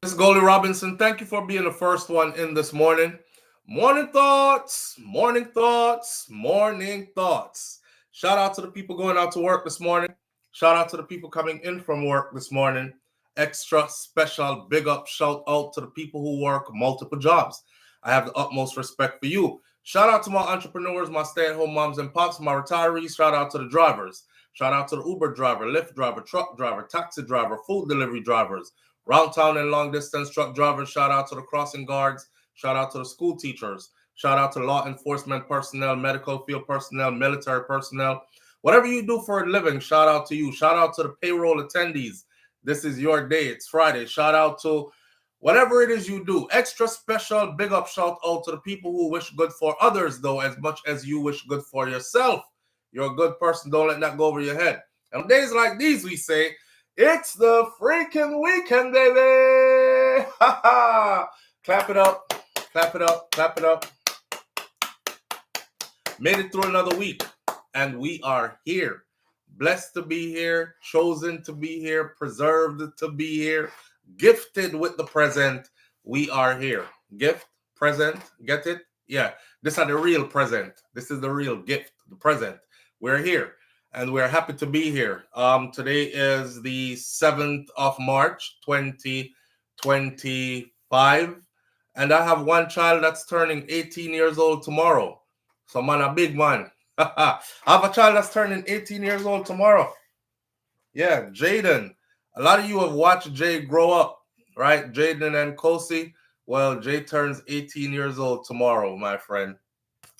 This is Goldie Robinson. Thank you for being the first one in this morning. Morning thoughts, morning thoughts, morning thoughts. Shout out to the people going out to work this morning. Shout out to the people coming in from work this morning. Extra special big up shout out to the people who work multiple jobs. I have the utmost respect for you. Shout out to my entrepreneurs, my stay-at-home moms and pops, my retirees. Shout out to the drivers. Shout out to the Uber driver, Lyft driver, truck driver, taxi driver, food delivery drivers, round town and long distance truck drivers. Shout out to the crossing guards. Shout out to the school teachers. Shout out to law enforcement personnel, medical field personnel, military personnel. Whatever you do for a living, shout out to you. Shout out to the payroll attendees. This is your day. It's Friday. Shout out to whatever it is you do. Extra special big up shout out to the people who wish good for others, though, as much as you wish good for yourself. You're a good person. Don't let that go over your head. And on days like these, we say, it's the freaking weekend, baby. Ha ha. Clap it up. Clap it up. Clap it up. Made it through another week, and we are here. Blessed to be here, chosen to be here, preserved to be here, gifted with the present. We are here. Gift, present, get it? Yeah, this is the real present. This is the real gift, the present. We're here, and we're happy to be here. Today is the 7th of March, 2025, and I have one child that's turning 18 years old tomorrow. So, man, a big man. I have a child that's turning 18 years old tomorrow. Yeah, Jaden. A lot of you have watched Jay grow up, right? Jaden and Kosi. Well, Jay turns 18 years old tomorrow, my friend.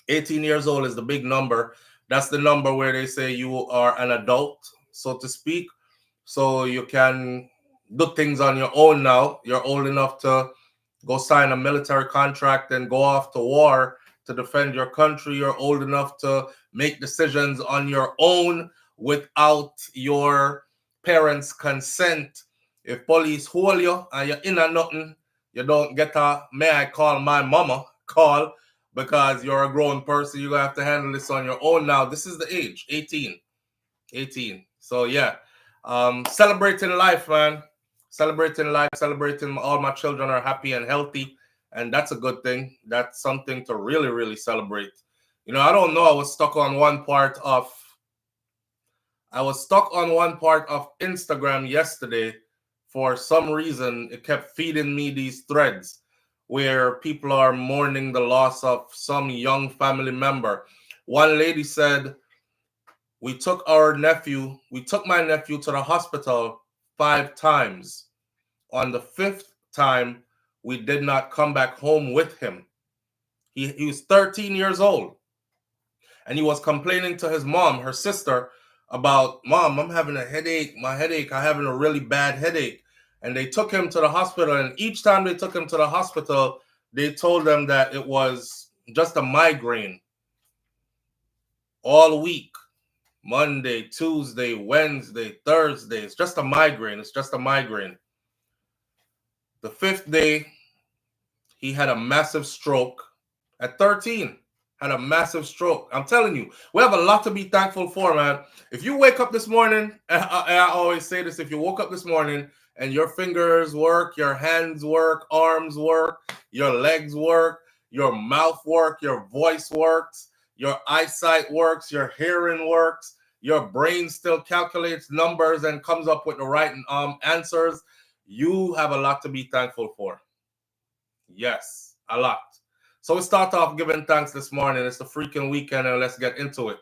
18 years old is the big number. That's the number where they say you are an adult, so to speak. So you can do things on your own now. You're old enough to go sign a military contract and go off to war to defend your country. You're old enough to make decisions on your own without your parents' consent. If police hold you and you're in a nothing, you don't get a may I call my mama call because you're a grown person. You're going to have to handle this on your own now. This is the age, 18. 18. So, yeah, celebrating life, man. Celebrating life, celebrating all my children are happy and healthy. And that's a good thing. That's something to really, really celebrate. You know, I don't know. I was stuck on one part of Instagram yesterday. For some reason, it kept feeding me these threads where people are mourning the loss of some young family member. One lady said, we took my nephew to the hospital 5 times. On the 5th time, we did not come back home with him. He was 13 years old. And he was complaining to his mom, her sister, about, Mom, I'm having a headache. I'm having a really bad headache. And they took him to the hospital. And each time they took him to the hospital, they told them that it was just a migraine all week. Monday, Tuesday, Wednesday, Thursday. It's just a migraine. It's just a migraine. The 5th day, he had a massive stroke at 13. Had a massive stroke. I'm telling you, we have a lot to be thankful for, man. If you wake up this morning, and I always say this, if you woke up this morning and your fingers work, your hands work, arms work, your legs work, your mouth work, your voice works, your eyesight works, your hearing works, your brain still calculates numbers and comes up with the right answers, you have a lot to be thankful for. Yes, a lot. So we start off giving thanks this morning. It's the freaking weekend, and let's get into it.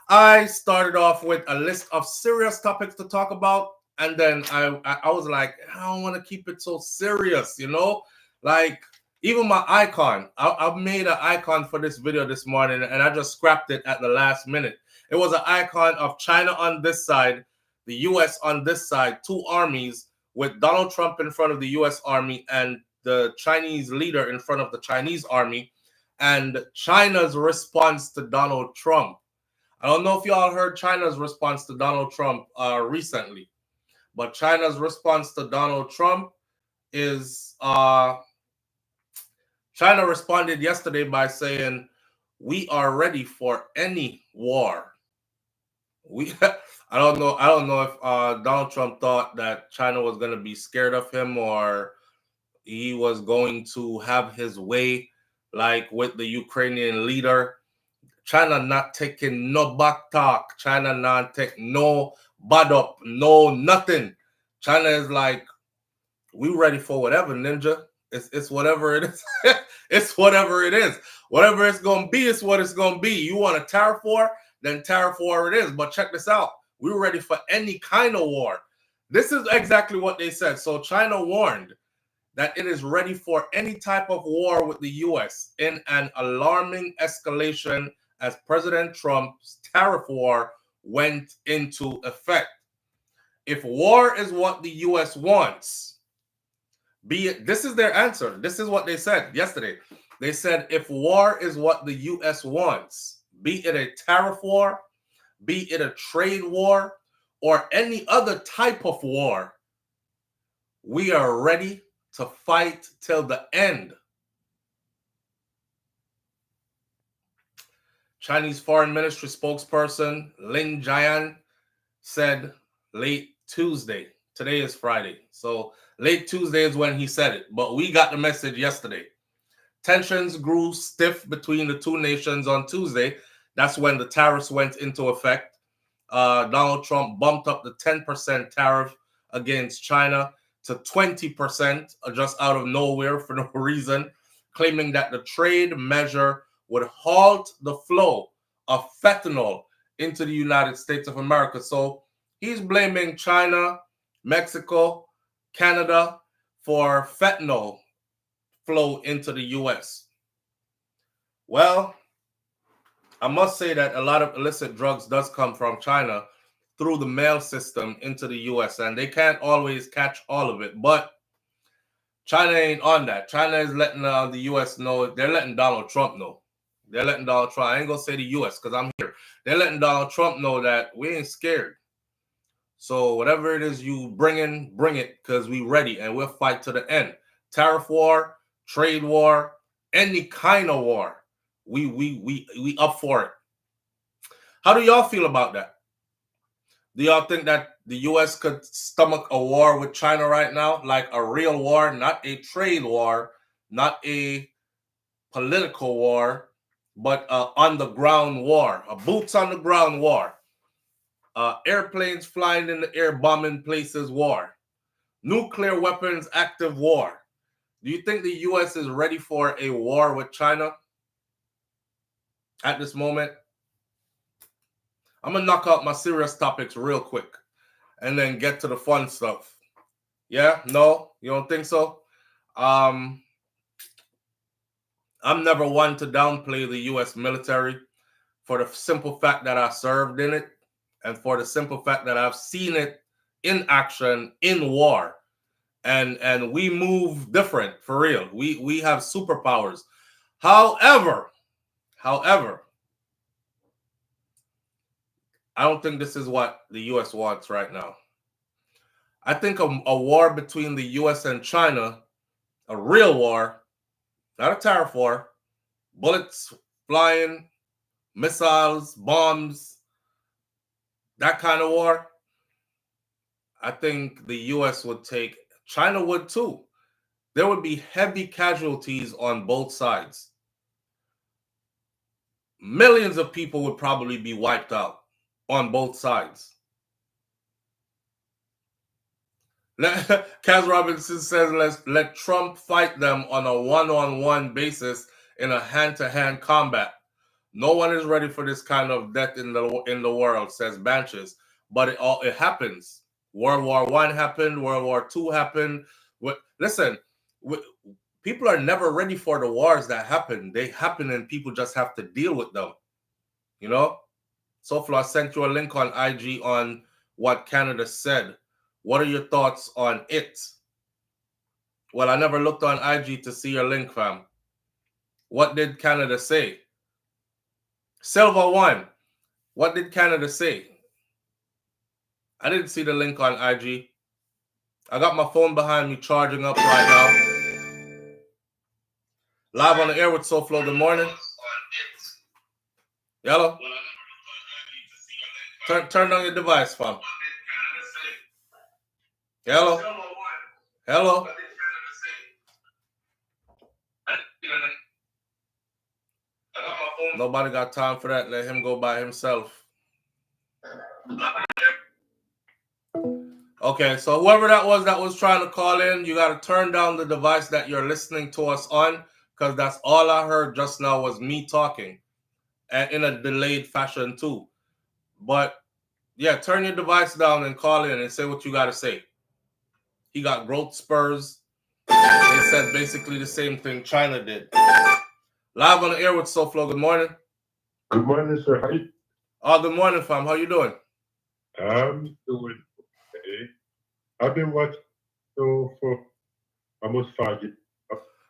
I started off with a list of serious topics to talk about, and then I was like, I don't want to keep it so serious, you know? Like, even my icon, I've made an icon for this video this morning, and I just scrapped it at the last minute. It was an icon of China on this side, the U.S. on this side, 2 armies with Donald Trump in front of the U.S. Army and the Chinese leader in front of the Chinese army, and China's response to Donald Trump. I don't know if y'all heard China's response to Donald Trump recently, but China's response to Donald Trump is China responded yesterday by saying, we are ready for any war. I don't know if Donald Trump thought that China was going to be scared of him or he was going to have his way, like with the Ukrainian leader. China not taking no back talk. China not take no bad up, no nothing. China is like, we ready for whatever, ninja. It's whatever it is. It's whatever it is. Whatever it's gonna be, it's what it's gonna be. You want a tariff war, then tariff war it is. But check this out. We're ready for any kind of war. This is exactly what they said. So China warned that it is ready for any type of war with the US in an alarming escalation as President Trump's tariff war went into effect. If war is what the US wants, be it, this is their answer. This is what they said yesterday. They said if war is what the US wants, be it a tariff war, be it a trade war, or any other type of war, we are ready to fight till the end. Chinese Foreign Ministry spokesperson Lin Jian said late Tuesday. Today is Friday. So late Tuesday is when he said it. But we got the message yesterday. Tensions grew stiff between the two nations on Tuesday. That's when the tariffs went into effect. Donald Trump bumped up the 10% tariff against China to 20% just out of nowhere for no reason, claiming that the trade measure would halt the flow of fentanyl into the United States of America. So he's blaming China, Mexico, Canada for fentanyl flow into the U.S. Well, I must say that a lot of illicit drugs does come from China through the mail system into the U.S., and they can't always catch all of it. But China ain't on that. China is letting the U.S. know. They're letting Donald Trump know. They're letting Donald Trump. I ain't gonna say the U.S. because I'm here. They're letting Donald Trump know that we ain't scared. So whatever it is you bring it because we ready and we'll fight to the end. Tariff war, trade war, any kind of war, we up for it. How do y'all feel about that? Do y'all think that the U.S. could stomach a war with China right now, like a real war, not a trade war, not a political war, but on the ground war, a boots on the ground war, airplanes flying in the air, bombing places war, nuclear weapons active war? Do you think the U.S. is ready for a war with China at this moment? I'm going to knock out my serious topics real quick and then get to the fun stuff. Yeah? No? You don't think so? I'm never one to downplay the U.S. military for the simple fact that I served in it and for the simple fact that I've seen it in action in war. And we move different, for real. We have superpowers. However, I don't think this is what the U.S. wants right now. I think a war between the U.S. and China, a real war, not a tariff war, bullets flying, missiles, bombs, that kind of war, I think the U.S. would take. China would too. There would be heavy casualties on both sides. Millions of people would probably be wiped out on both sides. Kaz Robinson says, let Trump fight them on a one-on-one basis in a hand-to-hand combat. No one is ready for this kind of death in the world, says Banches. But it happens. World War I happened. World War II happened. Listen, people are never ready for the wars that happen. They happen and people just have to deal with them. You know? SouFLo, I sent you a link on IG on what Canada said. What are your thoughts on it? Well, I never looked on IG to see your link, fam. What did Canada say? Silver One, what did Canada say? I didn't see the link on IG. I got my phone behind me charging up right now. Live on the air with SouFLo. Good morning. Hello? Turn on your device, fam. Hello? Hello? nobody got time for that. Let him go by himself. Okay, so whoever that was trying to call in, you got to turn down the device that you're listening to us on, because that's all I heard just now was me talking, and in a delayed fashion too. But yeah, turn your device down and call in and say what you got to say. He got growth spurs. They said basically the same thing China did. Live on the air with SouFLo. Good morning. Good morning, sir. How you? Oh, good morning, fam. How you doing? I'm doing okay. I've been watching for almost 5 years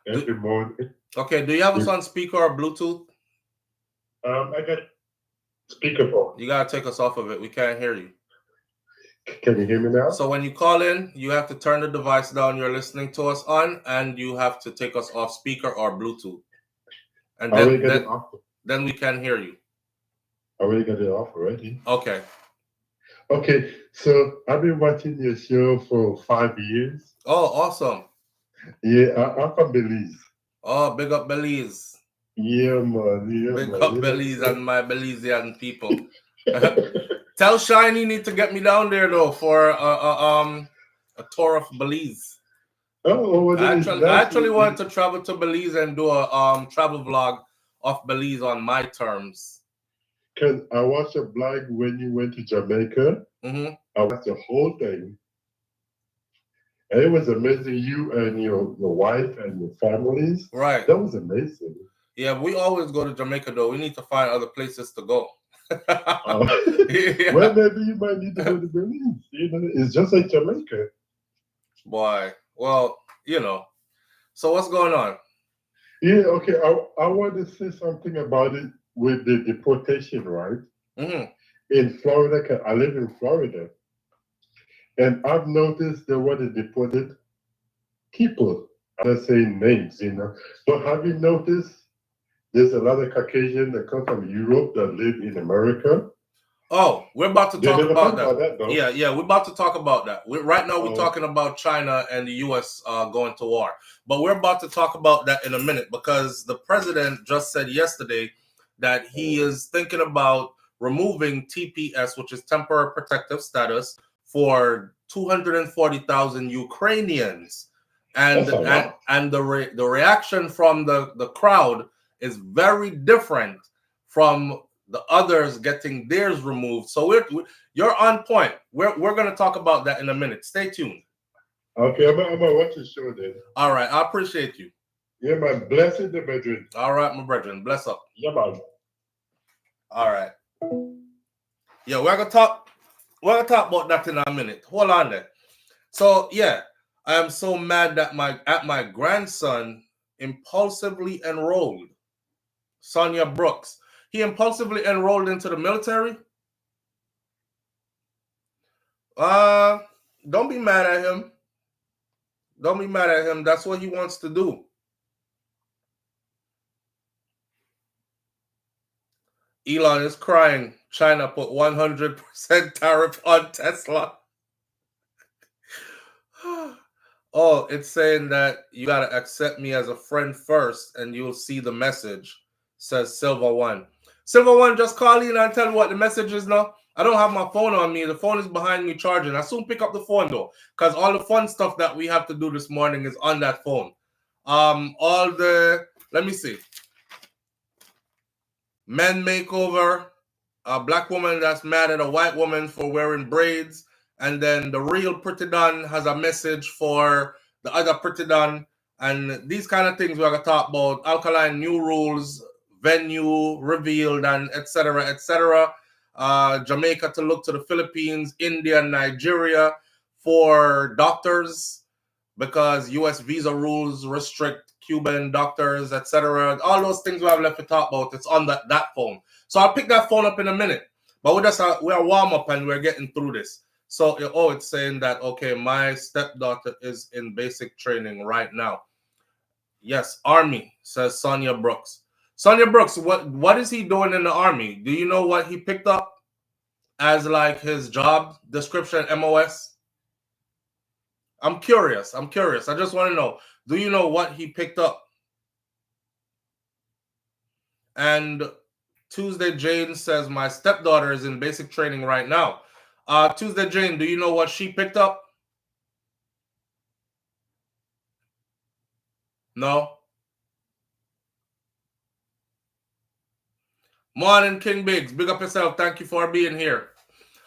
every morning. Okay, do you have us on speaker or Bluetooth? I got speakerphone. You gotta take us off of it. We can't hear you. Can you hear me now? So when you call in, you have to turn the device down you're listening to us on, and you have to take us off speaker or Bluetooth. And then we can hear you. I already got it off already. Okay. Okay, so I've been watching your show for 5 years. Oh, awesome. Yeah, I'm from Belize. Oh, big up Belize. Yeah, man. Yeah, big man. up Belize and my Belizean people. Tell Shiny need to get me down there though for a tour of Belize. Oh, I actually wanted to travel to Belize and do a travel vlog of Belize on my terms. Because I watched a vlog when you went to Jamaica. Mm-hmm. I watched the whole thing. And it was amazing, you and your wife and your families. Right. That was amazing. Yeah, we always go to Jamaica though. We need to find other places to go. Yeah. Well, maybe you might need to go to Belize. You know, it's just like Jamaica. Boy, well, you know. So what's going on? Yeah, okay. I want to say something about it with the deportation, right? Mm-hmm. In Florida, 'cause I live in Florida. And I've noticed there were the deported people. I'm not saying names, you know. But have you noticed there's a lot of Caucasian that come from Europe that live in America? Oh, we're about to talk about that. Though. Yeah, we're about to talk about that. Right now, we're talking about China and the U.S. Going to war. But we're about to talk about that in a minute, because the president just said yesterday that he is thinking about removing TPS, which is temporary protective status, for 240,000 Ukrainians. And the reaction from the crowd is very different from the others getting theirs removed. So you're on point. We're going to talk about that in a minute. Stay tuned. Okay, I'm gonna watch the show then. All right, I appreciate you. Yeah, man. Blessed the brethren. All right, my brethren. Bless up. Yeah, man. All right. Yeah, we're gonna talk about that in a minute. Hold on there. So yeah, I am so mad that my grandson impulsively enrolled. Sonia Brooks. He impulsively enrolled into the military. Don't be mad at him. Don't be mad at him. That's what he wants to do. Elon is crying. China put 100% tariff on Tesla. Oh, it's saying that you got to accept me as a friend first and you'll see the message, says Silver One. Silver One, just call in and tell me what the message is now. I don't have my phone on me. The phone is behind me charging. I soon pick up the phone though, because all the fun stuff that we have to do this morning is on that phone. Let me see. Men makeover, a black woman that's mad at a white woman for wearing braids, and then the real Pretty Don has a message for the other Pretty Don, and these kind of things we're going to talk about. Alkaline new rules, venue revealed, and etc., etc. Jamaica to look to the Philippines, India, and Nigeria for doctors, because U.S. visa rules restrict Cuban doctors, etc. All those things we have left to talk about, it's on that phone. So I'll pick that phone up in a minute. But we're warm up and we're getting through this. So, it's saying that, okay, my stepdaughter is in basic training right now. Yes, Army, says Sonia Brooks. Sonia Brooks, what is he doing in the Army? Do you know what he picked up as like his job description, MOS? I'm curious. I just want to know. Do you know what he picked up? And Tuesday Jane says, my stepdaughter is in basic training right now. Tuesday Jane, do you know what she picked up? No? Morning, King Biggs. Big up yourself. Thank you for being here.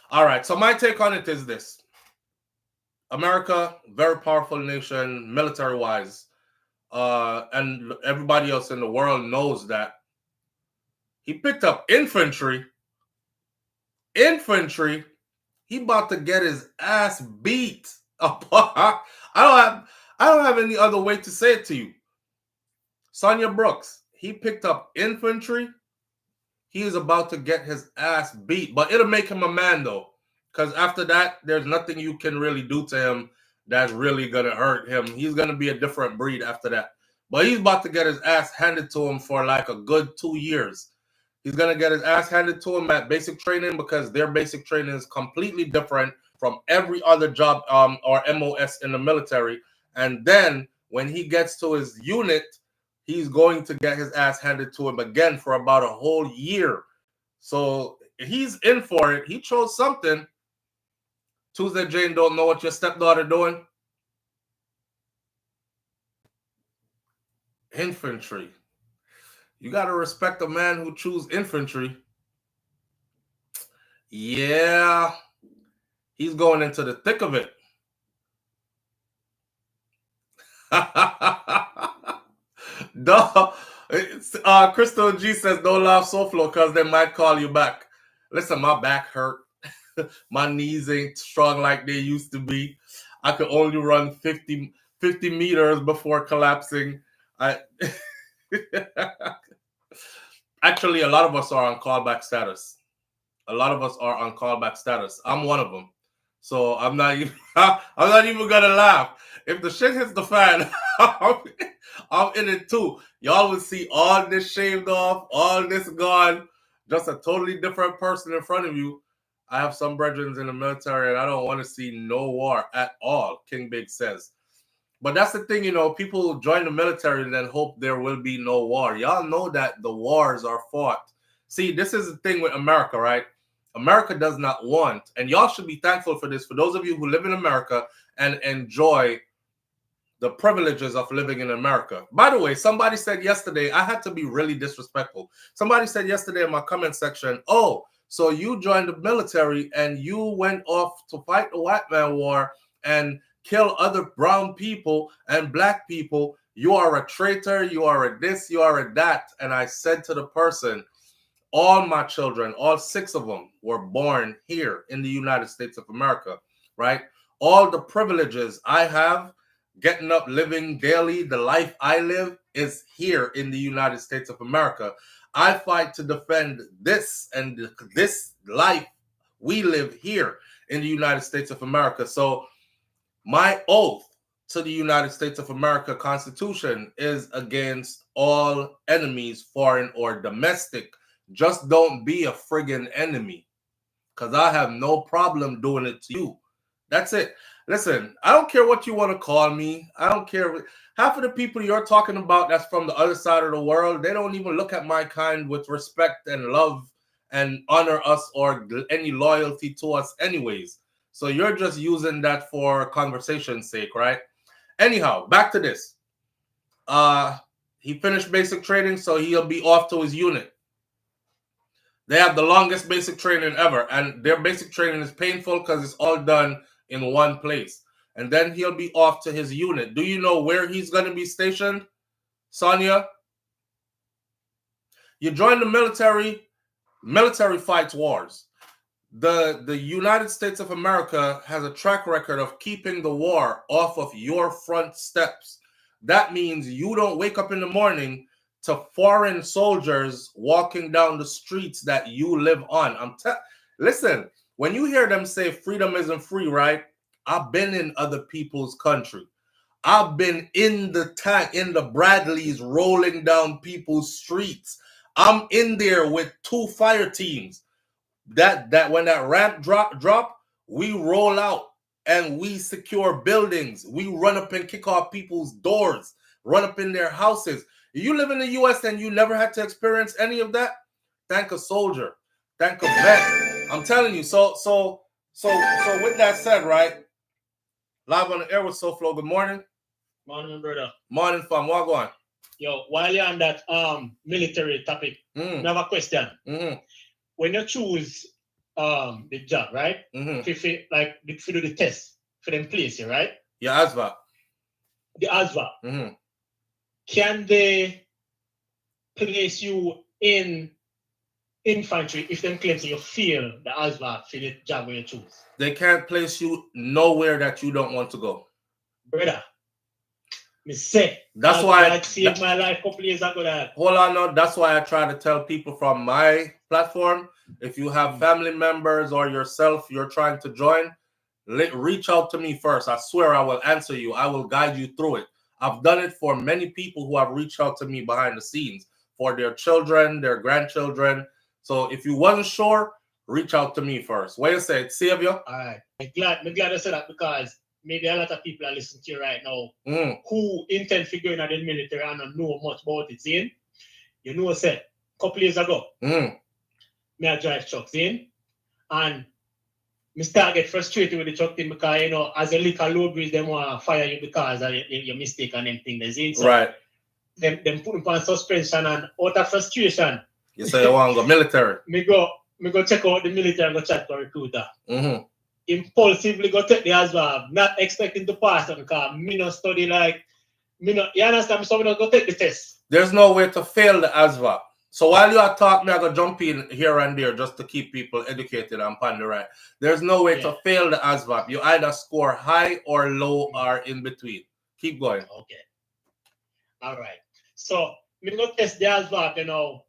All right, so my take on it is this. America, very powerful nation, military-wise. And everybody else in the world knows that. He picked up infantry. Infantry. He about to get his ass beat. I don't have any other way to say it to you. Sonia Brooks, he picked up infantry. He is about to get his ass beat, but it'll make him a man though, because after that, there's nothing you can really do to him that's really gonna hurt him. He's gonna be a different breed after that. But he's about to get his ass handed to him for like a good 2 years. He's gonna get his ass handed to him at basic training because their basic training is completely different from every other job or MOS in the military. And then when he gets to his unit, he's going to get his ass handed to him again for about a whole year. So he's in for it. He chose something. Tuesday Jane, don't know what your stepdaughter doing? Infantry. You got to respect a man who choose infantry. Yeah. He's going into the thick of it. Crystal G says, don't laugh SouFLo because they might call you back. Listen, my back hurt. My knees ain't strong like they used to be. I could only run 50 meters before collapsing. Actually, a lot of us are on callback status. A lot of us are on callback status. I'm one of them. So I'm not even gonna laugh. If the shit hits the fan, I'm in it too. Y'all will see all this shaved off, all this gone, just a totally different person in front of you. I have some brethren in the military and I don't want to see no war at all, King Big says. But that's the thing, people join the military and then hope there will be no war. Y'all know that the wars are fought. See, this is the thing with America, right? America does not want, and y'all should be thankful for this, for those of you who live in America and enjoy the privileges of living in America. By the way, somebody said yesterday, I had to be really disrespectful. Somebody said yesterday in my comment section, oh, so you joined the military and you went off to fight the white man war and kill other brown people and black people. You are a traitor, you are a this, you are a that. And I said to the person, all my children, all 6 of them were born here in the United States of America, right? All the privileges I have, getting up, living daily, the life I live is here in the United States of America. I fight to defend this and this life we live here in the United States of America. So my oath to the United States of America Constitution is against all enemies, foreign or domestic. Just don't be a friggin' enemy, because I have no problem doing it to you. That's it. Listen, I don't care what you want to call me. I don't care. Half of the people you're talking about that's from the other side of the world, they don't even look at my kind with respect and love and honor us or any loyalty to us anyways. So you're just using that for conversation's sake, right? Anyhow, back to this. He finished basic training, so he'll be off to his unit. They have the longest basic training ever, and their basic training is painful because it's all done in one place. And then he'll be off to his unit. Do you know where he's going to be stationed, Sonia? You join the military, military fights wars. The United States of America has a track record of keeping the war off of your front steps. That means you don't wake up in the morning to foreign soldiers walking down the streets that you live on. Listen, when you hear them say freedom isn't free, right? I've been in other people's country. I've been in the tank, in the Bradleys, rolling down people's streets. I'm in there with 2 fire teams. That when that ramp drop, we roll out and we secure buildings. We run up and kick off people's doors, run up in their houses. You live in the U.S. and you never had to experience any of that? Thank a soldier. Thank a vet. I'm telling you. So with that said, right? Live on the air with SouFLo. Good morning. Morning, brother. Morning, fam. What going? Yo, while you're on that military topic, I have a question. When you choose the job, right? If you do the test for them place you, right? Yeah, ASVAB. The ASVAB. Can they place you in infantry if them claims you fail the ASVAB for the job where you choose? They can't place you nowhere that you don't want to go. Brother, me say that's why I saved my life a couple years ago. That hold on, no. That's why I try to tell people from my platform, if you have family members or yourself you're trying to join, reach out to me first. I swear I will answer you. I will guide you through it. I've done it for many people who have reached out to me behind the scenes for their children, their grandchildren. So if you wasn't sure, reach out to me first. What you say, Savior? All right. I'm glad I said that because maybe a lot of people are listening to you right now who intend to go in the military and don't know much about it. See? You know, said a couple years ago, me I drive trucks in and me start get frustrated with the truck thing because, you know, as a little low breeze, they want to fire you because of your mistake and them thing. So right. Them put them on suspension and out of frustration. You say you want to go military. me go check out the military and go chat to a recruiter. Impulsively go take the ASVAB, not expecting to pass them because me not study like me not, you understand? So me not go take the test. There's no way to fail the ASVAB. So while you are talking, I'm going to jump in here and there just to keep people educated and ponder right. There's no way to fail the ASVAB. You either score high or low or in between. Keep going. Okay. All right. So me go test the ASVAB, you know,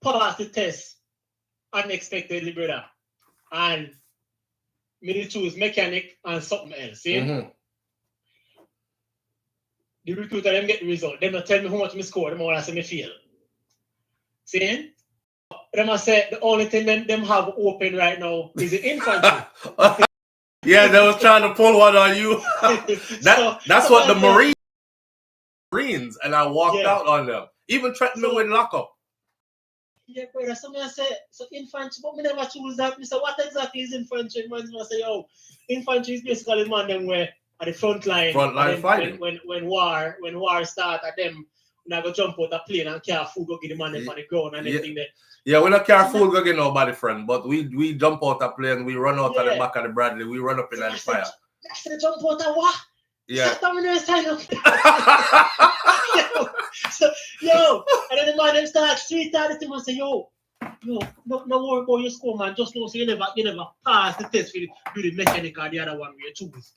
pass the test unexpectedly, brother. And me choose mechanic and something else. See? The recruiter them get the result. Them not tell me how much me score, them want to say me fail. See? Them I say the only thing them have open right now is the infantry. Yeah, they was trying to pull one on you. That's what the Marines, and I walked out on them. Even threatened me with lockup. Yeah, brother. So I say, so infantry, but me never choose that. Me say, what exactly is infantry? Man, I say, yo, infantry is basically man them where at the front line fighting. When war start at them, we go jump out a plane and carry food go get the man them on the ground and everything there. Yeah, we not carry food go get nobody, friend, but we jump out a plane, we run out of the back of the Bradley, we run up in the fire. That's the jump out of what? Yeah. Yo, and then the man them start street the thing and say, yo, no worry about your score, man. Just know so you never pass the test for the mechanic or the other one we choose.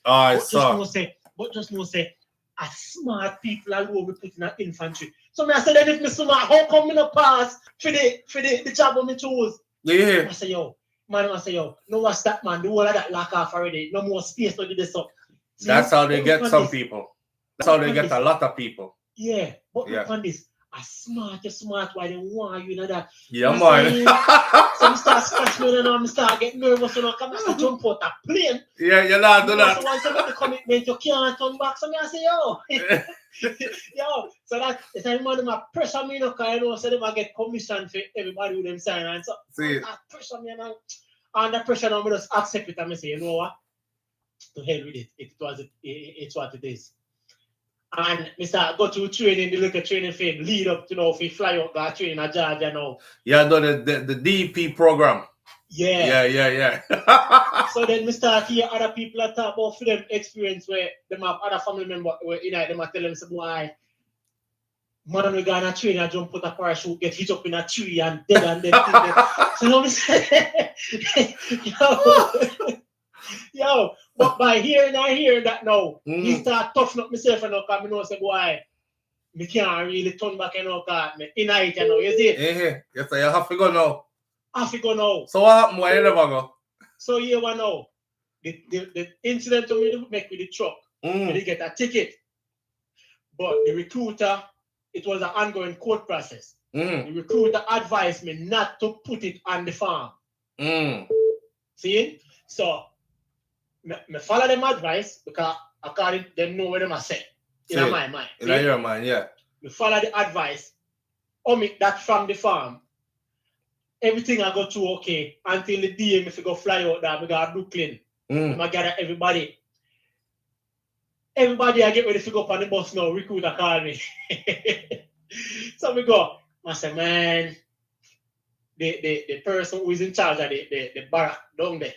Just know say a smart people are who we put in an infantry. So I said then if me smart, how come me not pass for the job we choose? Yeah. I say, yo, no what's that, man? The whole of that lock off already. No more space to do this up. That's how they get some people. That's how they get a lot of people. Yeah, but look on this. A smart why they want you know that. Yeah, man. So I start scratching and I start getting nervous and I come to jump out a plane. Yeah, you're not doing that. So once you make the commitment, you can't turn back. So I say, yo, so that it's a man of pressure me, because I know so they might get commission for everybody with them sign and so that pressure me and under pressure now I just accept it and I say, you know what? To hell with it. It's what it is. And Mr. go to training, the little training thing, lead up to know if we fly up that training at Georgia now. Yeah, the DP program. Yeah. So then we start hear other people that talk about for them experience where them have other family members where you know them are telling them why man we gonna train and jump put a parachute, get hit up in a tree and dead and dead. So now we say yo, but by hearing that now, he start toughen up myself and now because I know say boy, me can't really turn back and now because me in it you know, you see? Yes, so you have to go now. So what happened why you never go? So here one now. The incident we make with the truck, we get a ticket. But the recruiter, it was an ongoing court process. The recruiter advised me not to put it on the farm. See? So me follow them advice because according to them know what them are saying. In my mind. In your mind, yeah. Me follow the advice, omit that from the farm. everything I go through okay until the day if I go fly out there, I go to Brooklyn. I gather everybody. Everybody I get ready to go up on the bus now, recruiter call me. So we go. I say, man, the person who is in charge of the barrack down there,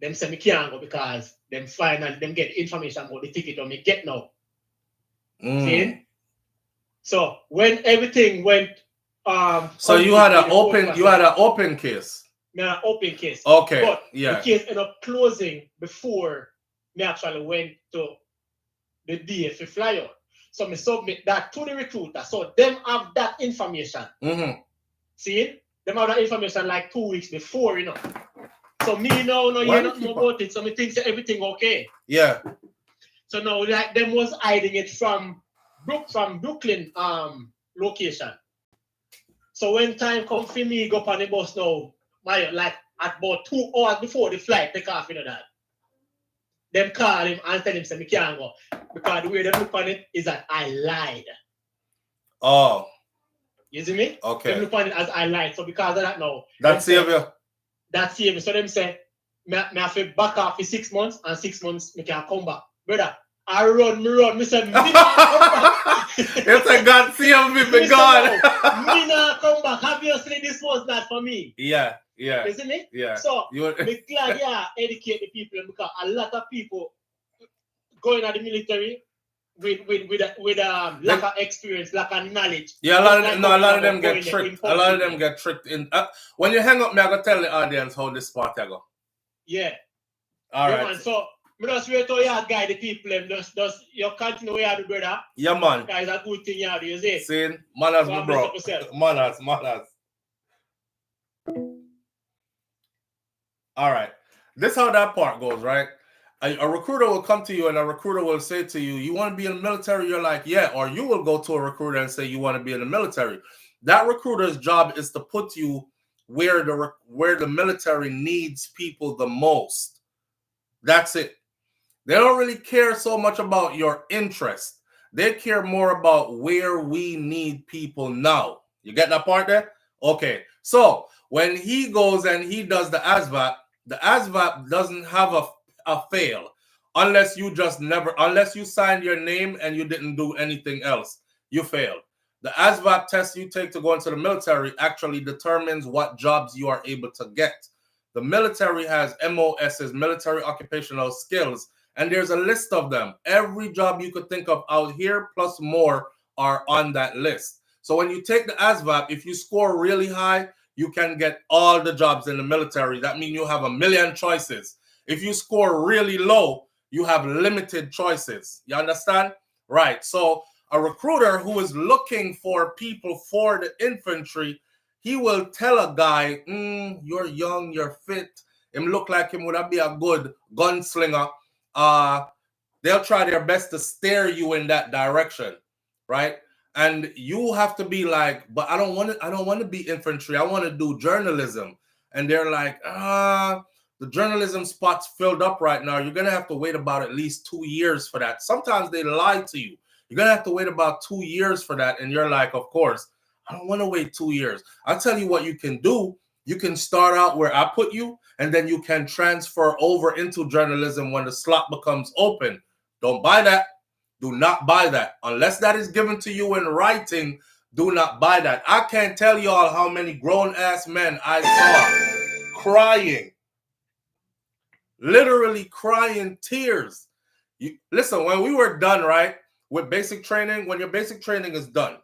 them say me can't go because them finally them get information about the ticket on me get now. See? So when everything went so you had an open case. An open case. Okay. But the case ended up closing before me actually went to the DFA flyout. So me submit that to the recruiter. So them have that information. See? Them have that information like 2 weeks before, you know. So me now no hear nothing about it. So me think everything okay. Yeah. So now like them was hiding it from Brooklyn location. So when time come for me go up on the bus now, like at about 2 hours before the flight take off, you know that. Them call him and tell him say me can't go. Because the way they look on it is that I lied. Oh. You see me? Okay. They look on it as I lied. So because of that now. That saved you. That saved me. So them say me have to back off for 6 months and 6 months me can come back. Brother, I run. Me say me not come back. It's a God save me for God. Me not come back. Obviously this was not for me. Yeah. Isn't it? Yeah. So me glad educate the people because a lot of people going at the military with lack of experience, lack of knowledge. Yeah, a lot of them get tricked. A lot of them get tricked in. When you hang up, me I go tell the audience how this part I go. Yeah. All right. Man, so me just wait till you guide the people. Just you continue where you do, brother. Yeah, man. That is a good thing you do. You see? See, manners, my bro. Manners. All right. This is how that part goes, right? A recruiter will come to you and a recruiter will say to you, you want to be in the military? You're like, yeah. Or you will go to a recruiter and say you want to be in the military. That recruiter's job is to put you where the military needs people the most. That's it. They don't really care so much about your interest. They care more about where we need people now. You get that part there? Okay. So when he goes and he does the ASVAB doesn't have a fail unless you signed your name and you didn't do anything else. You failed. The ASVAB test you take to go into the military actually determines what jobs you are able to get. The military has MOSs, military occupational skills, and there's a list of them. Every job you could think of out here plus more are on that list. So when you take the ASVAB, if you score really high, you can get all the jobs in the military. That means you have a million choices. If you score really low, you have limited choices. You understand? Right. So a recruiter who is looking for people for the infantry, he will tell a guy, you're young, you're fit. Him look like him would be a good gunslinger. They'll try their best to steer you in that direction. Right. And you have to be like, but I don't want to be infantry. I want to do journalism. And they're like, the journalism spot's filled up right now. You're going to have to wait about at least 2 years for that. Sometimes they lie to you. You're going to have to wait about 2 years for that. And you're like, of course, I don't want to wait 2 years. I'll tell you what you can do. You can start out where I put you, and then you can transfer over into journalism when the slot becomes open. Don't buy that. Do not buy that. Unless that is given to you in writing, do not buy that. I can't tell y'all how many grown-ass men I saw crying. Literally crying tears. Listen, when we were done, right, with basic training, when your basic training is done,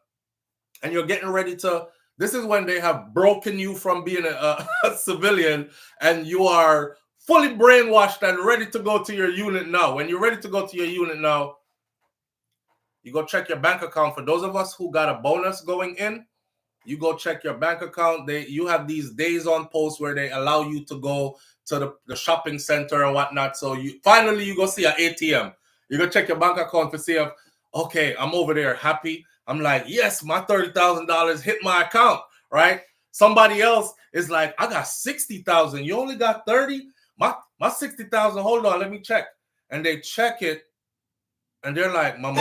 and you're getting ready to, this is when they have broken you from being a civilian, and you are fully brainwashed and ready to go to your unit now. When you're ready to go to your unit now, you go check your bank account. For those of us who got a bonus going in, you go check your bank account. You have these days on post where they allow you to go to the shopping center and whatnot. So you go see an ATM. You go check your bank account to see if, okay, I'm over there happy. I'm like, yes, my $30,000 hit my account, right? Somebody else is like, I got 60,000. You only got 30? My 60,000, hold on, let me check. And they check it. And they're like, my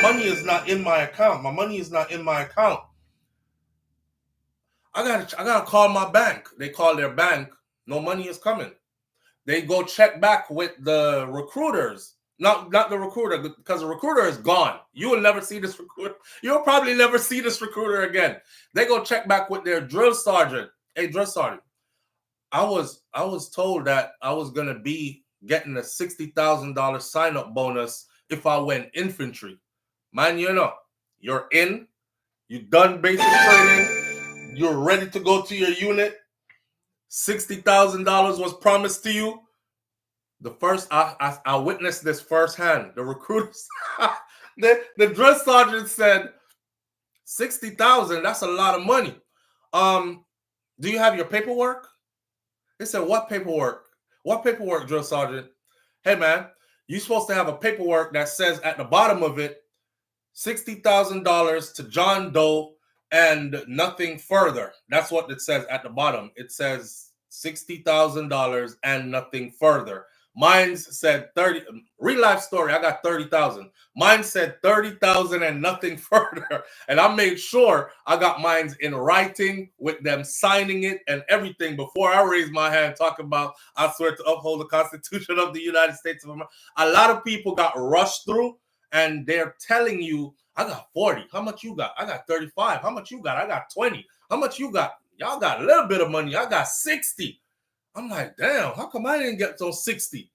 money is not in my account. My money is not in my account. I gotta call my bank. They call their bank. No money is coming. They go check back with the recruiters. Not the recruiter, because the recruiter is gone. You will never see this recruiter. You'll probably never see this recruiter again. They go check back with their drill sergeant. Hey, drill sergeant, I was told that I was gonna be getting a $60,000 sign-up bonus if I went infantry. Man, you're in, you done basic training, you're ready to go to your unit. $60,000 was promised to you. The first I witnessed this firsthand. The recruiters, the drill sergeant said, 60,000. That's a lot of money. Do you have your paperwork? They said, what paperwork? What paperwork, drill sergeant? Hey man, you're supposed to have a paperwork that says at the bottom of it, $60,000 to John Doe and nothing further. That's what it says at the bottom. It says $60,000 and nothing further. Mine said 30. Real life story. I got 30,000. Mine said 30,000 and nothing further. And I made sure I got mine in writing with them signing it and everything before I raised my hand talking about I swear to uphold the Constitution of the United States of America. A lot of people got rushed through and they're telling you, I got 40. How much you got? I got 35. How much you got? I got 20. How much you got? Y'all got a little bit of money. I got 60. I'm like, damn, how come I didn't get to 60?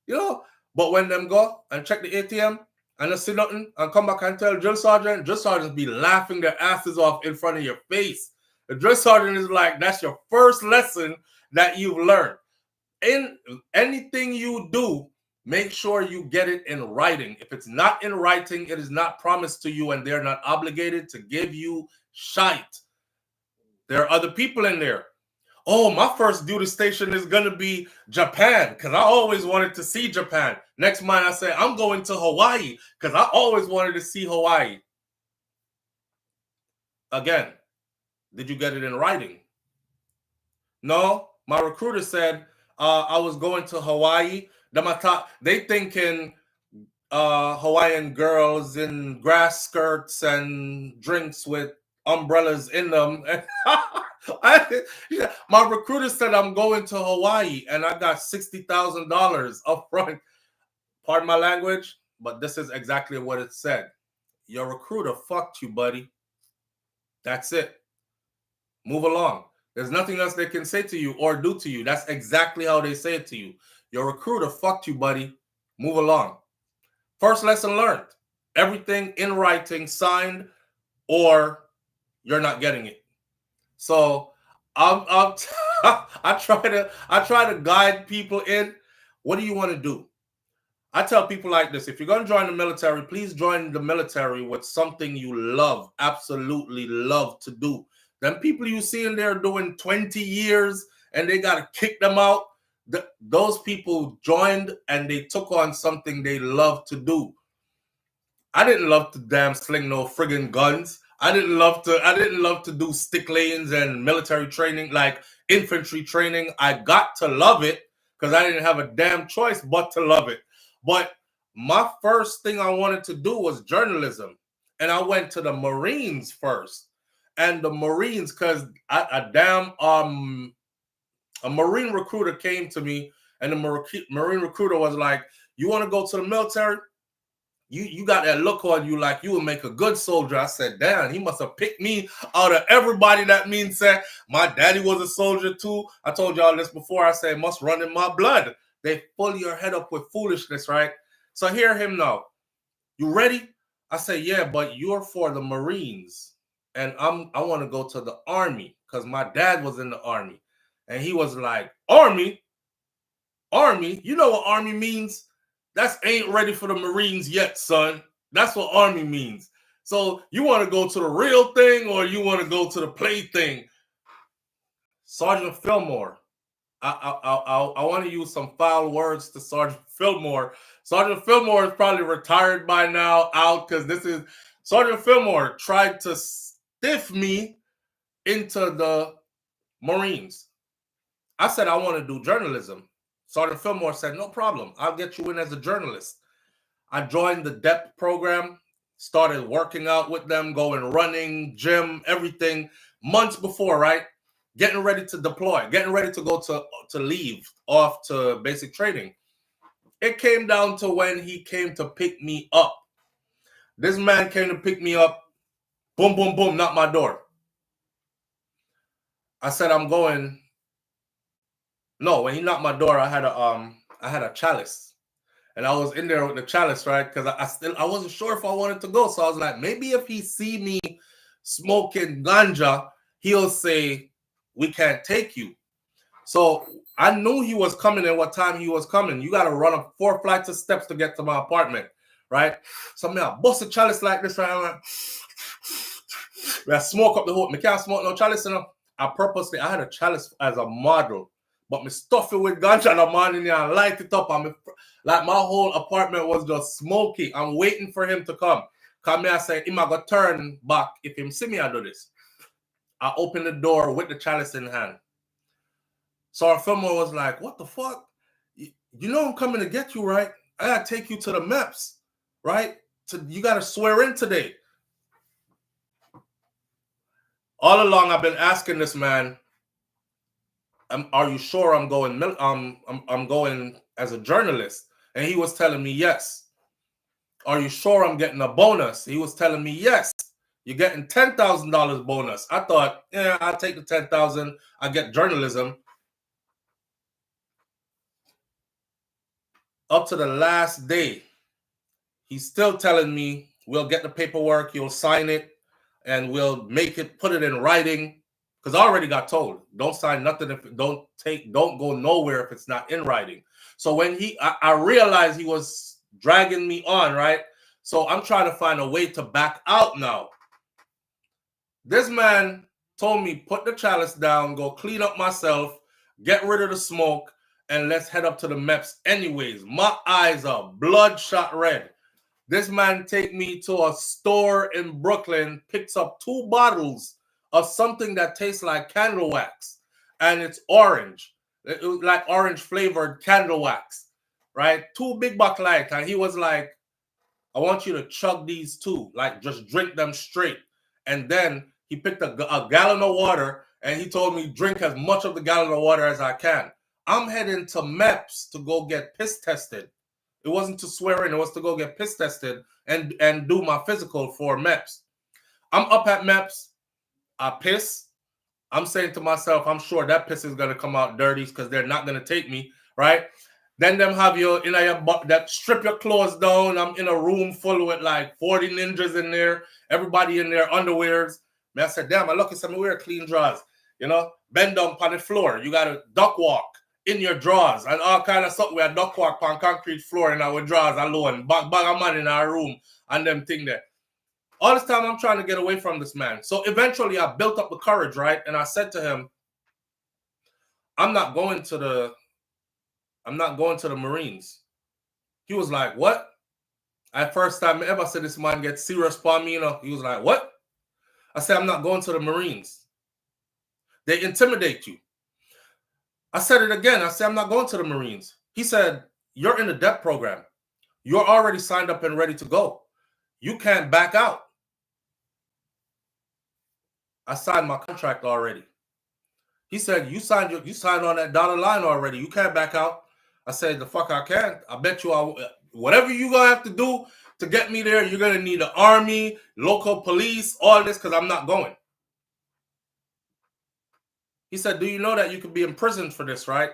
But when them go and check the ATM and they see nothing and come back and tell drill sergeants be laughing their asses off in front of your face. The drill sergeant is like, that's your first lesson that you've learned. In anything you do, make sure you get it in writing. If it's not in writing, it is not promised to you and they're not obligated to give you shite. There are other people in there. Oh, my first duty station is going to be Japan because I always wanted to see Japan. Next month, I say, I'm going to Hawaii because I always wanted to see Hawaii. Again, did you get it in writing? No, my recruiter said I was going to Hawaii. They thinking Hawaiian girls in grass skirts and drinks with umbrellas in them. My recruiter said I'm going to Hawaii and I got $60,000 up front. Pardon my language, but this is exactly what it said. Your recruiter fucked you, buddy. That's it. Move along. There's nothing else they can say to you or do to you. That's exactly how they say it to you. Your recruiter fucked you, buddy. Move along. First lesson learned. Everything in writing, signed, or you're not getting it. So I try to guide people in. What do you want to do? I tell people like this: if you're going to join the military, please join the military with something you love, absolutely love to do. Then people you see in there doing 20 years and they got to kick them out. Those people joined and they took on something they love to do. I didn't love to damn sling no friggin' guns. I didn't love to do stick lanes and military training, like infantry training. I got to love it because I didn't have a damn choice but to love it. But my first thing I wanted to do was journalism. And I went to the Marines first. And the Marines, because a Marine recruiter came to me, and the Marine recruiter was like, you want to go to the military? You got that look on you like you would make a good soldier. I said, damn, he must have picked me out of everybody. That means that my daddy was a soldier too. I told y'all this before. I said, it must run in my blood. They fill your head up with foolishness, right? So hear him now. You ready? I say, yeah, but you're for the Marines. And I want to go to the Army because my dad was in the Army. And he was like, Army? Army? You know what Army means? That's ain't ready for the Marines yet, son. That's what Army means. So you want to go to the real thing or you want to go to the play thing? Sergeant Fillmore. I want to use some foul words to Sergeant Fillmore. Sergeant Fillmore is probably retired by now, out, because this is Sergeant Fillmore tried to stiff me into the Marines. I said I want to do journalism. Sergeant Fillmore said, no problem. I'll get you in as a journalist. I joined the DEP program, started working out with them, going running, gym, everything. months before, right? Getting ready to deploy, getting ready to go to leave off to basic training. It came down to when he came to pick me up. This man came to pick me up. Boom, boom, boom, knocked my door. I said, I'm going. No, when he knocked my door, I had a chalice. And I was in there with the chalice, right? Because I wasn't sure if I wanted to go. So I was like, maybe if he see me smoking ganja, he'll say, we can't take you. So I knew he was coming and what time he was coming. You got to run up 4 flights of steps to get to my apartment, right? So I bust a chalice like this, right? I smoke up the whole. I can't smoke no chalice, you know. I had a chalice as a model, but me stuff it with ganja in the morning and light it up. Like my whole apartment was just smoky. I'm waiting for him to come. Come here, I say, I'm going to turn back if him see me, I do this. I open the door with the chalice in hand. So our filmer was like, what the fuck? You know I'm coming to get you, right? I got to take you to the MEPS, right? You got to swear in today. All along, I've been asking this man, are you sure I'm going? I'm going as a journalist, and he was telling me yes. Are you sure I'm getting a bonus? He was telling me yes. You're getting $10,000 bonus. I thought, yeah, I'll take the 10,000. I get journalism. Up to the last day, he's still telling me we'll get the paperwork, you'll sign it, and we'll put it in writing. Because I already got told, don't sign nothing don't go nowhere if it's not in writing. So when I realized he was dragging me on, right? So I'm trying to find a way to back out now. This man told me, put the chalice down, go clean up myself, get rid of the smoke, and let's head up to the MEPS anyways. My eyes are bloodshot red. This man take me to a store in Brooklyn, picks up 2 bottles of something that tastes like candle wax, and it's orange. It was like orange flavored candle wax, right? 2 big buck light, and he was like, I want you to chug these 2, like just drink them straight. And then he picked a gallon of water, and he told me drink as much of the gallon of water as I can. I'm heading to MEPS to go get piss tested. It wasn't to swear in, it was to go get piss tested and do my physical for MEPS. I'm up at MEPS. I piss. I'm saying to myself, I'm sure that piss is going to come out dirty because they're not going to take me, right? Then them have you in your butt that strip your clothes down. I'm in a room full with like 40 ninjas in there. Everybody in their underwears. Man, I said, damn, I lucky some wear clean drawers. You know, bend down on the floor. You got to duck walk in your drawers and all kind of stuff. We had duck walk on concrete floor in our drawers alone. Bag of man in our room and them thing there. All this time I'm trying to get away from this man. So eventually I built up the courage, right? And I said to him, I'm not going to the Marines. He was like, what? At first time I ever said this man gets serious upon me, you know. He was like, what? I said, I'm not going to the Marines. They intimidate you. I said it again. I said, I'm not going to the Marines. He said, you're in the DEP program. You're already signed up and ready to go. You can't back out. I signed my contract already. He said, you signed on that dotted line already. You can't back out. I said, the fuck I can't. I bet you whatever you're going to have to do to get me there, you're going to need the army, local police, all this, because I'm not going. He said, do you know that you could be imprisoned for this, right?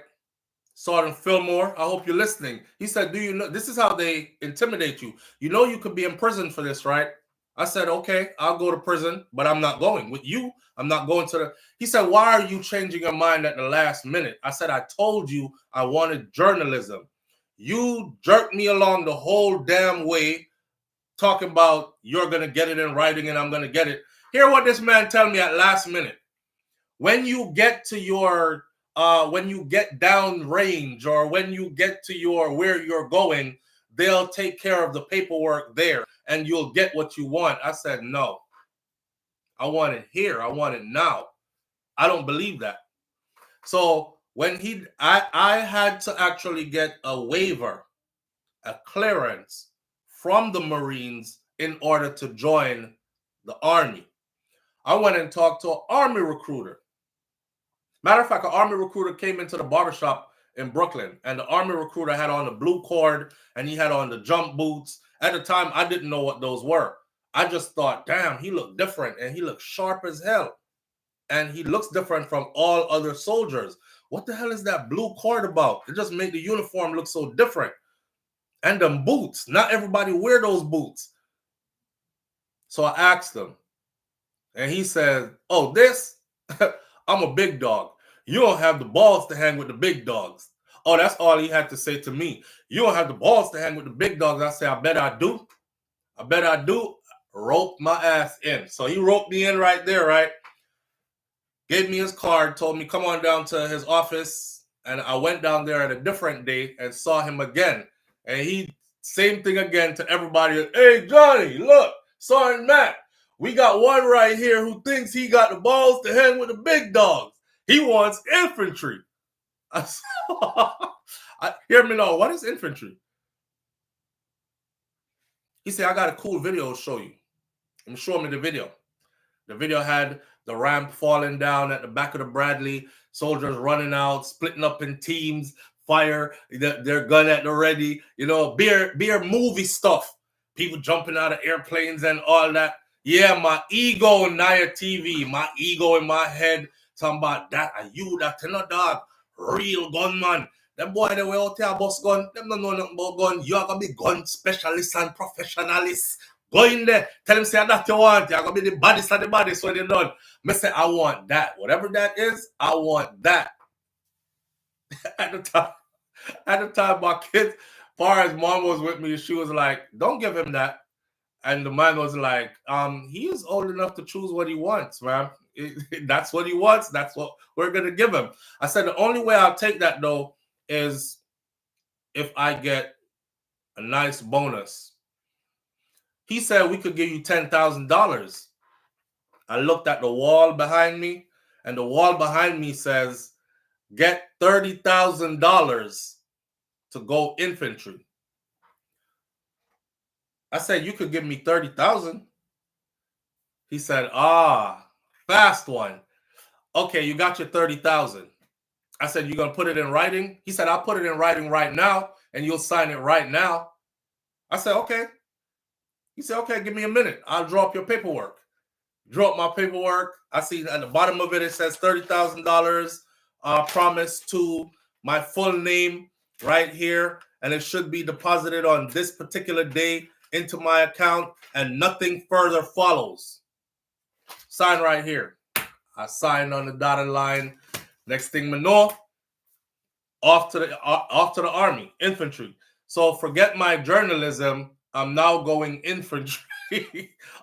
Sergeant Fillmore, I hope you're listening. He said, do you know, this is how they intimidate you. You know you could be imprisoned for this, right? I said, okay, I'll go to prison, but I'm not going. With you, I'm not going to the... He said, why are you changing your mind at the last minute? I said, I told you I wanted journalism. You jerked me along the whole damn way, talking about you're going to get it in writing and I'm going to get it. Hear what this man tell me at last minute. When you get to your... when you get down range or when you get to where you're going, they'll take care of the paperwork there and you'll get what you want. I said, no, I want it here. I want it now. I don't believe that. So when I had to actually get a waiver, a clearance from the Marines in order to join the Army. I went and talked to an Army recruiter. Matter of fact, an Army recruiter came into the barbershop in Brooklyn, and the Army recruiter had on the blue cord, and he had on the jump boots. At the time, I didn't know what those were. I just thought, damn, he looked different, and he looked sharp as hell. And he looks different from all other soldiers. What the hell is that blue cord about? It just made the uniform look so different. And them boots. Not everybody wear those boots. So I asked him. And he said, oh, this? I'm a big dog. You don't have the balls to hang with the big dogs. Oh, that's all he had to say to me. You don't have the balls to hang with the big dogs. I said, I bet I do. I bet I do. Rope my ass in. So he roped me in right there, right? Gave me his card, told me come on down to his office. And I went down there at a different day and saw him again. And he, same thing again to everybody. Hey, Johnny, look, Sergeant Matt. We got one right here who thinks he got the balls to hang with the big dogs. He wants infantry. Hear me now. What is infantry? He said, I got a cool video to show you. And show me the video. The video had the ramp falling down at the back of the Bradley, soldiers running out, splitting up in teams, fire, their gun at the ready, beer movie stuff. People jumping out of airplanes and all that. Yeah, my ego in Naya TV, my ego in my head, talking about that, are you that dog, real gunman. Them boy, they were out there bust gun, them don't know nothing about gun. You are going to be gun specialist and professionalist. Go in there, tell them say that you want, you're going to be the baddest of the baddest when you're done. I say, I want that. Whatever that is, I want that. At the time, my kids, far as mom was with me, she was like, don't give him that. And the man was like, he is old enough to choose what he wants, man. That's what he wants. That's what we're going to give him. I said, the only way I'll take that, though, is if I get a nice bonus. He said we could give you $10,000. I looked at the wall behind me, and the wall behind me says, get $30,000 to go infantry. I said, you could give me 30,000. He said, fast one. Okay, you got your 30,000. I said, you going to put it in writing? He said, I'll put it in writing right now, and you'll sign it right now. I said, okay. He said, okay, give me a minute. I'll draw up your paperwork. Draw up my paperwork. I see at the bottom of it, it says $30,000 promise to my full name right here, and it should be deposited on this particular day into my account, and nothing further follows. Sign right here. I signed on the dotted line. Next thing we know, off to the Army, infantry. So forget my journalism. I'm now going infantry.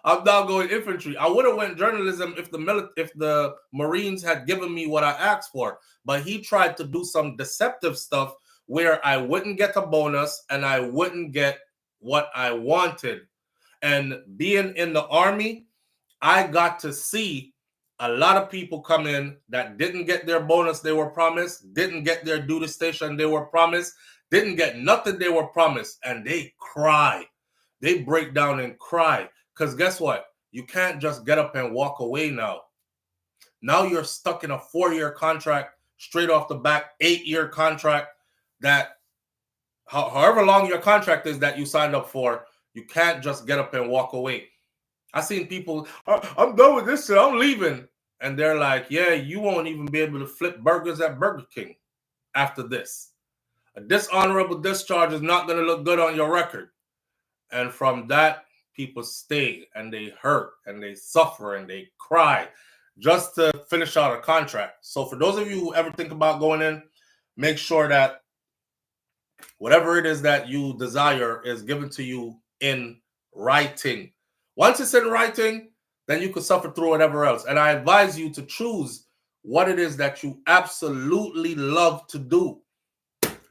I'm now going infantry. I would have went journalism if the Marines had given me what I asked for, but he tried to do some deceptive stuff where I wouldn't get a bonus and I wouldn't get what I wanted. And being in the Army, I got to see a lot of people come in that didn't get their bonus they were promised, didn't get their duty station they were promised, didn't get nothing they were promised, and they cry. They break down and cry. Because guess what? You can't just get up and walk away now. Now you're stuck in a 4-year contract, straight off the back, 8-year contract that however long your contract is that you signed up for, you can't just get up and walk away. I've seen people, I'm done with this shit, I'm leaving. And they're like, yeah, you won't even be able to flip burgers at Burger King after this. A dishonorable discharge is not going to look good on your record. And from that, people stay and they hurt and they suffer and they cry just to finish out a contract. So for those of you who ever think about going in, make sure that whatever it is that you desire is given to you in writing. Once it's in writing, then you can suffer through whatever else. And I advise you to choose what it is that you absolutely love to do.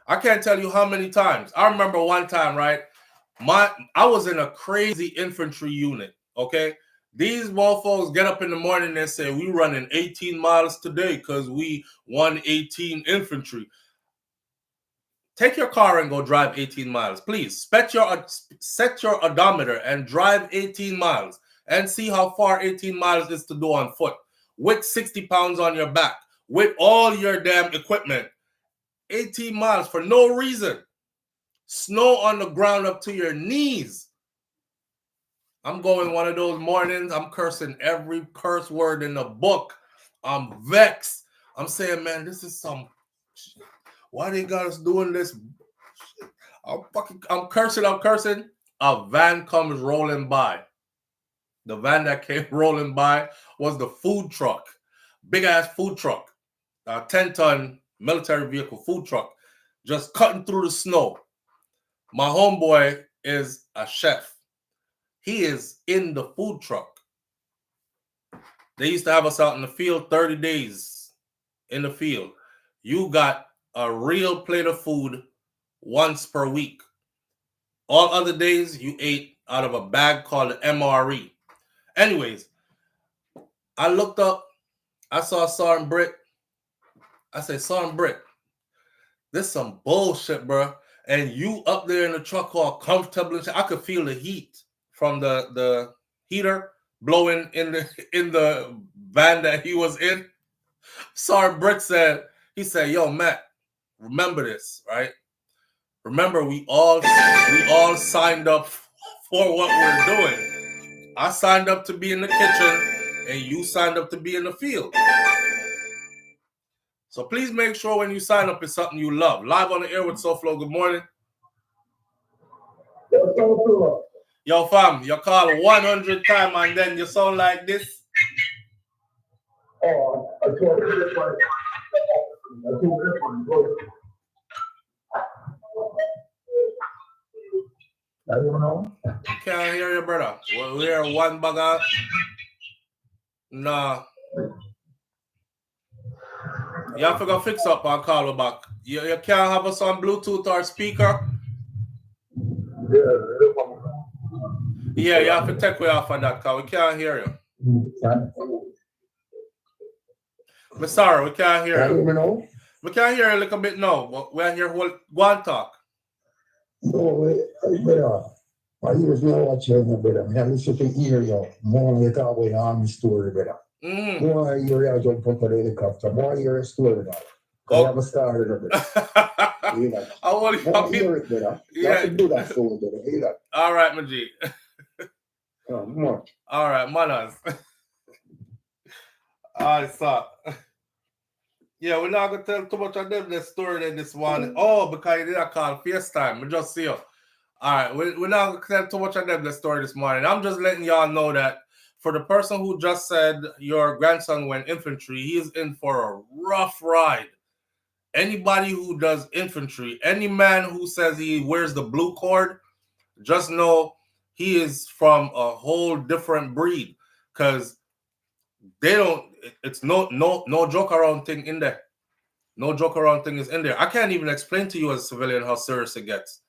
I can't tell you how many times. I remember one time, right? I was in a crazy infantry unit, okay? These motherfuckers get up in the morning and say, we running 18 miles today because we 118 infantry. Take your car and go drive 18 miles. Please, set your odometer and drive 18 miles. and see how far 18 miles is to do on foot with 60 pounds on your back, with all your damn equipment. 18 miles for no reason. Snow on the ground up to your knees. I'm going one of those mornings, I'm cursing every curse word in the book. I'm vexed. I'm saying, man, this is some shit. Why they got us doing this? I'm cursing. A van comes rolling by. The van that came rolling by was the food truck. Big ass food truck. A 10-ton military vehicle food truck. Just cutting through the snow. My homeboy is a chef. He is in the food truck. They used to have us out in the field 30 days in the field. You got a real plate of food once per week. All other days, you ate out of a bag called MRE. Anyways, I looked up. I saw Sergeant Britt. I said, Sergeant Britt, this some bullshit, bro. And you up there in the truck all comfortable. I could feel the heat from the heater blowing in the van that he was in. Sergeant Britt said, he said, yo, Matt, remember this, right? Remember, we all signed up for what we're doing. I signed up to be in the kitchen, and you signed up to be in the field. So please make sure when you sign up, it's something you love. Live on the air with SouFLo. Good morning. Yo, fam, you call 100 times and then you sound like this. Oh, I told you this one. I don't know. Can't hear you, brother. We're one bugger. Nah. You have to go fix up and call her back. You can't have us on Bluetooth or speaker. Yeah, you have to take way off of that because we can't hear you. I'm sorry, we can't hear you. We can't hear you a little bit now, but we're here. Go and talk. No, better. I use no watching better. I listen to hear you. More you talk about the army story better. More you hear you jump up on the helicopter. More you hear a story now. I have a story better. I want to hear it better. You have to do that story better. Hear that? All right, my G. More. All right, manners. All right, so. Yeah, we're not going to tell too much of them the story this morning. Oh, because you didn't call FaceTime. We just see you. All right, we're not going to tell too much of them the story this morning. I'm just letting y'all know that for the person who just said your grandson went infantry, he is in for a rough ride. Anybody who does infantry, any man who says he wears the blue cord, just know he is from a whole different breed because they don't, it's no joke around thing in there. No joke around thing is in there. I can't even explain to you as a civilian how serious it gets.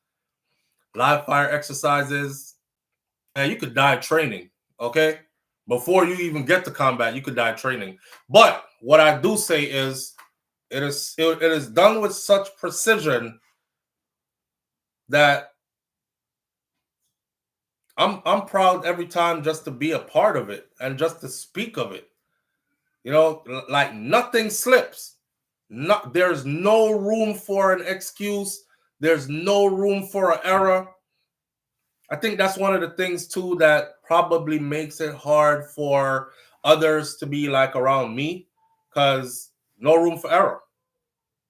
Live fire exercises, and you could die training, okay? Before you even get to combat, you could die training. But what I do say is it is done with such precision that I'm proud every time just to be a part of it and just to speak of it. You know, like nothing slips. There's no room for an excuse. There's no room for an error. I think that's one of the things too that probably makes it hard for others to be like around me, because no room for error.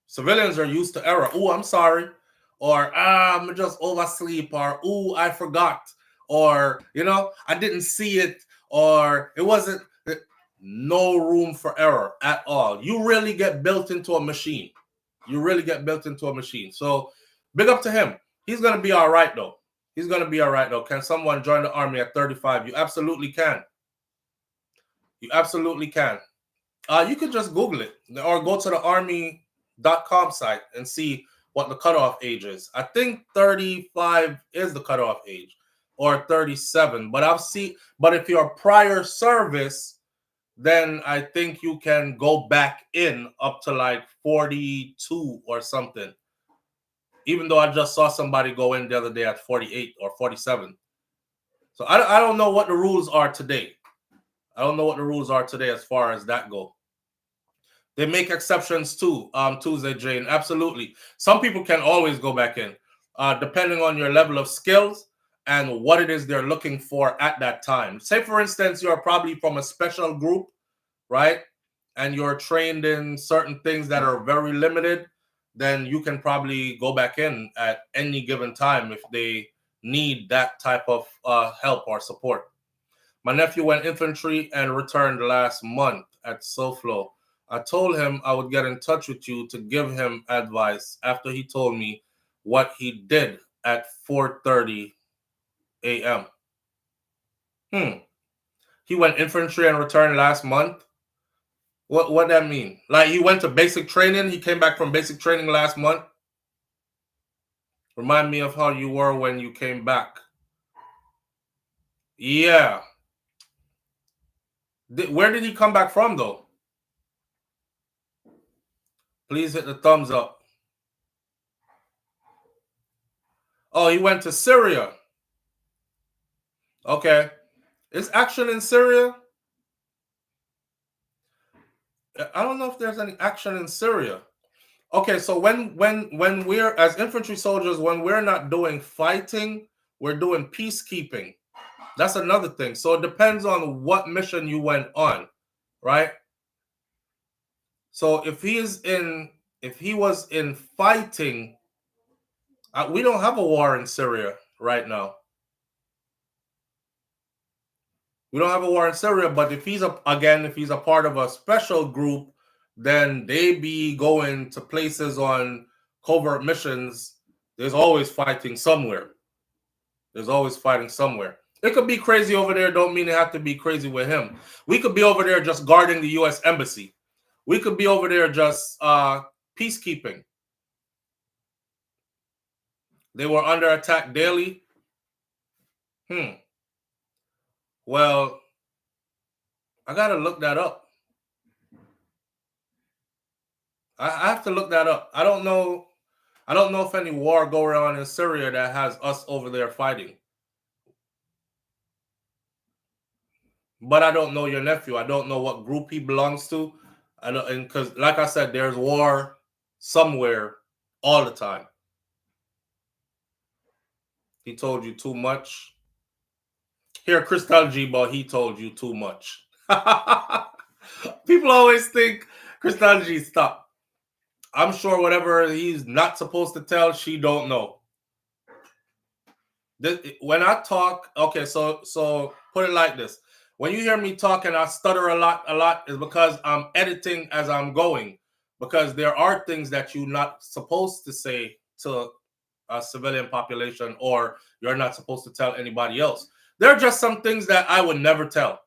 Civilians are used to error. Oh, I'm sorry. Or I'm just oversleep. Or I forgot. Or I didn't see it. Or it wasn't. No room for error at all. You really get built into a machine. So big up to him. He's going to be all right, though. Can someone join the army at 35? You absolutely can. You could just Google it or go to the army.com site and see what the cutoff age is. I think 35 is the cutoff age, or 37. But if you're prior service, then I think you can go back in up to like 42 or something. Even though I just saw somebody go in the other day at 48 or 47. So I don't know what the rules are today. I don't know what the rules are today as far as that go. They make exceptions too, Tuesday, Jane. Absolutely. Some people can always go back in, depending on your level of skills and what it is they're looking for at that time. Say, for instance, you're probably from a special group, right? And you're trained in certain things that are very limited, then you can probably go back in at any given time if they need that type of help or support. My nephew went infantry and returned last month at SouFLo. I told him I would get in touch with you to give him advice after he told me what he did at 4:30 a.m. He went infantry and returned last month. What that mean? Like he went to basic training, he came back from basic training last month. Remind me of how you were when you came back. Yeah. Where did he come back from though? Please hit the thumbs up. Oh, he went to Syria. Okay. Is action in Syria? I don't know if there's any action in Syria. Okay, so when we're as infantry soldiers, when we're not doing fighting, we're doing peacekeeping. That's another thing. So it depends on what mission you went on, right? So if he was in fighting, we don't have a war in Syria right now. We don't have a war in Syria, but if he's a part of a special group, then they be going to places on covert missions. There's always fighting somewhere. There's always fighting somewhere. It could be crazy over there. Don't mean it have to be crazy with him. We could be over there just guarding the U.S. Embassy. We could be over there just peacekeeping. They were under attack daily. Well, I gotta look that up. I have to look that up. I don't know if any war going on in Syria that has us over there fighting. But I don't know your nephew. I don't know what group he belongs to. I don't, and because, like I said, there's war somewhere all the time. He told you too much. Here, Crystal G, but he told you too much. People always think Crystal G, stop. I'm sure whatever he's not supposed to tell, she don't know. When I talk, okay, so put it like this. When you hear me talk and I stutter a lot is because I'm editing as I'm going. Because there are things that you're not supposed to say to a civilian population, or you're not supposed to tell anybody else. There are just some things that I would never tell.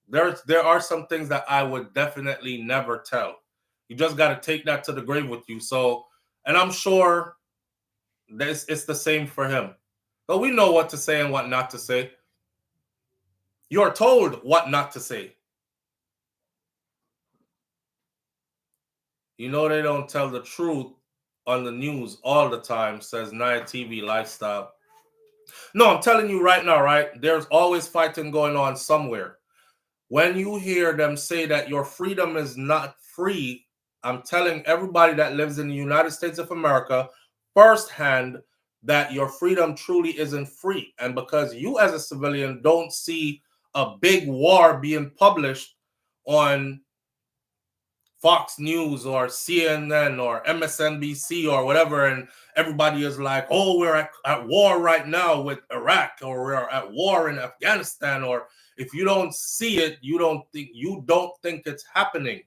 There are some things that I would definitely never tell. You just got to take that to the grave with you. So, and I'm sure it's the same for him. But we know what to say and what not to say. You're told what not to say. You know they don't tell the truth on the news all the time, says Naya TV Lifestyle. No, I'm telling you right now, right? There's always fighting going on somewhere. When you hear them say that your freedom is not free, I'm telling everybody that lives in the United States of America firsthand that your freedom truly isn't free. And because you as a civilian don't see a big war being published on Fox News or CNN or MSNBC or whatever, and everybody is like, oh, we're at war right now with Iraq, or we're at war in Afghanistan, or if you don't see it, you don't think it's happening.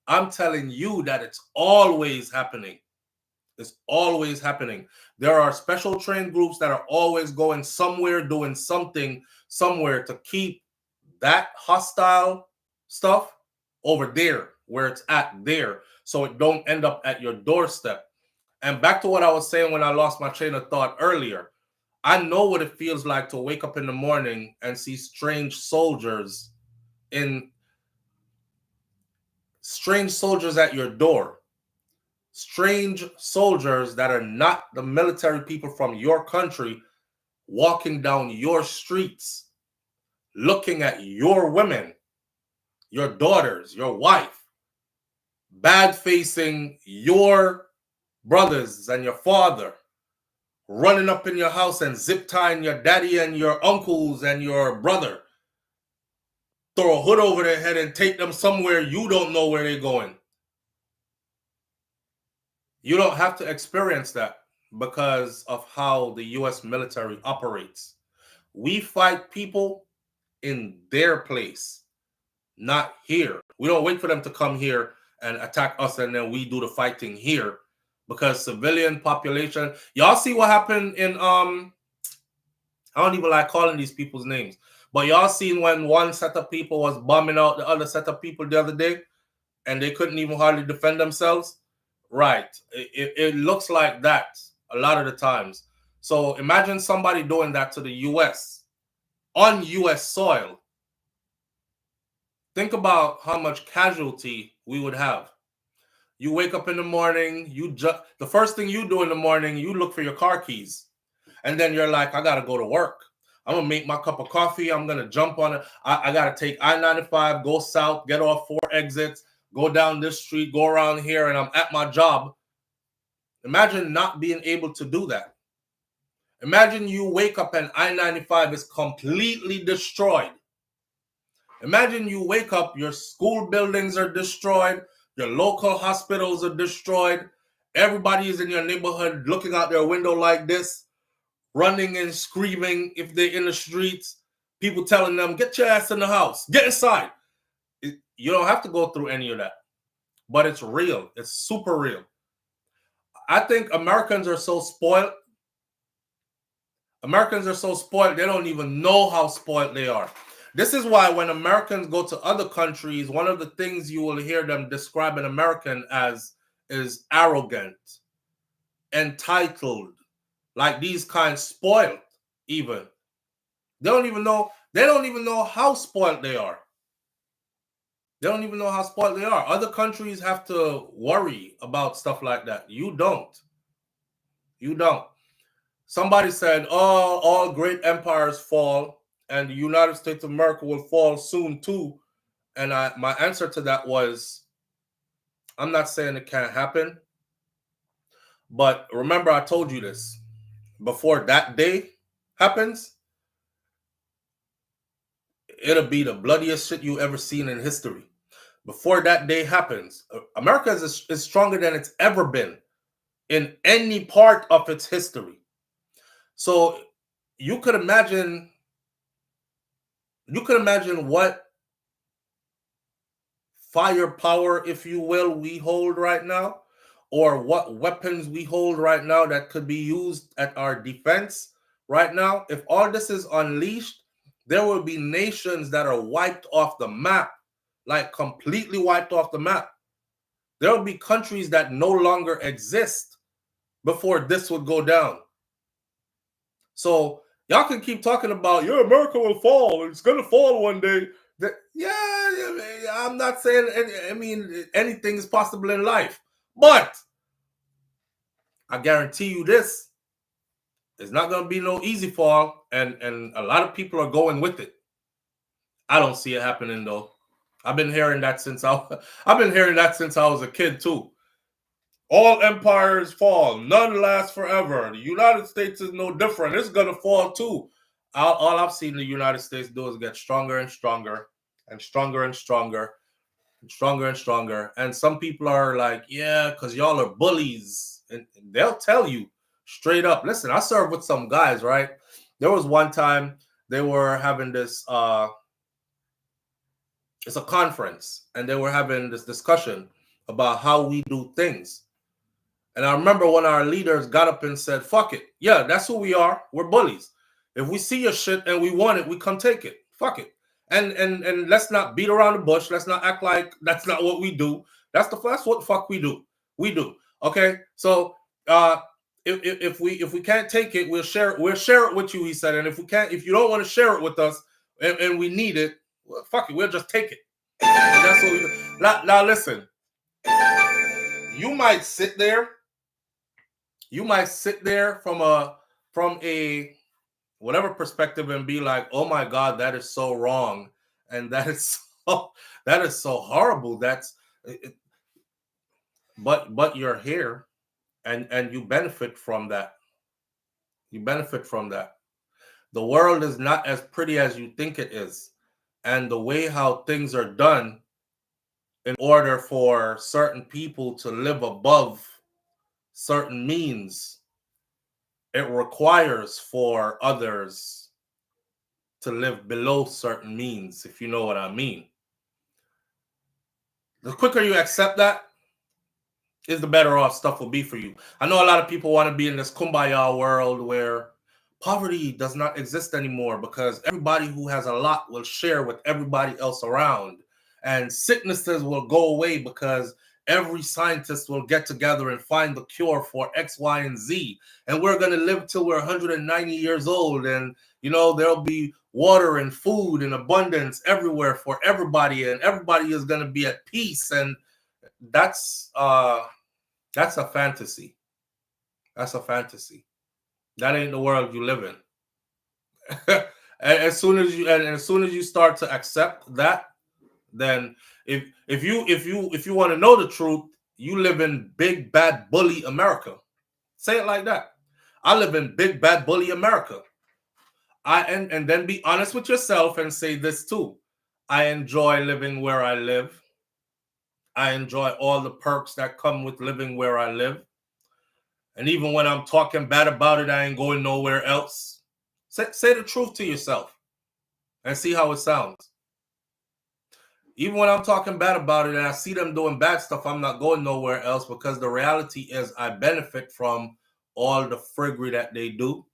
I'm telling you that it's always happening. It's always happening. There are special trained groups that are always going somewhere, doing something somewhere to keep that hostile stuff over there, where it's at there, so it don't end up at your doorstep. And back to what I was saying when I lost my train of thought earlier, I know what it feels like to wake up in the morning and see strange soldiers at your door. Strange soldiers that are not the military people from your country walking down your streets, looking at your women, your daughters, your wife, bad facing your brothers and your father, running up in your house and zip tying your daddy and your uncles and your brother, throw a hood over their head and take them somewhere you don't know where they're going. You don't have to experience that because of how the U.S. military operates. We fight people in their place, not here. We don't wait for them to come here and attack us and then we do the fighting here, because civilian population, y'all see what happened in I don't even like calling these people's names, but y'all seen when one set of people was bombing out the other set of people the other day and they couldn't even hardly defend themselves? Right. It looks like that a lot of the times. So imagine somebody doing that to the U.S. on U.S. soil. Think about how much casualty we would have. You wake up in the morning, the first thing you do in the morning, you look for your car keys. And then you're like, I got to go to work. I'm going to make my cup of coffee. I'm going to jump on it. I got to take I-95, go south, get off 4 exits, go down this street, go around here, and I'm at my job. Imagine not being able to do that. Imagine you wake up and I-95 is completely destroyed. Imagine you wake up, your school buildings are destroyed, your local hospitals are destroyed, everybody is in your neighborhood looking out their window like this, running and screaming if they're in the streets, people telling them, get your ass in the house, get inside. You don't have to go through any of that, but it's real. It's super real. I think Americans are so spoiled. Americans are so spoiled, they don't even know how spoiled they are. This is why when Americans go to other countries, one of the things you will hear them describe an American as is arrogant, entitled, like these kinds, spoiled even. They don't even know how spoiled they are. They don't even know how spoiled they are. Other countries have to worry about stuff like that. You don't. You don't. Somebody said, oh, all great empires fall, and the United States of America will fall soon too. And my answer to that was, I'm not saying it can't happen. But remember, I told you this. Before that day happens, it'll be the bloodiest shit you ever seen in history. Before that day happens, America is stronger than it's ever been in any part of its history. So you could imagine what firepower, if you will, we hold right now, or what weapons we hold right now that could be used at our defense right now. If all this is unleashed, there will be nations that are wiped off the map, like completely wiped off the map. There will be countries that no longer exist before this would go down. So y'all can keep talking about, your America will fall. It's going to fall one day. I'm not saying, I mean, anything is possible in life. But I guarantee you this, it's not going to be no easy fall. And a lot of people are going with it. I don't see it happening, though. I've been hearing that since I was a kid, too. All empires fall. None last forever. The United States is no different. It's going to fall, too. All I've seen the United States do is get stronger and stronger and stronger and stronger and stronger and stronger. And some people are like, yeah, because y'all are bullies. And they'll tell you straight up. Listen, I served with some guys, right? There was one time they were having this, it's a conference, and they were having this discussion about how we do things. And I remember when our leaders got up and said, fuck it. Yeah, that's who we are. We're bullies. If we see your shit and we want it, we come take it. Fuck it. And let's not beat around the bush. Let's not act like that's not what we do. That's what the fuck we do. We do. Okay? So if we can't take it, we'll share it with you, he said. And if you don't want to share it with us and we need it, well, fuck it, we'll just take it. And that's what we do. Now listen. You might sit there from a whatever perspective and be like, oh my God, that is so wrong. And that is so horrible. But you're here and you benefit from that. You benefit from that. The world is not as pretty as you think it is. And the way how things are done, in order for certain people to live above certain means, it requires for others to live below certain means, if you know what I mean. The quicker you accept that, is the better off stuff will be for you. I know a lot of people want to be in this kumbaya world where poverty does not exist anymore because everybody who has a lot will share with everybody else around. And sicknesses will go away because every scientist will get together and find the cure for X, Y, and Z. And we're going to live till we're 190 years old. And, you know, there'll be water and food in abundance everywhere for everybody. And everybody is going to be at peace. And that's a fantasy. That's a fantasy. That ain't the world you live in. and as soon as you start to accept that, then if you want to know the truth, you live in big bad bully America. Say it like that. I live in big bad bully America. And then be honest with yourself and say this too. I enjoy living where I live. I enjoy all the perks that come with living where I live. And even when I'm talking bad about it, I ain't going nowhere else. Say the truth to yourself and see how it sounds. Even when I'm talking bad about it and I see them doing bad stuff, I'm not going nowhere else because the reality is I benefit from all the friggery that they do.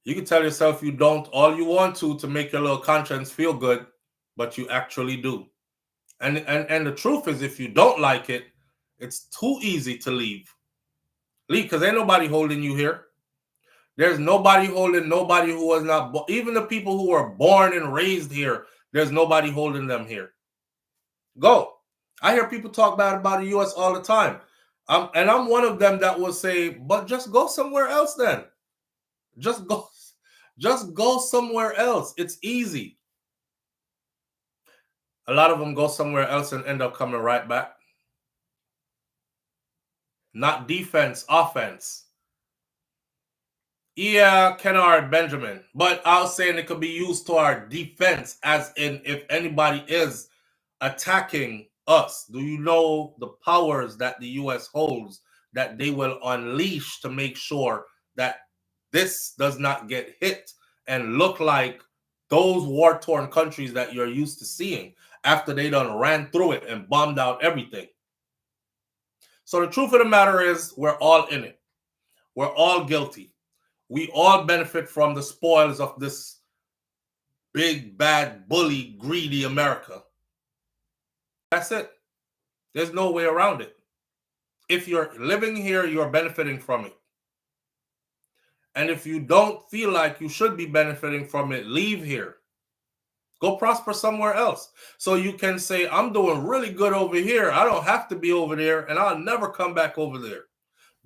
You can tell yourself you don't all you want to make your little conscience feel good, but you actually do. And the truth is, if you don't like it, it's too easy to leave. Leave, because ain't nobody holding you here. There's nobody holding nobody who was not, even the people who were born and raised here, there's nobody holding them here. Go. I hear people talk bad about the U.S. all the time. And I'm one of them that will say, but just go somewhere else then. Just go somewhere else. It's easy. A lot of them go somewhere else and end up coming right back. Not defense, offense. Yeah, Kennard Benjamin. But I was saying it could be used to our defense, as in if anybody is attacking us. Do you know the powers that the U.S. holds that they will unleash to make sure that this does not get hit and look like those war-torn countries that you're used to seeing after they done ran through it and bombed out everything? So the truth of the matter is we're all in it. We're all guilty. We all benefit from the spoils of this big, bad, bully, greedy America. That's it. There's no way around it. If you're living here, you're benefiting from it. And if you don't feel like you should be benefiting from it, leave here. Go prosper somewhere else. So you can say, I'm doing really good over here. I don't have to be over there, and I'll never come back over there.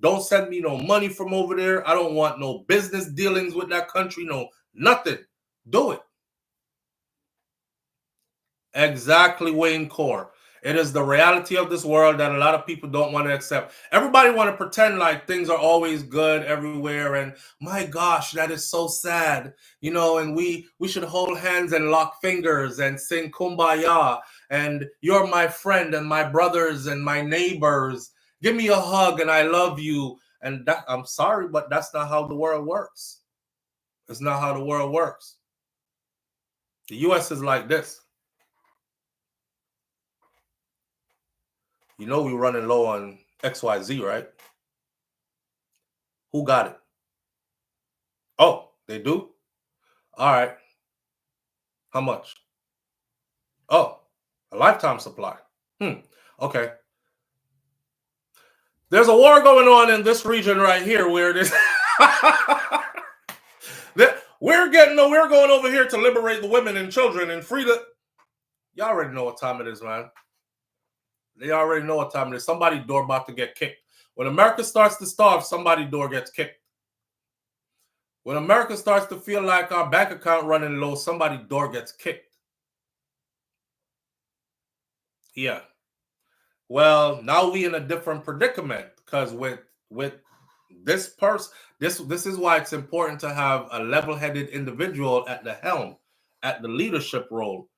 Don't send me no money from over there. I don't want no business dealings with that country. No, nothing. Do it. Exactly, Wayne Core. It is the reality of this world that a lot of people don't want to accept. Everybody want to pretend like things are always good everywhere. And my gosh, that is so sad. You know, and we should hold hands and lock fingers and sing Kumbaya. And you're my friend and my brothers and my neighbors. Give me a hug and I love you. And that, I'm sorry, but that's not how the world works. It's not how the world works. The U.S. is like this. You know we're running low on XYZ, right? Who got it? Oh, they do? All right. How much? Oh, a lifetime supply. Okay. There's a war going on in this region right here where this we're going over here to liberate the women and children and free the. Y'all already know what time it is, man. They already know what time it is. Somebody's door about to get kicked. When America starts to starve, somebody's door gets kicked. When America starts to feel like our bank account running low, somebody's door gets kicked. Yeah. Well, now we in a different predicament because with this person, this is why it's important to have a level-headed individual at the helm, at the leadership role.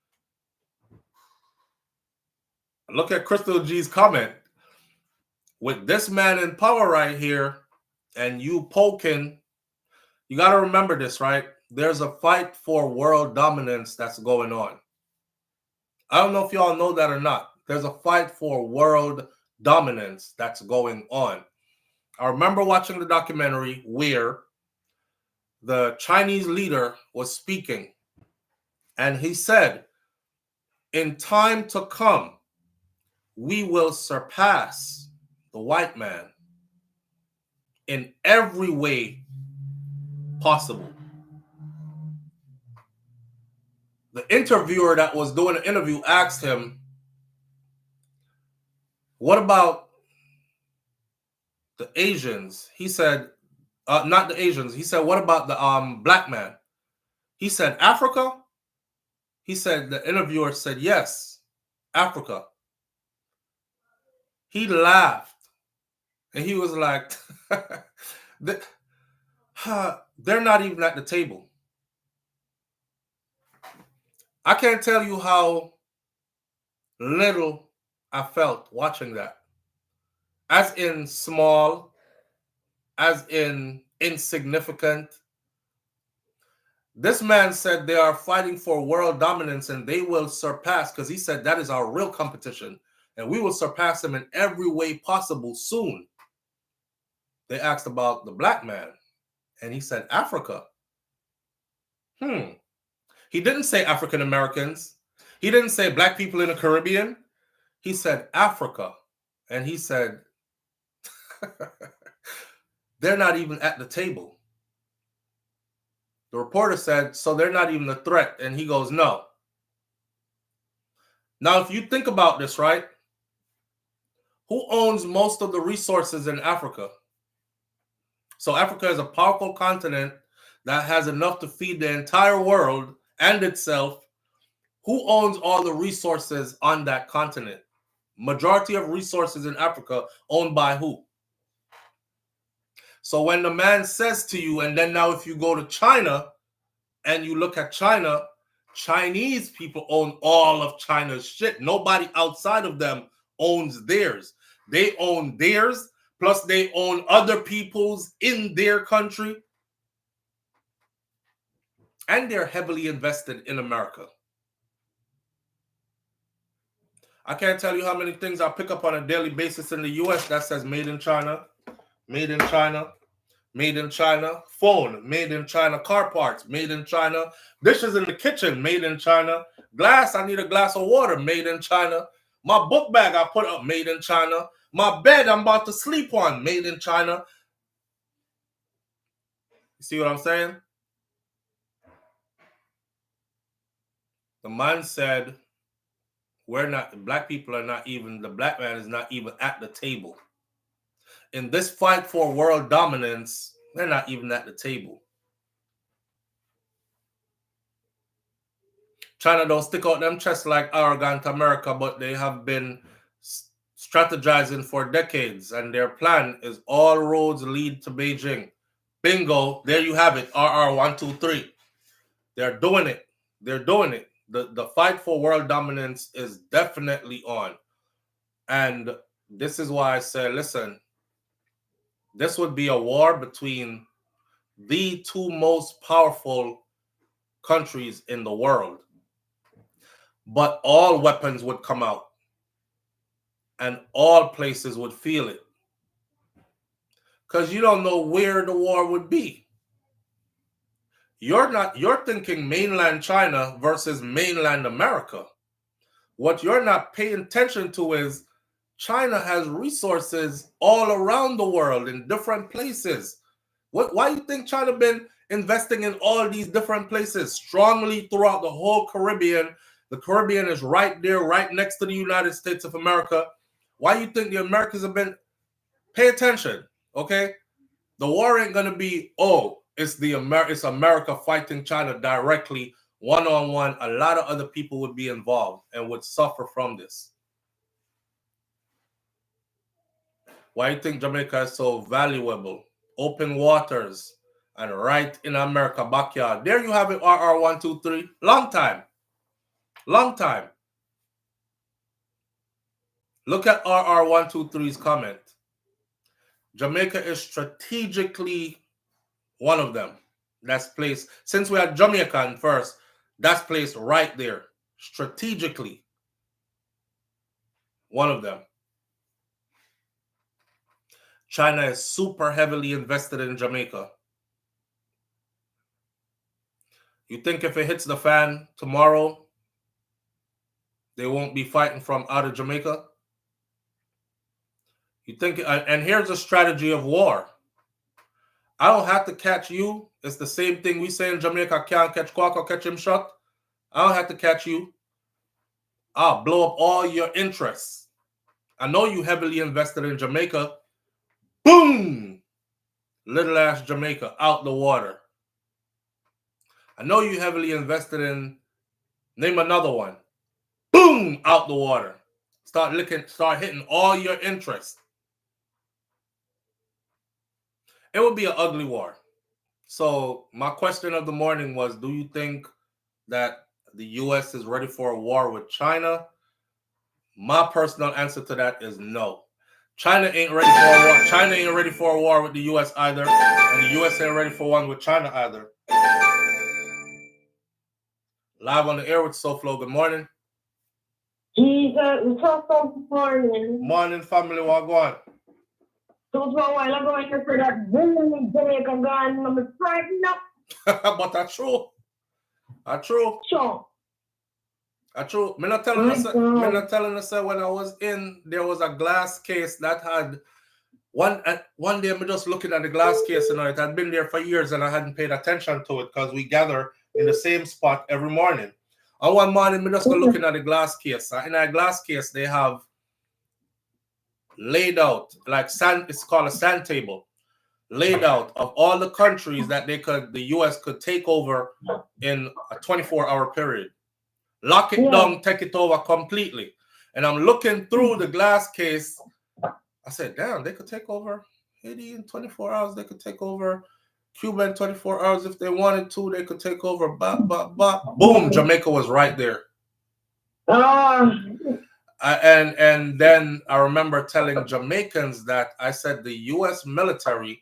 Look at Crystal G's comment. With this man in power right here, and you poking, you got to remember this, right? There's a fight for world dominance that's going on. I don't know if y'all know that or not. There's a fight for world dominance that's going on. I remember watching the documentary where the Chinese leader was speaking, and he said, in time to come, we will surpass the white man in every way possible. The interviewer that was doing the interview asked him, what about the Asians? He said, not the Asians. He said, what about the black man? He said, Africa? He said, the interviewer said, yes, Africa. He laughed. And he was like, they're not even at the table. I can't tell you how little I felt watching that. As in small, as in insignificant. This man said they are fighting for world dominance and they will surpass, because he said that is our real competition, and we will surpass them in every way possible soon. They asked about the black man, and he said Africa. He didn't say African Americans. He didn't say black people in the Caribbean. He said Africa. And he said, they're not even at the table. The reporter said, so they're not even a threat. And he goes, no. Now, if you think about this, right? Who owns most of the resources in Africa? So Africa is a powerful continent that has enough to feed the entire world and itself. Who owns all the resources on that continent? Majority of resources in Africa owned by who? So when the man says to you, and then now if you go to China and you look at China, Chinese people own all of China's shit. Nobody outside of them owns theirs. They own theirs, plus they own other people's in their country. And they're heavily invested in America. I can't tell you how many things I pick up on a daily basis in the US that says made in China, made in China, made in China, phone, made in China, car parts, made in China, dishes in the kitchen, made in China, glass, I need a glass of water, made in China, my book bag I put up, made in China, my bed I'm about to sleep on, made in China. You see what I'm saying? The man said, we're not, black people are not even, the black man is not even at the table. In this fight for world dominance, they're not even at the table. China don't stick out them chests like arrogant America, but they have been strategizing for decades, and their plan is all roads lead to Beijing. Bingo, there you have it, RR123. They're doing it. They're doing it. The fight for world dominance is definitely on. And this is why I say, listen, this would be a war between the two most powerful countries in the world. But all weapons would come out. And all places would feel it. Because you don't know where the war would be. You're thinking mainland China versus mainland America. What you're not paying attention to is China has resources all around the world in different places. Why do you think China been investing in all these different places strongly throughout the whole Caribbean? The Caribbean is right there, right next to the United States of America. Why do you think the Americans have been? Pay attention, okay? The war ain't going to be, oh, it's America fighting China directly, one-on-one, a lot of other people would be involved and would suffer from this. Why do you think Jamaica is so valuable? Open waters and right in America backyard. There you have it, RR123. Long time. Long time. Look at RR123's comment. Jamaica is strategically one of them. That's placed, since we had Jamaican first, that's placed right there. Strategically. One of them. China is super heavily invested in Jamaica. You think if it hits the fan tomorrow, they won't be fighting from out of Jamaica? You think, and here's a strategy of war. I don't have to catch you. It's the same thing we say in Jamaica, can't catch Quack or catch him shot. I don't have to catch you. I'll blow up all your interests. I know you heavily invested in Jamaica. Boom! Little ass Jamaica out the water. I know you heavily invested in, name another one. Boom! Out the water. Start hitting all your interests. It would be an ugly war. So my question of the morning was, do you think that the U.S. is ready for a war with China? My personal answer to that is no. China ain't ready for a war. China ain't ready for a war with the U.S. either. And the U.S. ain't ready for one with China either. Live on the air with SouFLo. Good morning. Jesus, good morning. Morning, family. What going? So a while ago, I heard that boom in Jamaica gone, I'm frightened up. But that's true. That's true. Sure. That's true. I'm not telling us that when I was in, there was a glass case that had one day I'm just looking at the glass case and it had been there for years and I hadn't paid attention to it because we gather in the same spot every morning. And one morning I'm just looking at the glass case. In that glass case they have laid out like sand, it's called a sand table, laid out of all the countries that the US could take over in a 24-hour period. Lock it down, take it over completely. And I'm looking through the glass case. I said, damn, they could take over Haiti in 24 hours. They could take over Cuba in 24 hours. If they wanted to, they could take over. Boom, Jamaica was right there. And then I remember telling Jamaicans that I said the U.S. military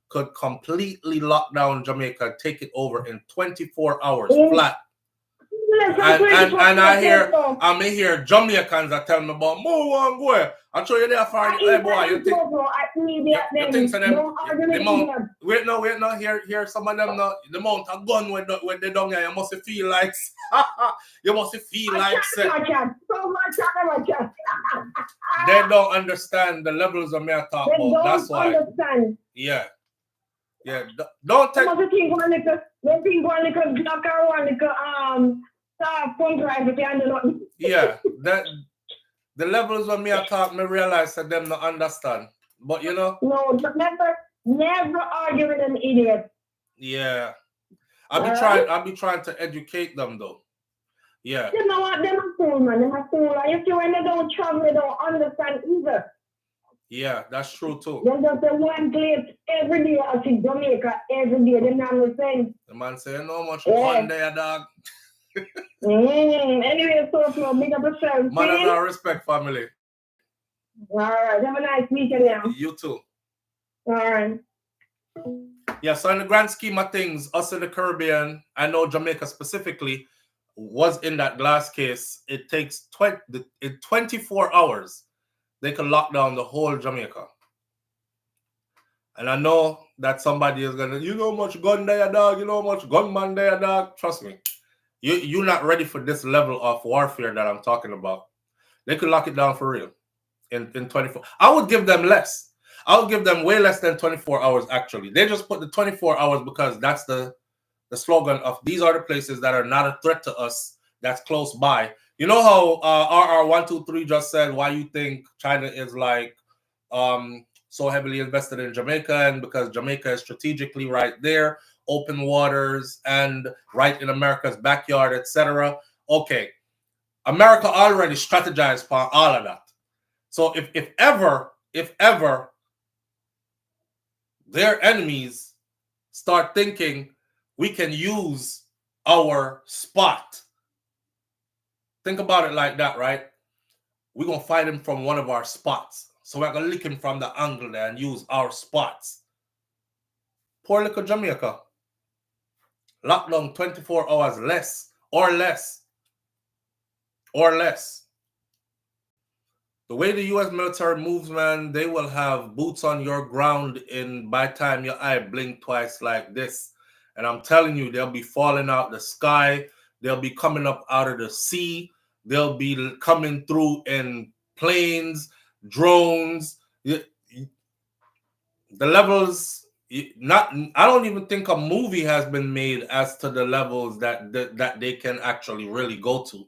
could completely lock down Jamaica, take it over in 24 hours flat. And I'm hear Jamaicans are telling me about more one go. I show you there for hey boy, you think so them the mount wait no here some of them not the mount of gun when they down here, you must feel like you must feel like they don't understand the levels of me I talk about. That's why understand. Yeah. Don't take yeah, that the levels of me I talk, me realize that them not understand. But you know, no, never argue with an idiot. Yeah, I'll be trying to educate them though. Yeah. You know what? Them a fool, man. Them a fool. If you when they don't travel, they don't understand either. Yeah, that's true too. They just say one place every day. I see Jamaica every day. They not the same. The man say no much one day, dog. Anyway, SouFLo, big up yourself. Man of our respect, family. All right, have a nice weekend now. You too. All right. Yeah, so in the grand scheme of things, us in the Caribbean, I know Jamaica specifically, was in that glass case. It takes 24 hours. They can lock down the whole Jamaica. And I know that somebody is going to, you know how much gun there, dog? You know how much gunman there, dog? Trust me. You're not ready for this level of warfare that I'm talking about. They could lock it down for real in 24. I would give them less. I would give them way less than 24 hours, actually. They just put the 24 hours because that's the slogan of these are the places that are not a threat to us, that's close by. You know how RR123 just said why you think China is like so heavily invested in Jamaica, and because Jamaica is strategically right there, open waters, and right in America's backyard, etc. Okay, America already strategized for all of that. So if ever their enemies start thinking we can use our spot, think about it like that, right? We're going to fight him from one of our spots. So we're going to lick him from the angle there and use our spots. Poor little Jamaica. Lockdown 24 hours less. The way the U.S. military moves, man, they will have boots on your ground by the time your eye blink twice like this. And I'm telling you, they'll be falling out the sky. They'll be coming up out of the sea. They'll be coming through in planes, drones. The levels, I don't even think a movie has been made as to the levels that they can actually really go to.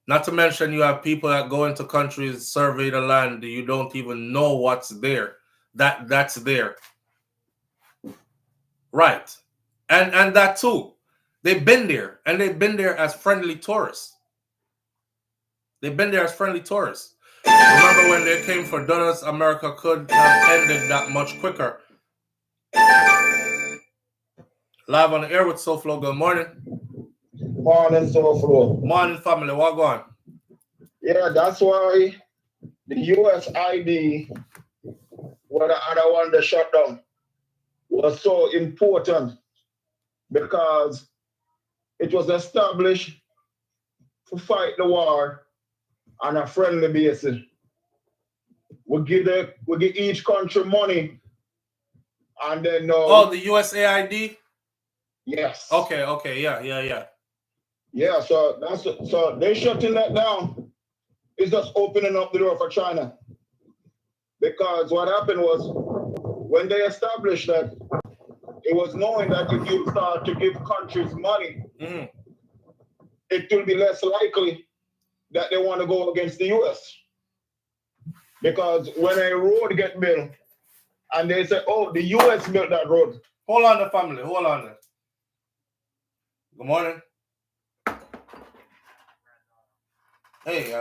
Not to mention, you have people that go into countries, survey the land, you don't even know what's there. That's there. Right. And that too. They've been there, and they've been there as friendly tourists. Remember when they came for donuts, America could have ended that much quicker. Live on the air with SouFLo. Good morning. Morning, SouFLo. Morning, family. What going? Yeah, that's why the US ID, where the other one they shut down, was so important, because it was established to fight the war on a friendly basis. We give each country money, and then the USAID? Yes. Okay, yeah. Yeah, so they shutting that down. It's just opening up the door for China. Because what happened was, when they established that, it was knowing that if you start to give countries money, it will be less likely that they want to go against the US. Because when a road get built, and they say, oh, the US built that road. Hold on, the family. Hold on. Good morning. Hey,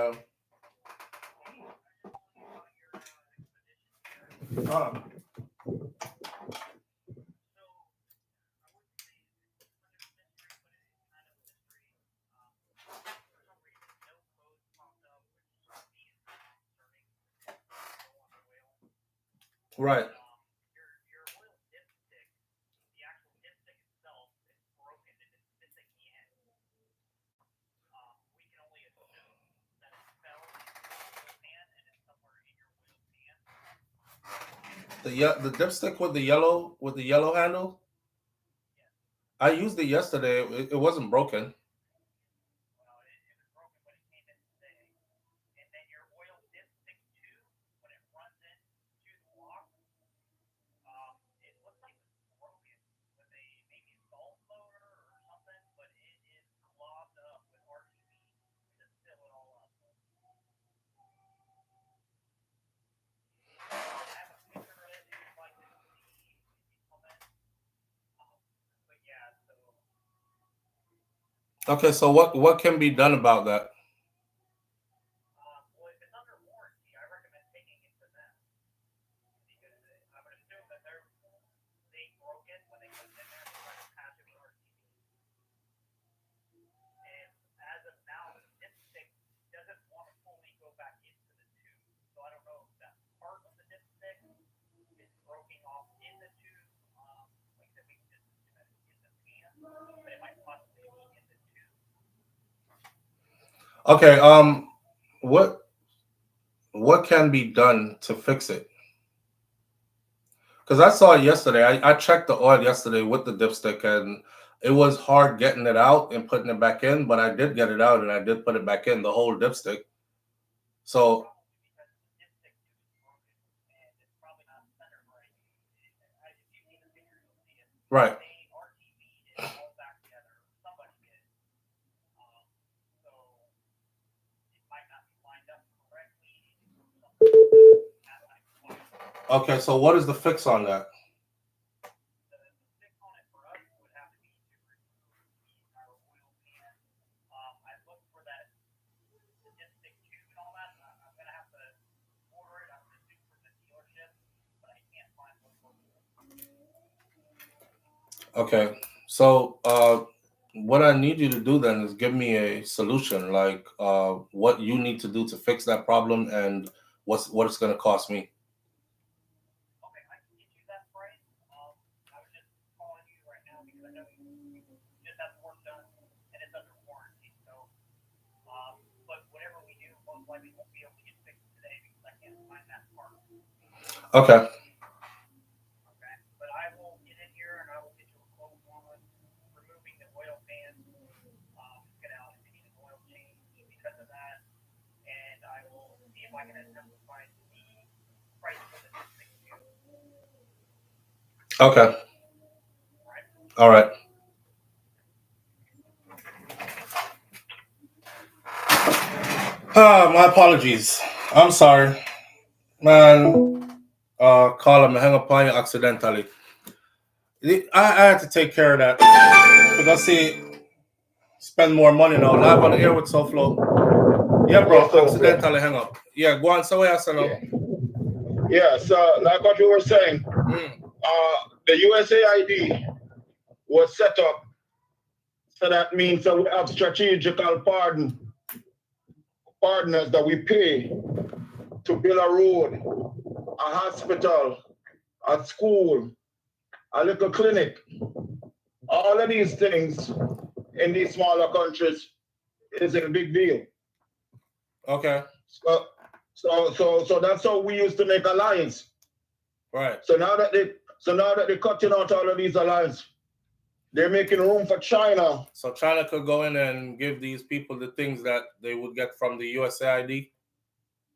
right. The dipstick with the yellow handle. I used it yesterday. It wasn't broken. Okay, so what can be done about that? Okay, what can be done to fix it? Because I saw it yesterday. I checked the oil yesterday with the dipstick, and it was hard getting it out and putting it back in, but I did get it out and I did put it back in, the whole dipstick. So right. Okay, so what is the fix on that? Okay, so what I need you to do then is give me a solution, like what you need to do to fix that problem and what it's going to cost me. Okay, I can get you that price. I was just calling you right now because I know you just have the work done and it's under warranty. So, but whatever we do, most likely won't be able to get fixed today because I can't find that part. Okay. Okay, but I will get in here and I will get you a quote on removing the oil pan. Get out if you need an oil change because of that, and I will see if I can identify the price for the disc too. Okay. All right. My apologies. I'm sorry, man. Call him and hang up on you accidentally. I had to take care of that because see, spend more money now. Live on the air with SouFLo. Yeah, bro. Yeah, accidentally hang up. Yeah, go on. So yes, Yeah, so like what you were saying, the USAID was set up, so that means that we have strategical partners that we pay to build a road, a hospital, a school, a little clinic. All of these things in these smaller countries is a big deal. Okay. So that's how we used to make alliance. Right. So now that they're cutting out all of these alliances, they're making room for China. So China could go in and give these people the things that they would get from the USAID?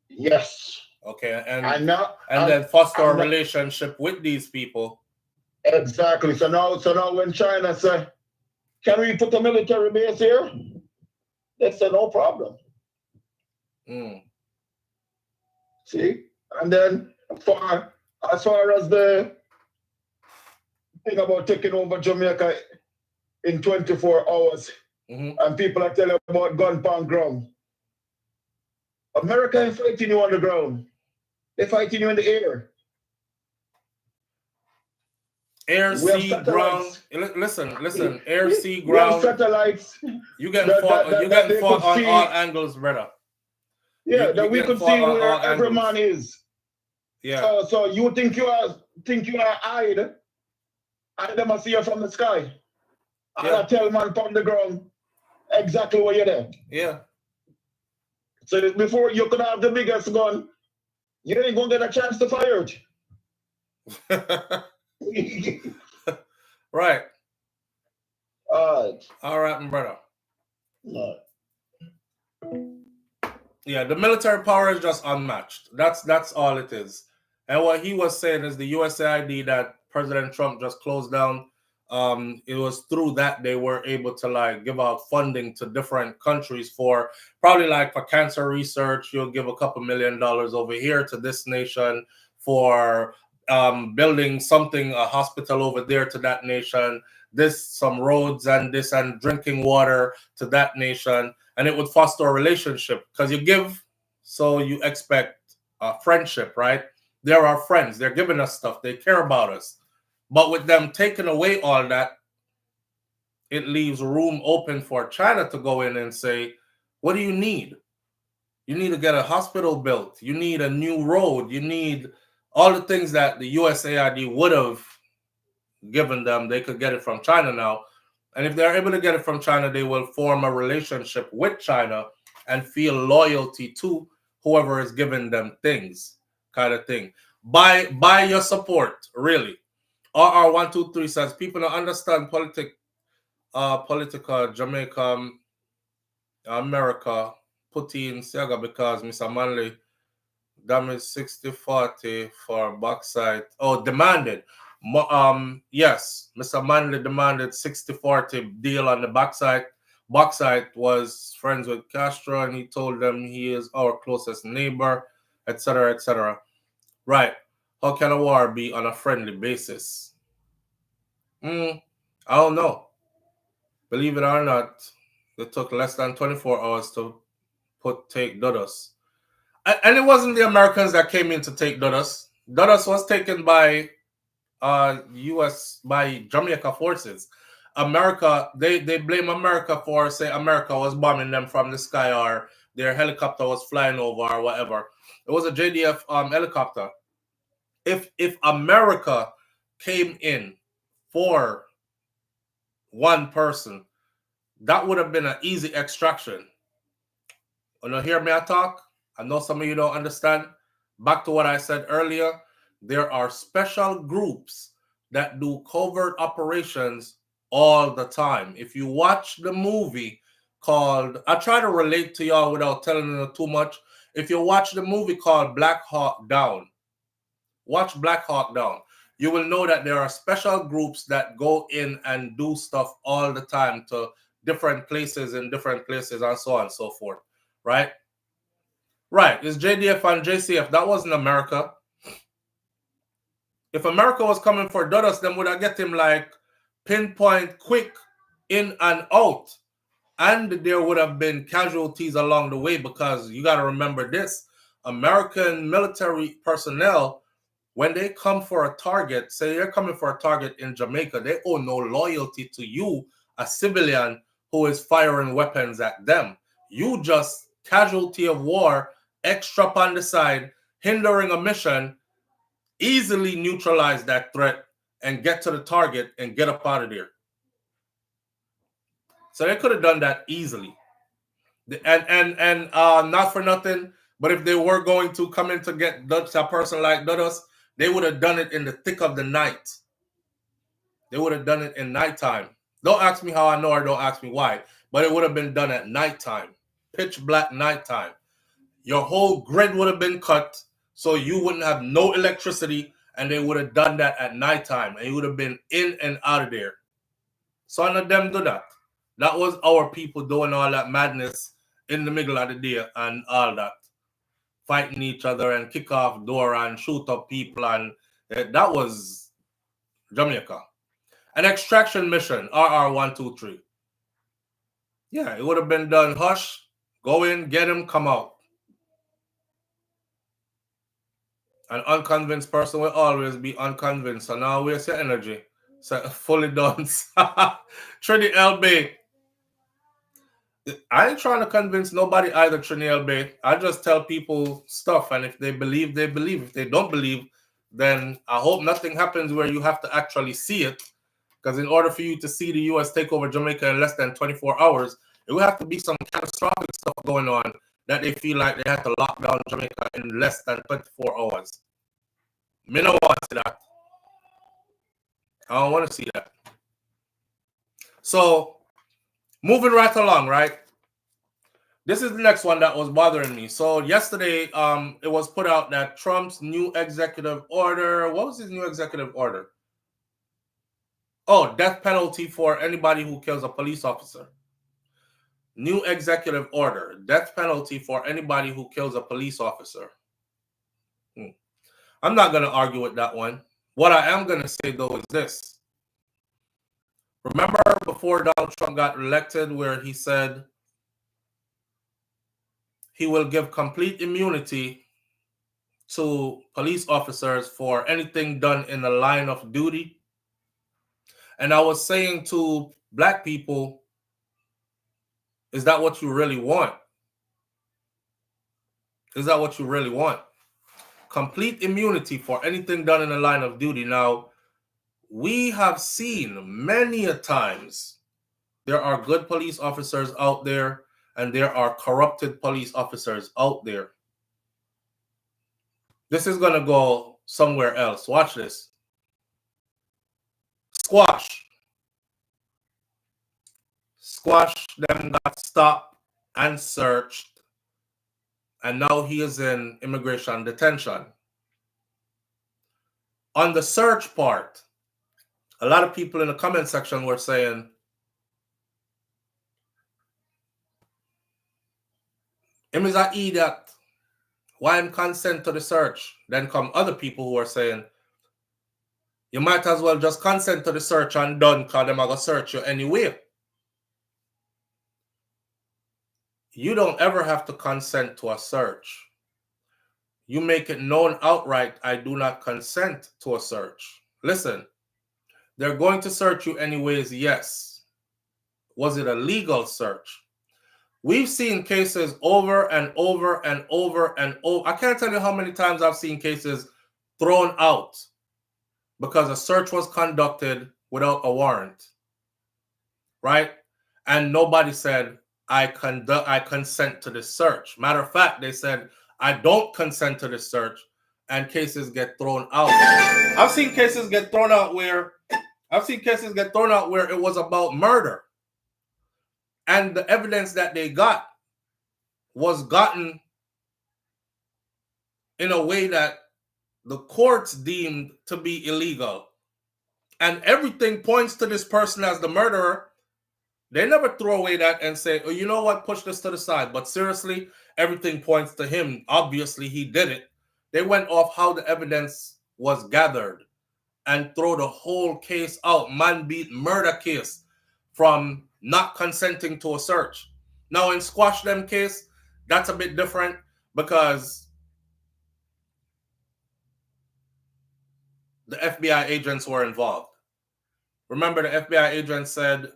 Yes. Okay, and then foster a relationship with these people. Exactly. So now when China say, can we put a military base here? They say no problem. See? And then as far as the thing about taking over Jamaica in 24 hours, and people are telling about gun pound ground. America ain't fighting you on the ground. They're fighting you in the air. Air, sea, ground. Listen. Air, sea, ground. We have satellites. You get fought on all angles, brother. Yeah, that we could see where every man is. Yeah. So you think you are hide, and them see you from the sky. And I tell man on the ground exactly where you're there. Yeah. So before you could have the biggest gun, you ain't gonna get a chance to fire it. Right. All right, my brother. No. Yeah, the military power is just unmatched. That's all it is. And what he was saying is the USAID that President Trump just closed down. It was through that they were able to like give out funding to different countries for probably like for cancer research. You'll give a couple $1 million over here to this nation for building a hospital over there to that nation. Some roads and drinking water to that nation. And it would foster a relationship because you give, so you expect friendship, right? They're our friends. They're giving us stuff. They care about us. But with them taking away all that, it leaves room open for China to go in and say, what do you need? You need to get a hospital built. You need a new road. You need all the things that the USAID would have given them. They could get it from China now. And if they're able to get it from China, they will form a relationship with China and feel loyalty to whoever is giving them things, kind of thing. Buy your support, really. RR123 says people don't understand political Jamaica, America, Putin, Sega because Mr. Manley damaged 60-40 for backside. Oh, demanded. Yes, Mr. Manley demanded 60-40 deal on the backside. Backside was friends with Castro and he told them he is our closest neighbor, etc., etc. Right. how can a war be on a friendly basis? I don't know. Believe it or not, it took less than 24 hours to take Dudus. And it wasn't the Americans that came in to take Dudus. Dudus was taken by U.S. by Jamaica forces. America, they blame America for, say, America was bombing them from the sky or their helicopter was flying over or whatever. It was a JDF helicopter. If America came in for one person, that would have been an easy extraction. You know, hear me I talk? I know some of you don't understand. Back to what I said earlier, there are special groups that do covert operations all the time. If you watch the movie called, I try to relate to y'all without telling you too much. If you watch the movie called Black Hawk Down, watch Black Hawk Down. You will know that there are special groups that go in and do stuff all the time to different places and so on and so forth. Right? Right. It's JDF and JCF. That wasn't America. If America was coming for Dudus, then would I get him like pinpoint quick in and out. And there would have been casualties along the way, because you got to remember this. American military personnel, when they come for a target, say they're coming for a target in Jamaica, they owe no loyalty to you, a civilian who is firing weapons at them. You just casualty of war, extra on the side, hindering a mission, easily neutralize that threat and get to the target and get up out of there. So they could have done that easily. And not for nothing, but if they were going to come in to get a person like Dudus, they would have done it in the thick of the night. They would have done it in nighttime. Don't ask me how I know, or don't ask me why, but it would have been done at nighttime, pitch black nighttime. Your whole grid would have been cut, so you wouldn't have no electricity, and they would have done that at nighttime, and you would have been in and out of there. So none of them do that. That was our people doing all that madness in the middle of the day and all that. Fighting each other and kick off door and shoot up people, and that was Jamaica. An extraction mission, RR123. Yeah, it would have been done. Hush, go in, get him, come out. An unconvinced person will always be unconvinced. So now waste your energy. So fully done. Trini LB. I ain't trying to convince nobody either, Trini LB. I just tell people stuff, and if they believe, they believe. If they don't believe, then I hope nothing happens where you have to actually see it. Because in order for you to see the U.S. take over Jamaica in less than 24 hours, it would have to be some catastrophic stuff going on that they feel like they have to lock down Jamaica in less than 24 hours. Me no want to see that. I don't want to see that. So, moving right along, right? This is the next one that was bothering me. So, yesterday, it was put out that Trump's new executive order, what was his new executive order? Oh, death penalty for anybody who kills a police officer. New executive order, death penalty for anybody who kills a police officer. I'm not going to argue with that one. What I am going to say, though, is this. Remember before Donald Trump got elected, where he said he will give complete immunity to police officers for anything done in the line of duty? And I was saying to black people, is that what you really want? Is that what you really want? Complete immunity for anything done in the line of duty. Now, we have seen many a times there are good police officers out there and there are corrupted police officers out there. This is going to go somewhere else. Watch this. Squash. Squash them got stopped and searched, and now he is in immigration detention. On the search part, a lot of people in the comment section were saying, him is an idiot. Why him consent to the search? Then come other people who are saying, you might as well just consent to the search and done, because them are going to search you anyway. You don't ever have to consent to a search. You make it known outright, I do not consent to a search. Listen, they're going to search you anyways, yes. Was it a legal search? We've seen cases over and over and over and over. I can't tell you how many times I've seen cases thrown out because a search was conducted without a warrant, right? And nobody said, I consent to this search. Matter of fact, they said, I don't consent to this search, and cases get thrown out. I've seen cases get thrown out where it was about murder. And the evidence that they got was gotten in a way that the courts deemed to be illegal. And everything points to this person as the murderer. They never throw away that and say, oh, you know what, push this to the side. But seriously, everything points to him. Obviously, he did it. They went off how the evidence was gathered and throw the whole case out. Man beat murder case from not consenting to a search. Now, in Squash Them case, that's a bit different because the FBI agents were involved. Remember, the FBI agents said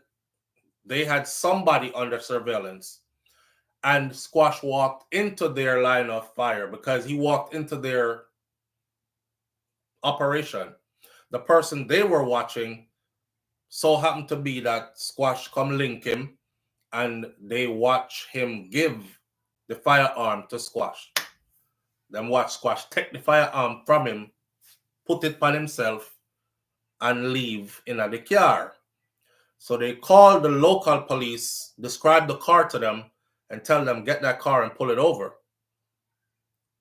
they had somebody under surveillance, and Squash walked into their line of fire because he walked into their operation. The person they were watching so happened to be that Squash come link him, and they watch him give the firearm to Squash. Then watch Squash take the firearm from him, put it on himself, and leave in the car. So they call the local police, describe the car to them, and tell them, get that car and pull it over.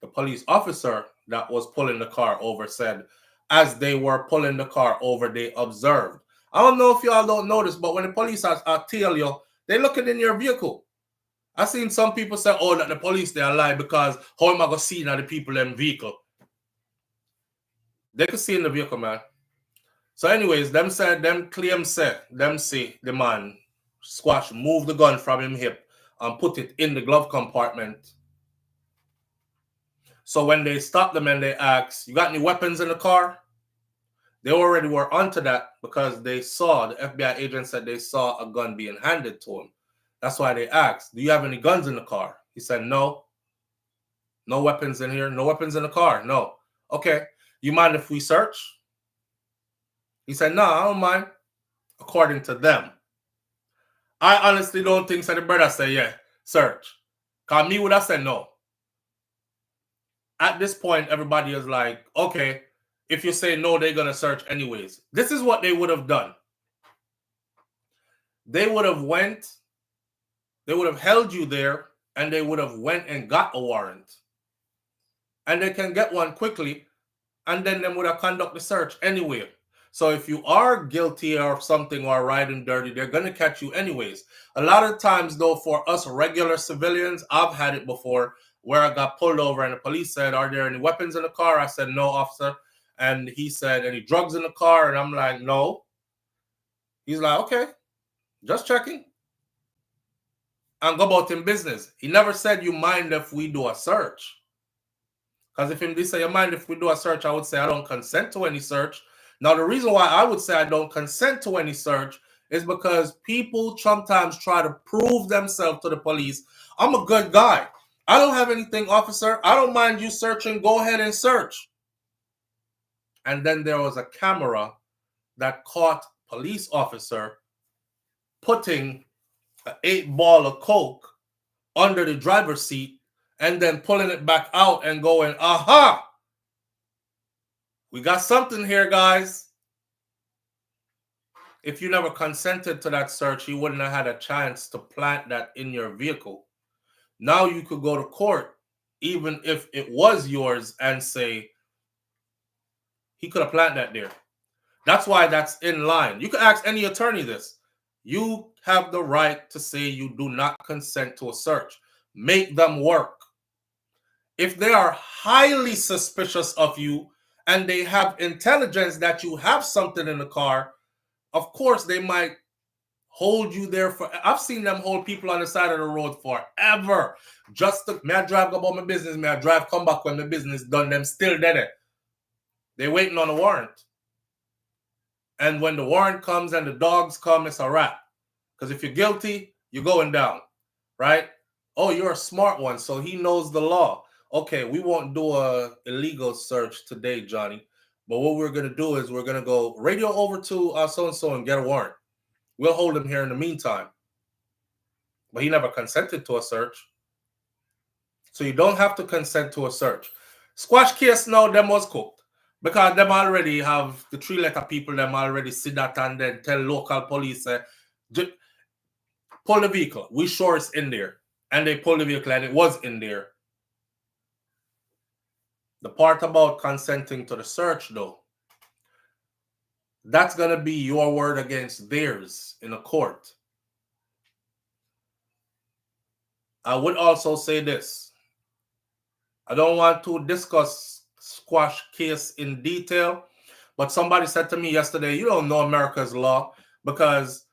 The police officer that was pulling the car over said, as they were pulling the car over, they observed. I don't know if y'all don't notice, but when the police are tell you, they looking in your vehicle. I've seen some people say, oh, that the police, they are lying because how am I going to see now the people in the vehicle? They could see in the vehicle, man. So anyways, them claim them say the man, Squash, move the gun from him hip and put it in the glove compartment. So when they stop them and they ask, you got any weapons in the car? They already were onto that because they saw, the FBI agent said they saw a gun being handed to him. That's why they asked, do you have any guns in the car? He said, no. No weapons in here. No weapons in the car. No. Okay. You mind if we search? He said, no, I don't mind. According to them. I honestly don't think so. The brother said, yeah, search. Because me would have said no. At this point, everybody is like, okay, if you say no, they're going to search anyways. This is what they would have done. They would have held you there, and they would have went and got a warrant. And they can get one quickly, and then they would have conducted the search anyway. So if you are guilty of something or riding dirty, they're going to catch you anyways. A lot of times, though, for us regular civilians, I've had it before where I got pulled over and the police said, are there any weapons in the car? I said, no, officer. And he said, any drugs in the car? And I'm like, no. He's like, okay, just checking. And go about in business. He never said, you mind if we do a search? Because if him did say, you mind if we do a search, I would say, I don't consent to any search. Now, the reason why I would say I don't consent to any search is because people sometimes try to prove themselves to the police. I'm a good guy. I don't have anything, officer. I don't mind you searching. Go ahead and search. And then there was a camera that caught police officer putting an 8-ball of coke under the driver's seat and then pulling it back out and going, aha! We got something here, guys. If you never consented to that search, you wouldn't have had a chance to plant that in your vehicle. Now you could go to court, even if it was yours, and say, he could have planted that there. That's why that's in line. You can ask any attorney this. You have the right to say you do not consent to a search. Make them work. if they are highly suspicious of you and they have intelligence that you have something in the car, of course they might hold you there for. I've seen them hold people on the side of the road forever. Just to, may I drive about my business, may I drive come back when the business done, them still dead. They waiting on a warrant. And when the warrant comes and the dogs come, it's a wrap. Because if you're guilty, you're going down, right? Oh, you're a smart one, so he knows the law. Okay, we won't do a illegal search today, Johnny. But what we're going to do is we're going to go radio over to so-and-so and get a warrant. We'll hold him here in the meantime. But he never consented to a search. So you don't have to consent to a search. Squash case now, them was cooked. Because them already have the 3-letter people, them already see that and then tell local police, pull the vehicle. We sure it's in there. And they pulled the vehicle and it was in there. The part about consenting to the search, though, that's going to be your word against theirs in a court. I would also say this. I don't want to discuss Squash case in detail, but somebody said to me yesterday, you don't know America's law because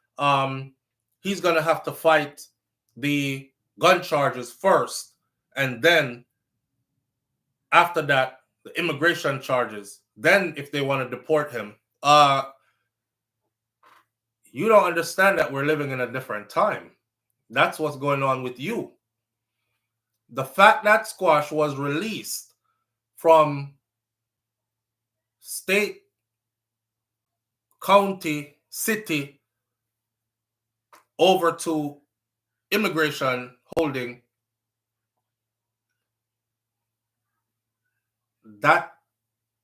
he's going to have to fight the gun charges first, and then after that, the immigration charges. Then if they want to deport him, you don't understand that we're living in a different time. That's what's going on with you. The fact that Squash was released from state, county, city over to immigration holding, that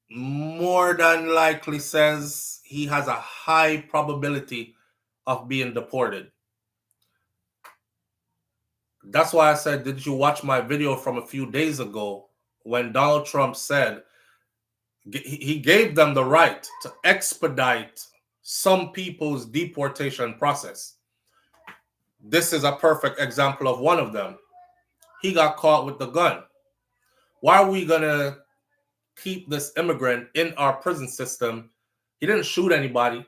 more than likely says he has a high probability of being deported. That's why I said, did you watch my video from a few days ago when Donald Trump said he gave them the right to expedite some people's deportation process? This is a perfect example of one of them. He got caught with the gun. Why are we going to keep this immigrant in our prison system? He didn't shoot anybody.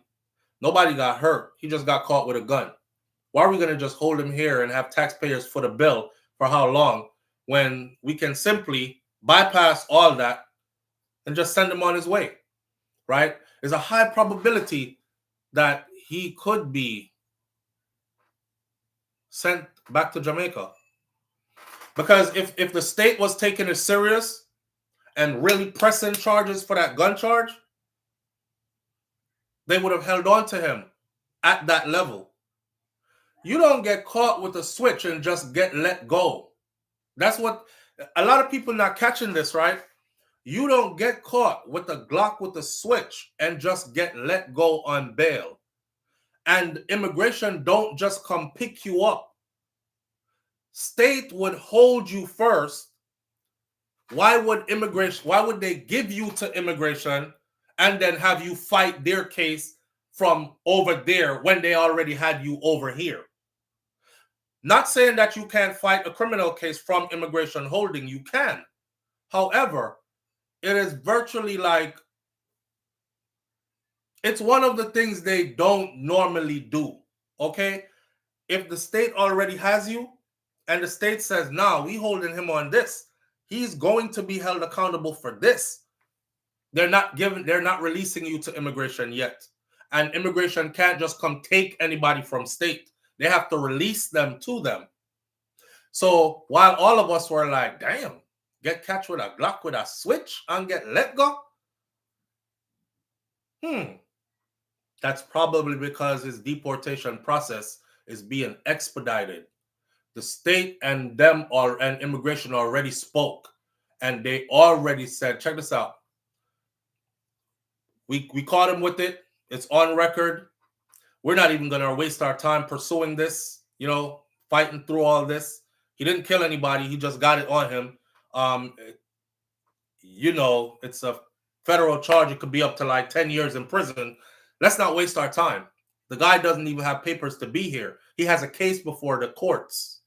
Nobody got hurt. He just got caught with a gun. Why are we going to just hold him here and have taxpayers foot a bill for how long when we can simply bypass all that and just send him on his way, right? There's a high probability that he could be sent back to Jamaica. Because if the state was taking it serious and really pressing charges for that gun charge, they would have held on to him at that level. You don't get caught with a switch and just get let go. That's what a lot of people not catching this, right? You don't get caught with a Glock with a switch and just get let go on bail. And immigration don't just come pick you up. State would hold you first. Why would they give you to immigration and then have you fight their case from over there when they already had you over here? Not saying that you can't fight a criminal case from immigration holding. You can. However, it is virtually like it's one of the things they don't normally do. Okay? If the state already has you and the state says, "No, we holding him on this. He's going to be held accountable for this." They're not releasing you to immigration yet. And immigration can't just come take anybody from state. They have to release them to them. So while all of us were like, damn, get catch with a Glock with a switch and get let go. That's probably because his deportation process is being expedited. The state and immigration already spoke. And they already said, check this out. We caught him with it. It's on record. We're not even going to waste our time pursuing this, fighting through all this. He didn't kill anybody. He just got it on him. It's a federal charge. It could be up to like 10 years in prison. Let's not waste our time. The guy doesn't even have papers to be here. He has a case before the courts.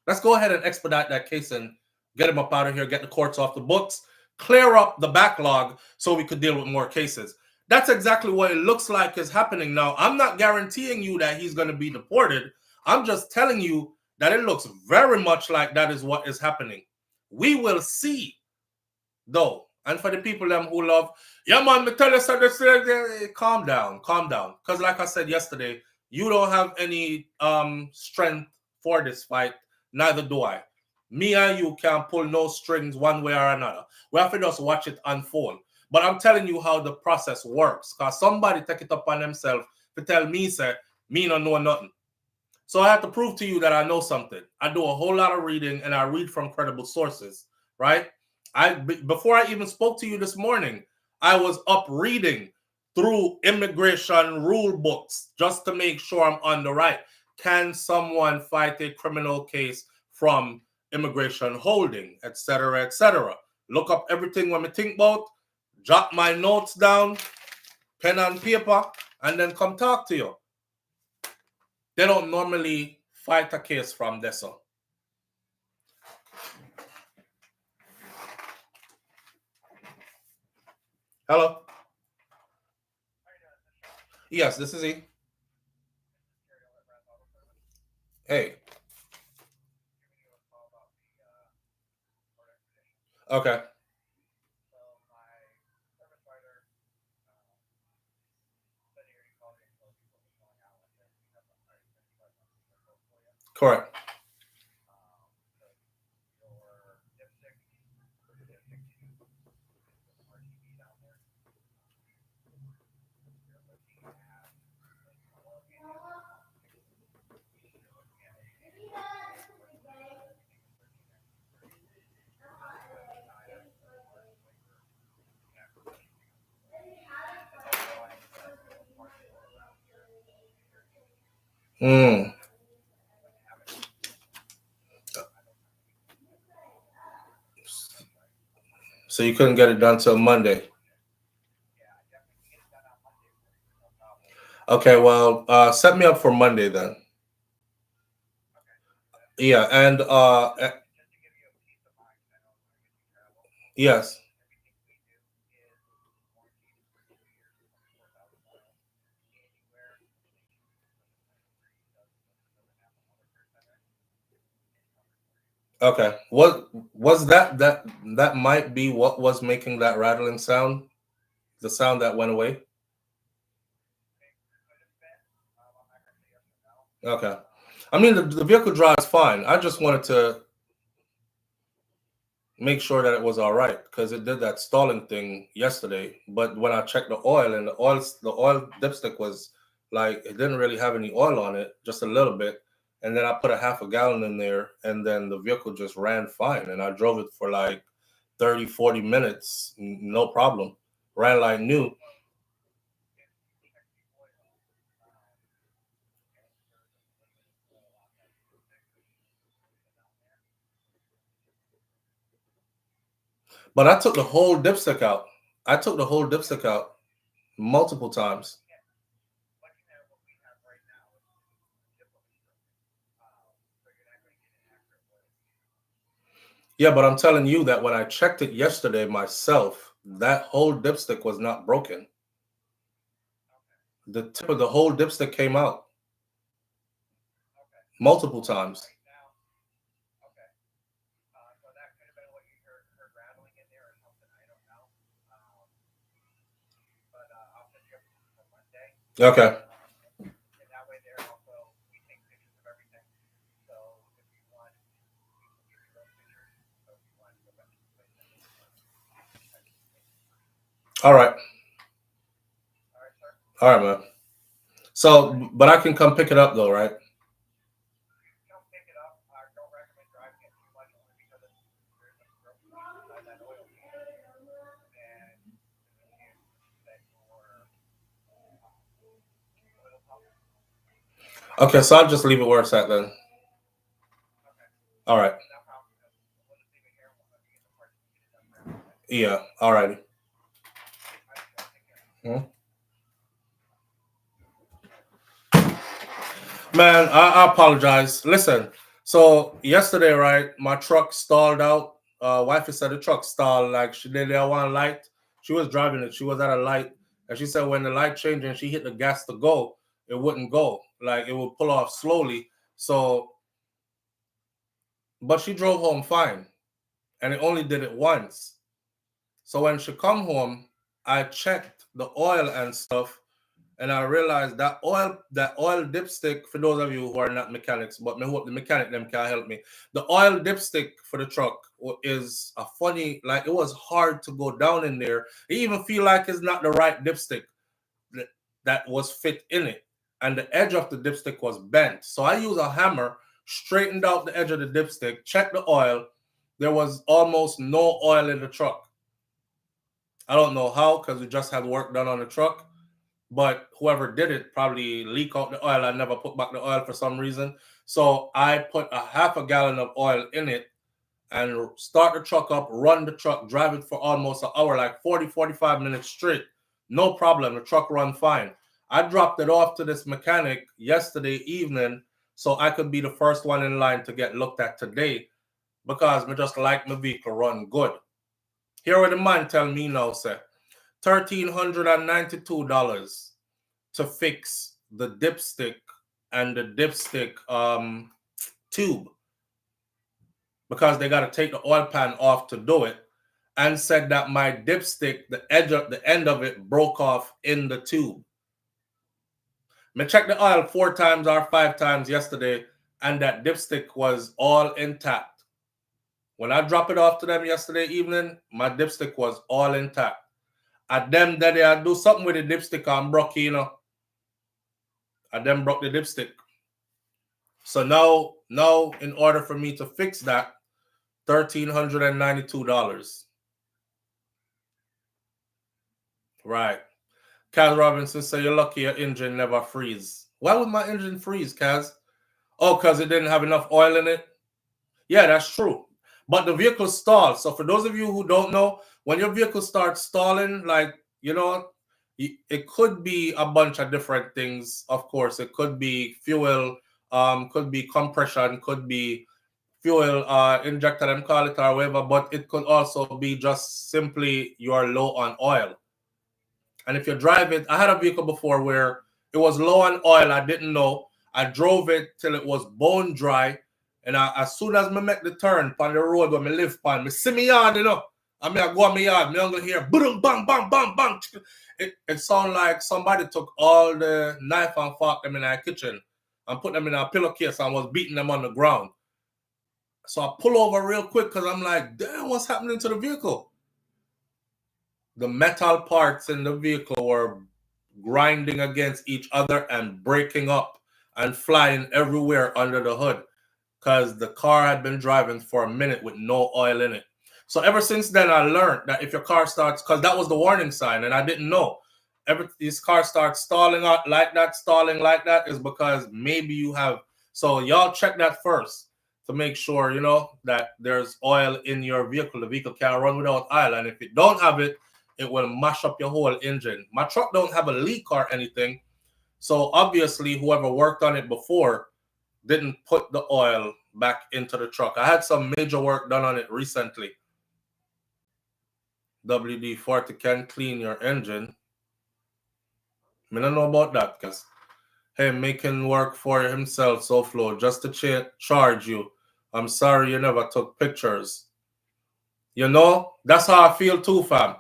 Let's go ahead and expedite that case and get him up out of here, get the courts off the books, clear up the backlog so we could deal with more cases. That's exactly what it looks like is happening now. I'm not guaranteeing you that he's going to be deported. I'm just telling you that it looks very much like that is what is happening. We will see, though. And for the people them who love, yeah, man, me tell you something, calm down. Because like I said yesterday, you don't have any strength for this fight. Neither do I. Me and you can't pull no strings one way or another. We have to just watch it unfold. But I'm telling you how the process works. Because somebody take it upon themselves to tell me, say, me don't know nothing. So I have to prove to you that I know something. I do a whole lot of reading, and I read from credible sources, right? Before I even spoke to you this morning, I was up reading through immigration rule books just to make sure I'm on the right. Can someone fight a criminal case from immigration holding, etc., etc.? Look up everything when I think about, jot my notes down, pen and paper, and then come talk to you. They don't normally fight a case from this one. Hello? Yes, this is he. Hey. Okay. Correct. So you couldn't get it done till Monday. Okay, well, set me up for Monday then. Yeah, and yes. Okay. What was that? That might be what was making that rattling sound. The sound that went away. Okay. I mean, the vehicle drives fine. I just wanted to make sure that it was all right because it did that stalling thing yesterday. But when I checked the oil, and the oil dipstick was like, it didn't really have any oil on it, just a little bit. And then I put a half a gallon in there, and then the vehicle just ran fine. And I drove it for like 30, 40 minutes, no problem. Ran like new. But I took the whole dipstick out. I took the whole dipstick out multiple times. Yeah, but I'm telling you that when I checked it yesterday myself, that whole dipstick was not broken. The tip of the whole dipstick came out multiple times. Okay. All right. All right, man. So, but I can come pick it up though, right? Okay, so I'll just leave it where it's at then. All right. Yeah, all righty. Man, I apologize. Listen, so yesterday, right, my truck stalled out wifey said the truck stalled. Like she did there one light. She was driving it. She was at a light, and she said when the light changed and she hit the gas to go, it wouldn't go. Like it would pull off slowly. So, but she drove home fine, and it only did it once. So when she come home, I checked the oil and stuff, and I realized that oil dipstick, for those of you who are not mechanics, but I hope the mechanic them can help me. The oil dipstick for the truck is a funny, like it was hard to go down in there. I even feel like it's not the right dipstick that was fit in it. And the edge of the dipstick was bent. So I used a hammer, straightened out the edge of the dipstick, checked the oil. There was almost no oil in the truck. I don't know how, because we just had work done on the truck. But whoever did it probably leak out the oil. I never put back the oil for some reason. So I put a half a gallon of oil in it and start the truck up, run the truck, drive it for almost an hour, like 40, 45 minutes straight. No problem. The truck run fine. I dropped it off to this mechanic yesterday evening so I could be the first one in line to get looked at today because I just like my vehicle run good. Here what the man tell me now, sir. $1,392 to fix the dipstick and the dipstick tube because they got to take the oil pan off to do it, and said that my dipstick, the end of it broke off in the tube. I checked the oil 4 times or 5 times yesterday, and that dipstick was all intact. When I dropped it off to them yesterday evening, my dipstick was all intact. At them that I do something with the dipstick and broke, you know. At them broke the dipstick. So now in order for me to fix that, $1,392. Right. Kaz Robinson said, you're lucky your engine never freeze. Why would my engine freeze, Kaz? Oh, because it didn't have enough oil in it? Yeah, that's true. But the vehicle stalled. So for those of you who don't know, when your vehicle starts stalling, like, you know, it could be a bunch of different things. Of course, it could be fuel, could be compression, could be fuel injector, them call it, or whatever. But it could also be just simply you're low on oil. And if you drive it, I had a vehicle before where it was low on oil. I didn't know. I drove it till it was bone dry. And as soon as I make the turn on the road where I live on, I see me yard, you know. I mean, I go on my yard, my uncle hear, boom, bang, bang, bang, bang. It sounds like somebody took all the knife and fork them in our kitchen and put them in a pillowcase and was beating them on the ground. So I pull over real quick because I'm like, damn, what's happening to the vehicle? The metal parts in the vehicle were grinding against each other and breaking up and flying everywhere under the hood because the car had been driving for a minute with no oil in it. So ever since then, I learned that if your car starts, because that was the warning sign, and I didn't know. This car starts stalling out like that, stalling like that, is because maybe you have. So y'all check that first to make sure, you know, that there's oil in your vehicle. The vehicle can't run without oil. And if you don't have it, it will mash up your whole engine. My truck don't have a leak or anything. So obviously, whoever worked on it before didn't put the oil back into the truck. I had some major work done on it recently. WD-40 can clean your engine. I don't know about that, because hey, making work for himself, SouFLo, just to charge you. I'm sorry you never took pictures. You know, that's how I feel too, fam.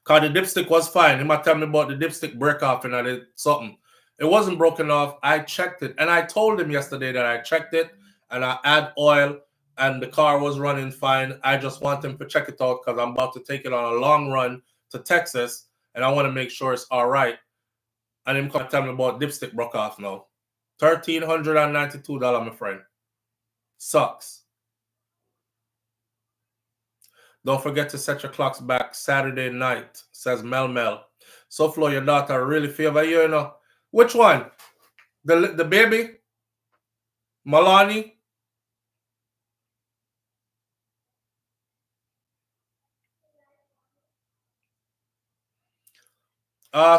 Because the dipstick was fine. He might tell me about the dipstick break off and I did something. It wasn't broken off. I checked it. And I told him yesterday that I checked it and I add oil and the car was running fine. I just want him to check it out because I'm about to take it on a long run to Texas and I want to make sure it's all right. And him come tell me about dipstick broke off now. $1,392, my friend. Sucks. Don't forget to set your clocks back Saturday night, says Mel Mel. SouFLo, your daughter really favor you, you know. Which one? The baby? Malani?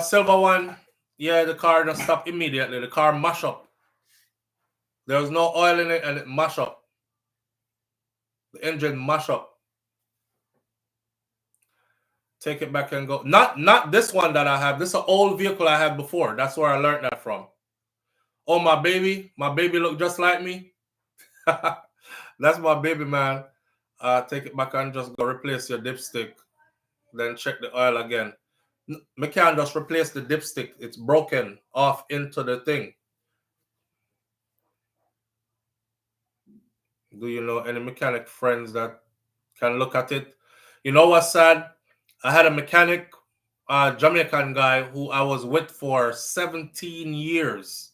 Silver one. Yeah, the car just stopped immediately. The car mash up. There was no oil in it and it mash up. The engine mash up. Take it back and go. Not this one that I have. This is an old vehicle I had before. That's where I learned that from. Oh, my baby look just like me. That's my baby, man. Take it back and just go replace your dipstick. Then check the oil again. Me can't just replace the dipstick. It's broken off into the thing. Do you know any mechanic friends that can look at it? You know what's sad? I had a mechanic, Jamaican guy who I was with for 17 years.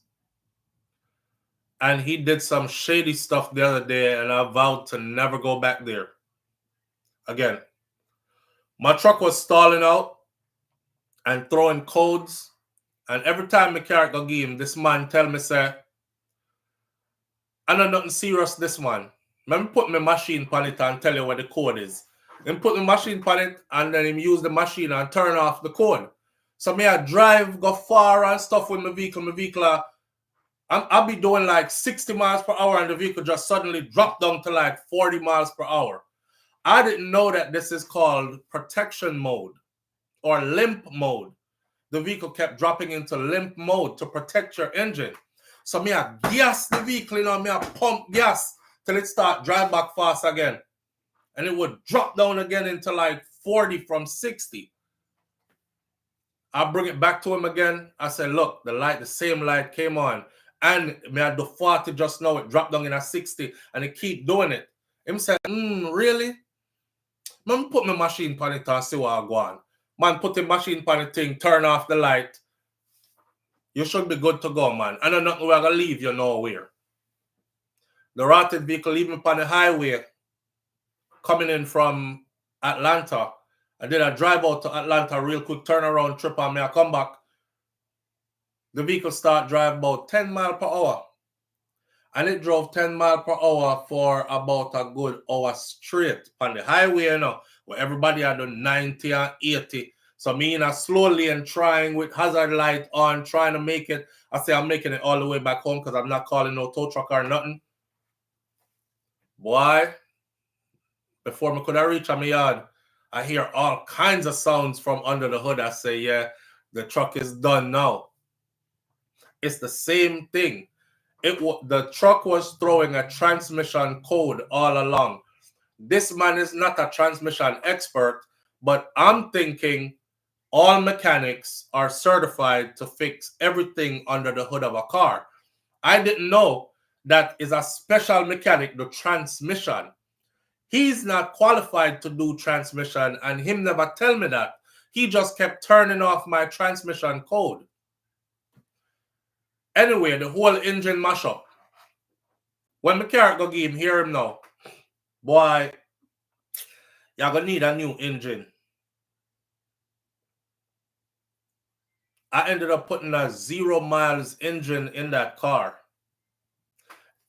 And he did some shady stuff the other day, and I vowed to never go back there again. My truck was stalling out and throwing codes. And every time my car go give him, this man tell me, say, I know nothing serious this one. Let me put my machine on it and tell you what the code is. Then put the machine on it and then him use the machine and turn off the code. So me I drive, go far and stuff with my vehicle. My vehicle, I'll be doing like 60 miles per hour and the vehicle just suddenly drop down to like 40 miles per hour. I didn't know that this is called protection mode or limp mode. The vehicle kept dropping into limp mode to protect your engine. So me I gas the vehicle, you know, me I pump gas till it start drive back fast again. And it would drop down again into like 40 from 60. I bring it back to him again. I said, look, the same light came on. And me I do 40 just now, it dropped down in a 60 and it keep doing it. Him said, really? Man, put my machine on it and see what I go on. Man, put the machine on the thing, turn off the light. You should be good to go, man. I know nothing we're going to leave you nowhere. The rotted vehicle, even on the highway, coming in from Atlanta. I did a drive out to Atlanta real quick, turn around, trip on me. I come back. The vehicle start drive about 10 miles per hour. And it drove 10 miles per hour for about a good hour straight on the highway, you know, where everybody had done 90 and 80. So me in a slow lane trying with hazard light on, trying to make it. I say I'm making it all the way back home because I'm not calling no tow truck or nothing. Boy, before I could have reached my yard, I hear all kinds of sounds from under the hood. I say, yeah, the truck is done now. It's the same thing. The truck was throwing a transmission code all along. This man is not a transmission expert, but I'm thinking all mechanics are certified to fix everything under the hood of a car. I didn't know that is a special mechanic, the transmission. He's not qualified to do transmission, and him never tell me that. He just kept turning off my transmission code. Anyway, the whole engine mash up. When my car go give him, hear him now. Boy, you're going to need a new engine. I ended up putting a 0 miles engine in that car.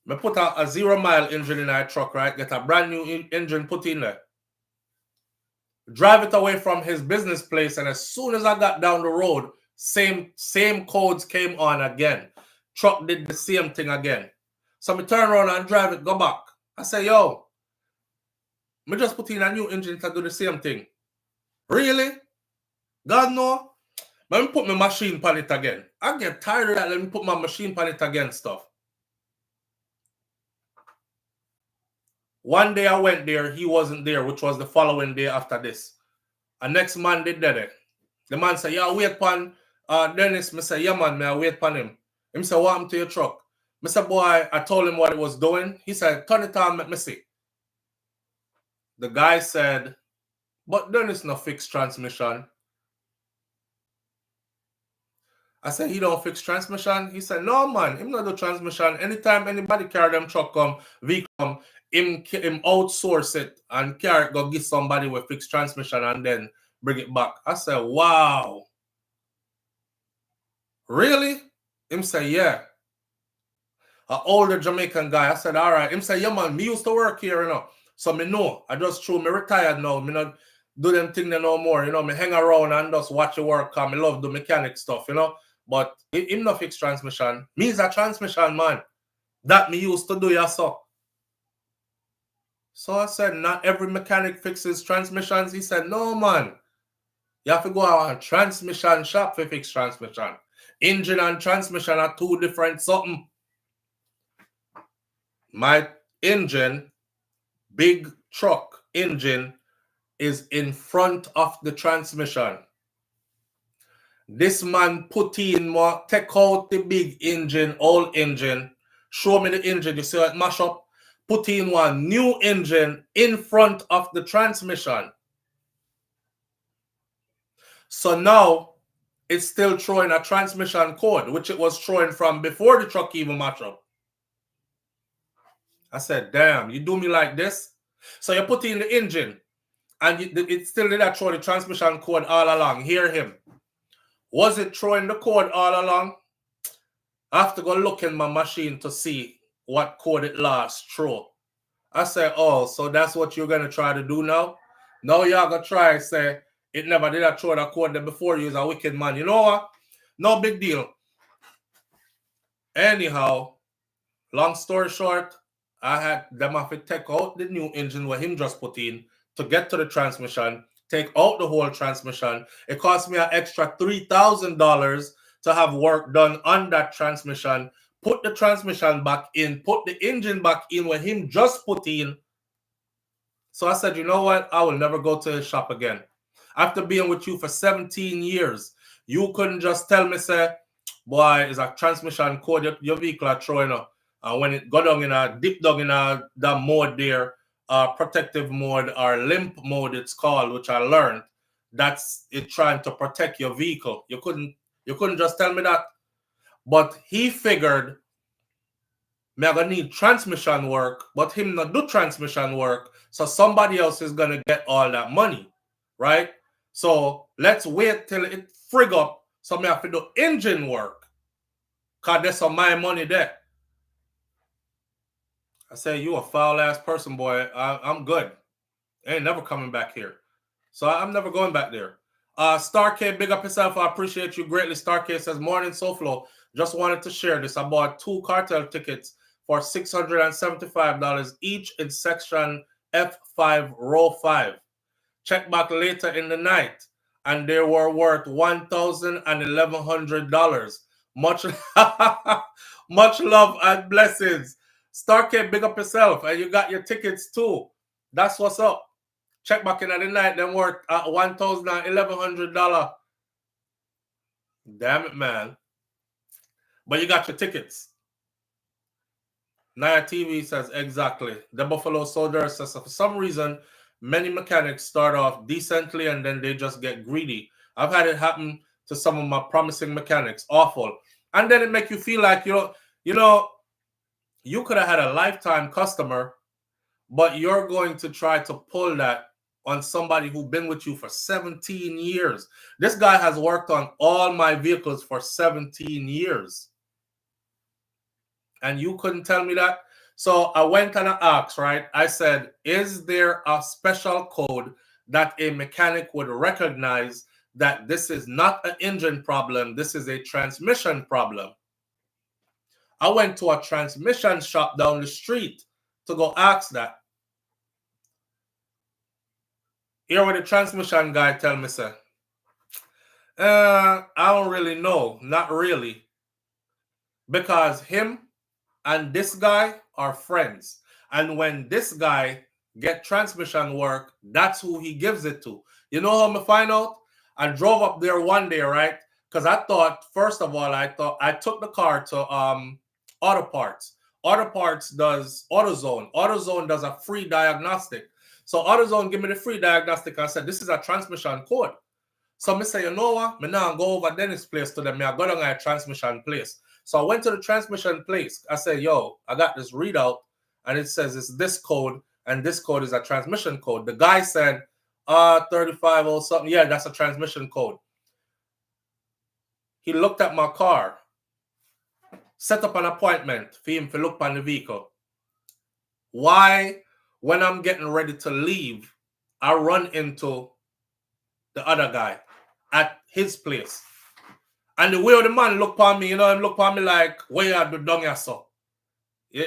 I put a 0 mile engine in that truck, right? Get a brand new engine put in there. Drive it away from his business place, and as soon as I got down the road, same codes came on again. Truck did the same thing again. So I turn around and drive it, go back. I say, yo, I just put in a new engine to do the same thing. Really? God no. Let me put my machine on it again. I get tired of that. Let me put my machine on it again stuff. One day I went there, he wasn't there, which was the following day after this. And next man did that. The man said, yeah, wait upon Dennis. I said, yeah, man, I wait upon him. He said, what happened to your truck? I said, boy, I told him what it was doing. He said, turn it on, let me see. The guy said, but Dennis no fix transmission. I said, he don't fix transmission? He said, no, man, him not do transmission. Anytime anybody carry them truck come, vehicle come, him outsource it and carry it, go get somebody with fix transmission and then bring it back. I said, wow. Really? Him say, yeah. An older Jamaican guy. I said, all right. Him say, yeah, man, me used to work here, you know. So me know. I just true, me retired now. Me not do them thing no more, you know. Me hang around and just watch the work. Cause me love the mechanic stuff, you know. But him not fix transmission. Me is a transmission man. That me used to do, yeah, so. So I said, not every mechanic fixes transmissions. He said, no, man. You have to go out and transmission shop to fix transmission. Engine and transmission are two different something. My engine, big truck engine, is in front of the transmission. This man put in more, take out the big engine, old engine, show me the engine, you see it mash up, put in one new engine in front of the transmission. So now it's still throwing a transmission code, which it was throwing from before the truck even mash up. I said, damn, you do me like this? So you put in the engine and it still did not throw the transmission code all along. Hear him. Was it throwing the code all along? I have to go look in my machine to see what code it last throw. I said, oh, so that's what you're going to try to do now? Now you're going to try and say, it never did a throw the code there before. You was a wicked man. You know what? No big deal. Anyhow, long story short, I had them have to take out the new engine where him just put in to get to the transmission, take out the whole transmission. It cost me an extra $3,000 to have work done on that transmission, put the transmission back in, put the engine back in where him just put in. So I said, you know what? I will never go to his shop again. After being with you for 17 years, you couldn't just tell me, say, boy, it's a transmission code your vehicle are throwing up. And when it go down in a deep down in that mode there, protective mode or limp mode it's called, which I learned, that's it trying to protect your vehicle. You couldn't just tell me that. But he figured me I gonna need transmission work, but him not do transmission work, so somebody else is gonna get all that money, right? So let's wait till it frig up, so me have to do engine work, cause there's some my money there. I say, you a foul ass person, boy. I'm good. I ain't never coming back here. So I'm never going back there. Star K, big up yourself. I appreciate you greatly. Star K says, morning, SouFlo. Just wanted to share this. I bought 2 cartel tickets for $675 each in section F5, row 5. Check back later in the night, and they were worth $1,000 and $1,100. Much love and blessings. Starkey, big up yourself, and you got your tickets too. That's what's up. Check back in at the night, then worth $1,000 and $1,100. Damn it, man. But you got your tickets. Naya TV says, exactly. The Buffalo Soldier says, for some reason, many mechanics start off decently and then they just get greedy. I've had it happen to some of my promising mechanics. Awful. And then it make you feel like, you could have had a lifetime customer, but you're going to try to pull that on somebody who's been with you for 17 years. This guy has worked on all my vehicles for 17 years. And you couldn't tell me that? So I went and I asked, right? I said, is there a special code that a mechanic would recognize that this is not an engine problem, this is a transmission problem? I went to a transmission shop down the street to go ask that. Here what the transmission guy tell me, sir. I don't really know. Not really. Because him and this guy are friends. And when this guy get transmission work, that's who he gives it to. You know how I find out? I drove up there one day, right? Because I thought, first of all, I took the car to Auto Parts. Auto Parts does AutoZone. AutoZone does a free diagnostic. So AutoZone give me the free diagnostic. I said, this is a transmission code. So I say, you know what? I now go over Dennis' place to them. I go down at a transmission place. So I went to the transmission place. I said, yo, I got this readout, and it says it's this code, and this code is a transmission code. The guy said, 35 or something. Yeah, that's a transmission code. He looked at my car, set up an appointment for him to look on the vehicle. Why, when I'm getting ready to leave, I run into the other guy at his place. And the way the man look upon me, him look upon me like, where you do down here, so?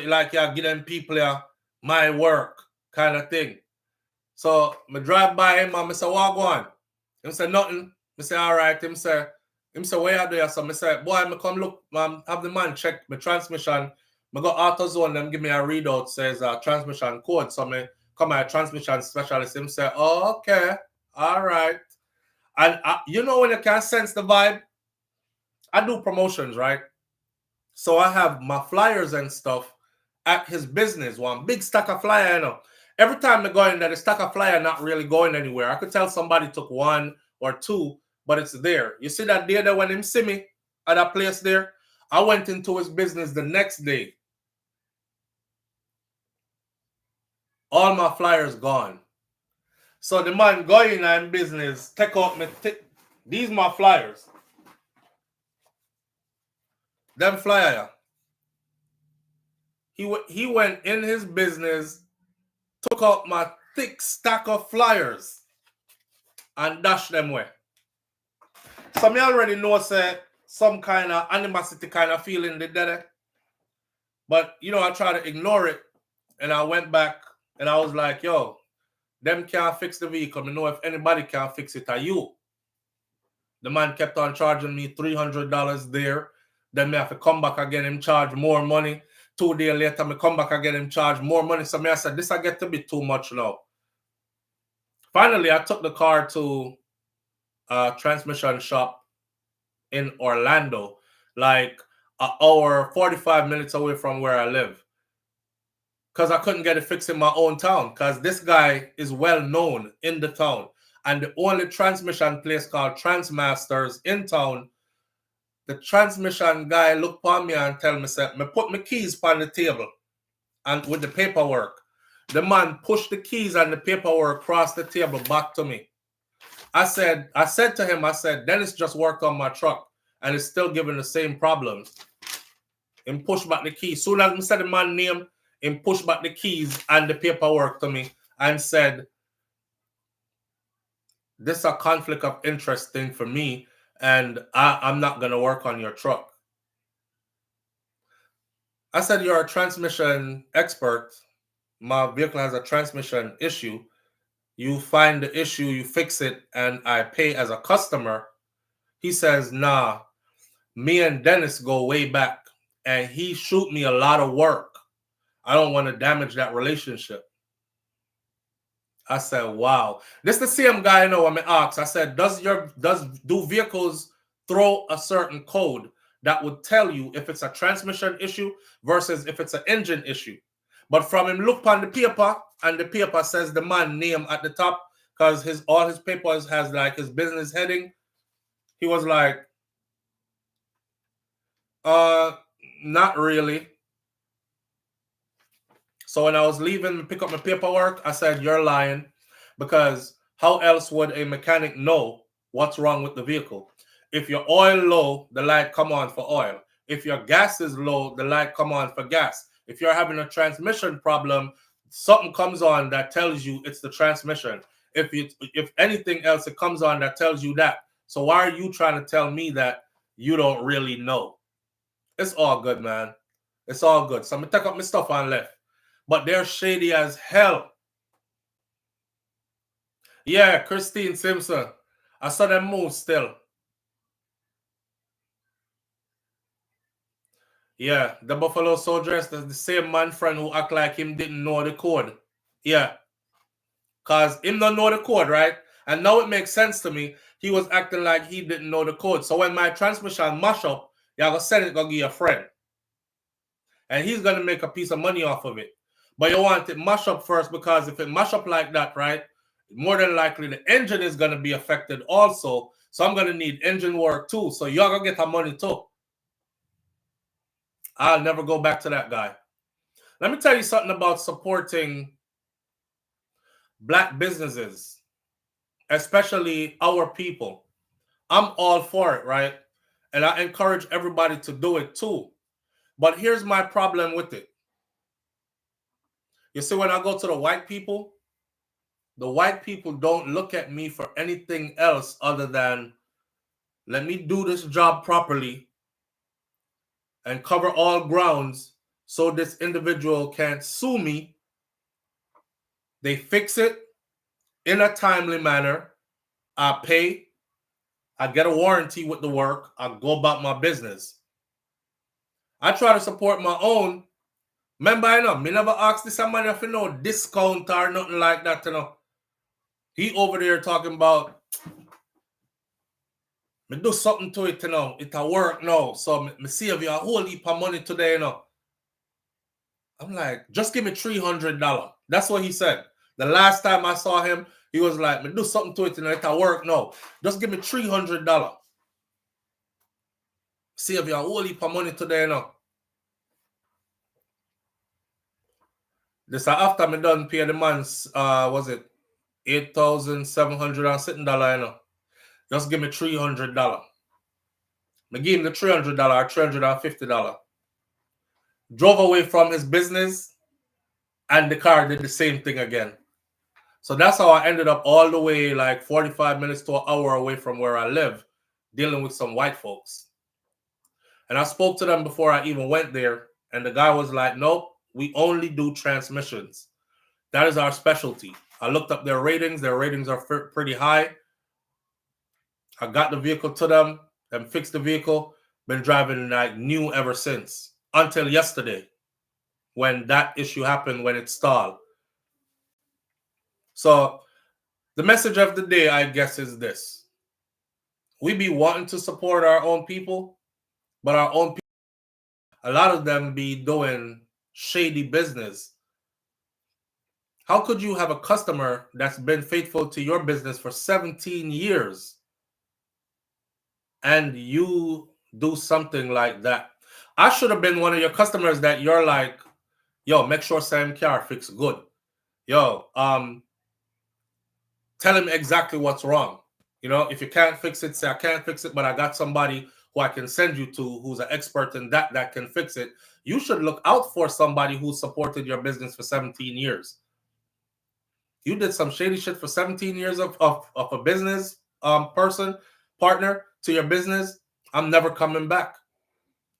Like you give them people my work. kind of thing. So I drive by him and I say, what go on? Him say, nothing. I say, all right. Him say, where you there? So I say, boy, I come look, have the man check my transmission. I go AutoZone, them give me a readout, says transmission code. So I come a transmission specialist. Him say, oh, okay, all right. And you know when you can sense the vibe? I do promotions, right? So I have my flyers and stuff at his business. One big stack of flyer, you know. Every time I go in there, the stack of flyer not really going anywhere. I could tell somebody took one or two, but it's there. You see that day that when him see me at that place there, I went into his business the next day. All my flyers gone. So the man go in and business, take out me. These my flyers. Them flyer. He went in his business, took out my thick stack of flyers, and dashed them away. So me already know say some kind of animosity kind of feeling did there. But you know, I tried to ignore it, and I went back and I was like, yo, them can't fix the vehicle. I know if anybody can fix it, are you. The man kept on charging me $300 there. Then me have to come back again, him charge more money. 2 days later, me come back again, him charge more money. So me I said, this I get to be too much now. Finally, I took the car to a transmission shop in Orlando, like an hour, 45 minutes away from where I live. Because I couldn't get it fixed in my own town. Because this guy is well known in the town. And the only transmission place called Transmasters in town, the transmission guy looked upon me and tell me, me put my keys on the table and with the paperwork. The man pushed the keys and the paperwork across the table back to me. I said to him, Dennis just worked on my truck and it's still giving the same problems. And push back the keys. Soon as I said the man's name, and pushed back the keys and the paperwork to me and said, this is a conflict of interest thing for me, and I'm not going to work on your truck. I said, you're a transmission expert. My vehicle has a transmission issue. You find the issue, you fix it, and I pay as a customer. He says, nah, me and Dennis go way back, and he shoot me a lot of work. I don't want to damage that relationship. I said, wow. This the same guy I know when I asked. I said, do vehicles throw a certain code that would tell you if it's a transmission issue versus if it's an engine issue? But from him look on the paper, and the paper says the man name at the top, because all his papers has like his business heading. He was like, not really. So when I was leaving to pick up my paperwork, I said, you're lying, because how else would a mechanic know what's wrong with the vehicle? If your oil low, the light come on for oil. If your gas is low, the light come on for gas. If you're having a transmission problem, something comes on that tells you it's the transmission. If anything else, it comes on that tells you that. So why are you trying to tell me that you don't really know? It's all good, man. It's all good. So I'm going to take up my stuff and left. But they're shady as hell. Yeah, Christine Simpson. I saw them move still. Yeah, the Buffalo Soldiers, the same man friend who act like him didn't know the code. Yeah. Because him don't know the code, right? And now it makes sense to me. He was acting like he didn't know the code. So when my transmission mash up, y'all gonna send it, gonna give you a friend. And he's gonna make a piece of money off of it. But you want it mash up first, because if it mash up like that, right, more than likely the engine is going to be affected also. So I'm going to need engine work too. So y'all going to get our money too. I'll never go back to that guy. Let me tell you something about supporting black businesses, especially our people. I'm all for it, right? And I encourage everybody to do it too. But here's my problem with it. You see, when I go to the white people don't look at me for anything else other than, let me do this job properly and cover all grounds so this individual can't sue me They fix it in a timely manner. I pay. I get a warranty with the work. I go about my business. I try to support my own. Remember, I know, me never ask this man if you know discount or nothing like that, you know. He over there talking about, me do something to it, you know. It'll work now. So me save you a whole heap of money today, you know. I'm like, just give me $300. That's what he said. The last time I saw him, he was like, me do something to it, you know. It'll work now. Just give me $300. Save you a whole heap of money today, you know. This after me done pay the man's, was it $8,700 and something, you know. Just give me $300. I gave him the $300, $350. Drove away from his business, and the car did the same thing again. So that's how I ended up all the way like 45 minutes to an hour away from where I live, dealing with some white folks. And I spoke to them before I even went there, and the guy was like, nope, we only do transmissions. That is our specialty. I looked up their ratings. Their ratings are pretty high. I got the vehicle to them and fixed the vehicle. Been driving like new ever since, until yesterday when that issue happened, when it stalled. So the message of the day, I guess, is this. We be wanting to support our own people, but our own people, a lot of them be doing shady business. How could you have a customer that's been faithful to your business for 17 years and you do something like that? I should have been one of your customers that you're like, yo, make sure Sam car fix good. Yo, tell him exactly what's wrong. You know, if you can't fix it, say I can't fix it, but I got somebody who I can send you to who's an expert in that can fix it. You should look out for somebody who supported your business for 17 years. You did some shady shit for 17 years of a business partner to your business. I'm never coming back.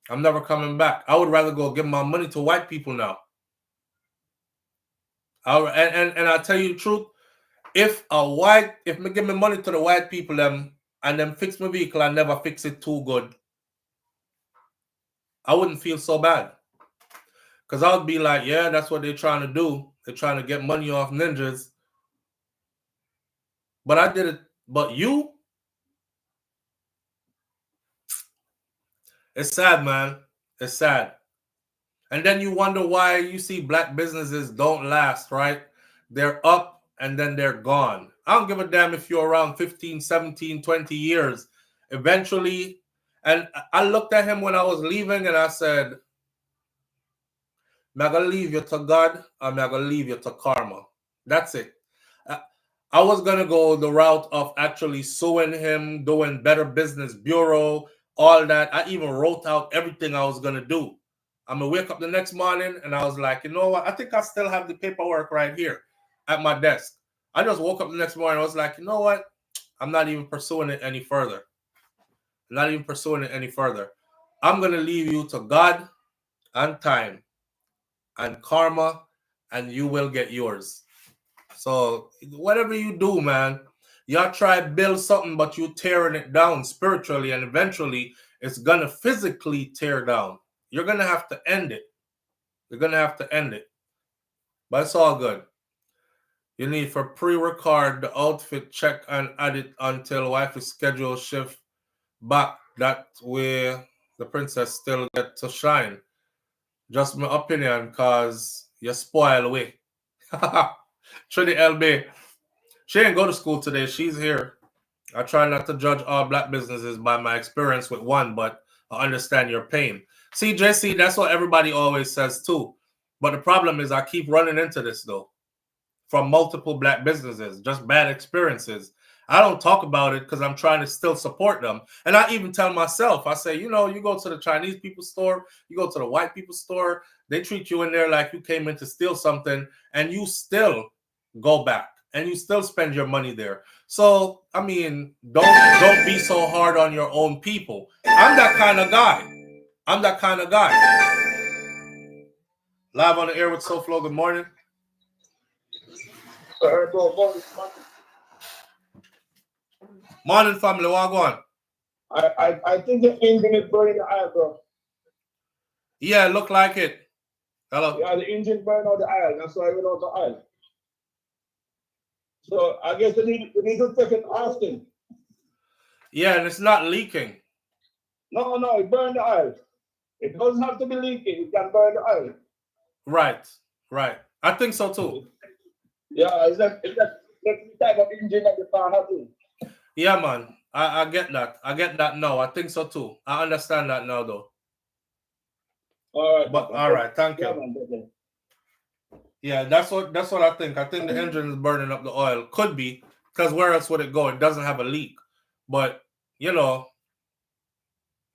I'm never coming back. I would rather go give my money to white people now. And I'll tell you the truth. If me give me money to the white people and them fix my vehicle and never fix it too good, I wouldn't feel so bad. Because I would be like, yeah, that's what they're trying to do. They're trying to get money off ninjas. But I did it. But you? It's sad, man. It's sad. And then you wonder why you see black businesses don't last, right? They're up and then they're gone. I don't give a damn if you're around 15, 17, 20 years. Eventually, and I looked at him when I was leaving and I said, I'm going to leave you to God, I'm going to leave you to karma. That's it. I was going to go the route of actually suing him, doing Better Business Bureau, all that. I even wrote out everything I was going to do. I'm going to wake up the next morning and I was like, you know what? I think I still have the paperwork right here at my desk. I just woke up the next morning. I was like, you know what? I'm not even pursuing it any further. I'm not even pursuing it any further. I'm going to leave you to God and time and karma, and you will get yours. So whatever you do, man, you try to build something, but you tearing it down spiritually, and eventually it's going to physically tear down. You're going to have to end it. You're going to have to end it. But it's all good. You need for pre-record the outfit, check and add it until wife's schedule shift back. That way the princess still get to shine. Just my opinion, cause you spoil away. Trinity LB. She didn't go to school today. She's here. I try not to judge all black businesses by my experience with one, but I understand your pain. See, JC, that's what everybody always says too. But the problem is I keep running into this though. From multiple black businesses, just bad experiences. I don't talk about it because I'm trying to still support them. And I even tell myself, I say, you know, you go to the Chinese people's store, you go to the white people's store, they treat you in there like you came in to steal something, and you still go back and you still spend your money there. So, I mean, don't be so hard on your own people. I'm that kind of guy. I'm that kind of guy. Live on the air with SouFLo. Good morning. Sorry, bro. Morning, family. What going? I think the engine is burning the oil, bro. Yeah, look like it. Hello. Yeah, the engine burned out the oil. That's why we don't the oil. So I guess we need to check it often. Yeah, and it's not leaking. No, it burned the oil. It doesn't have to be leaking. It can burn the oil. Right. I think so too. Yeah, it's the type of engine that the car has. Yeah, man. I get that. I get that now. I think so too. I understand that now, though. All right. But all right, thank you. Yeah, that's what I think. I think the engine is burning up the oil. Could be, because where else would it go? It doesn't have a leak. But you know,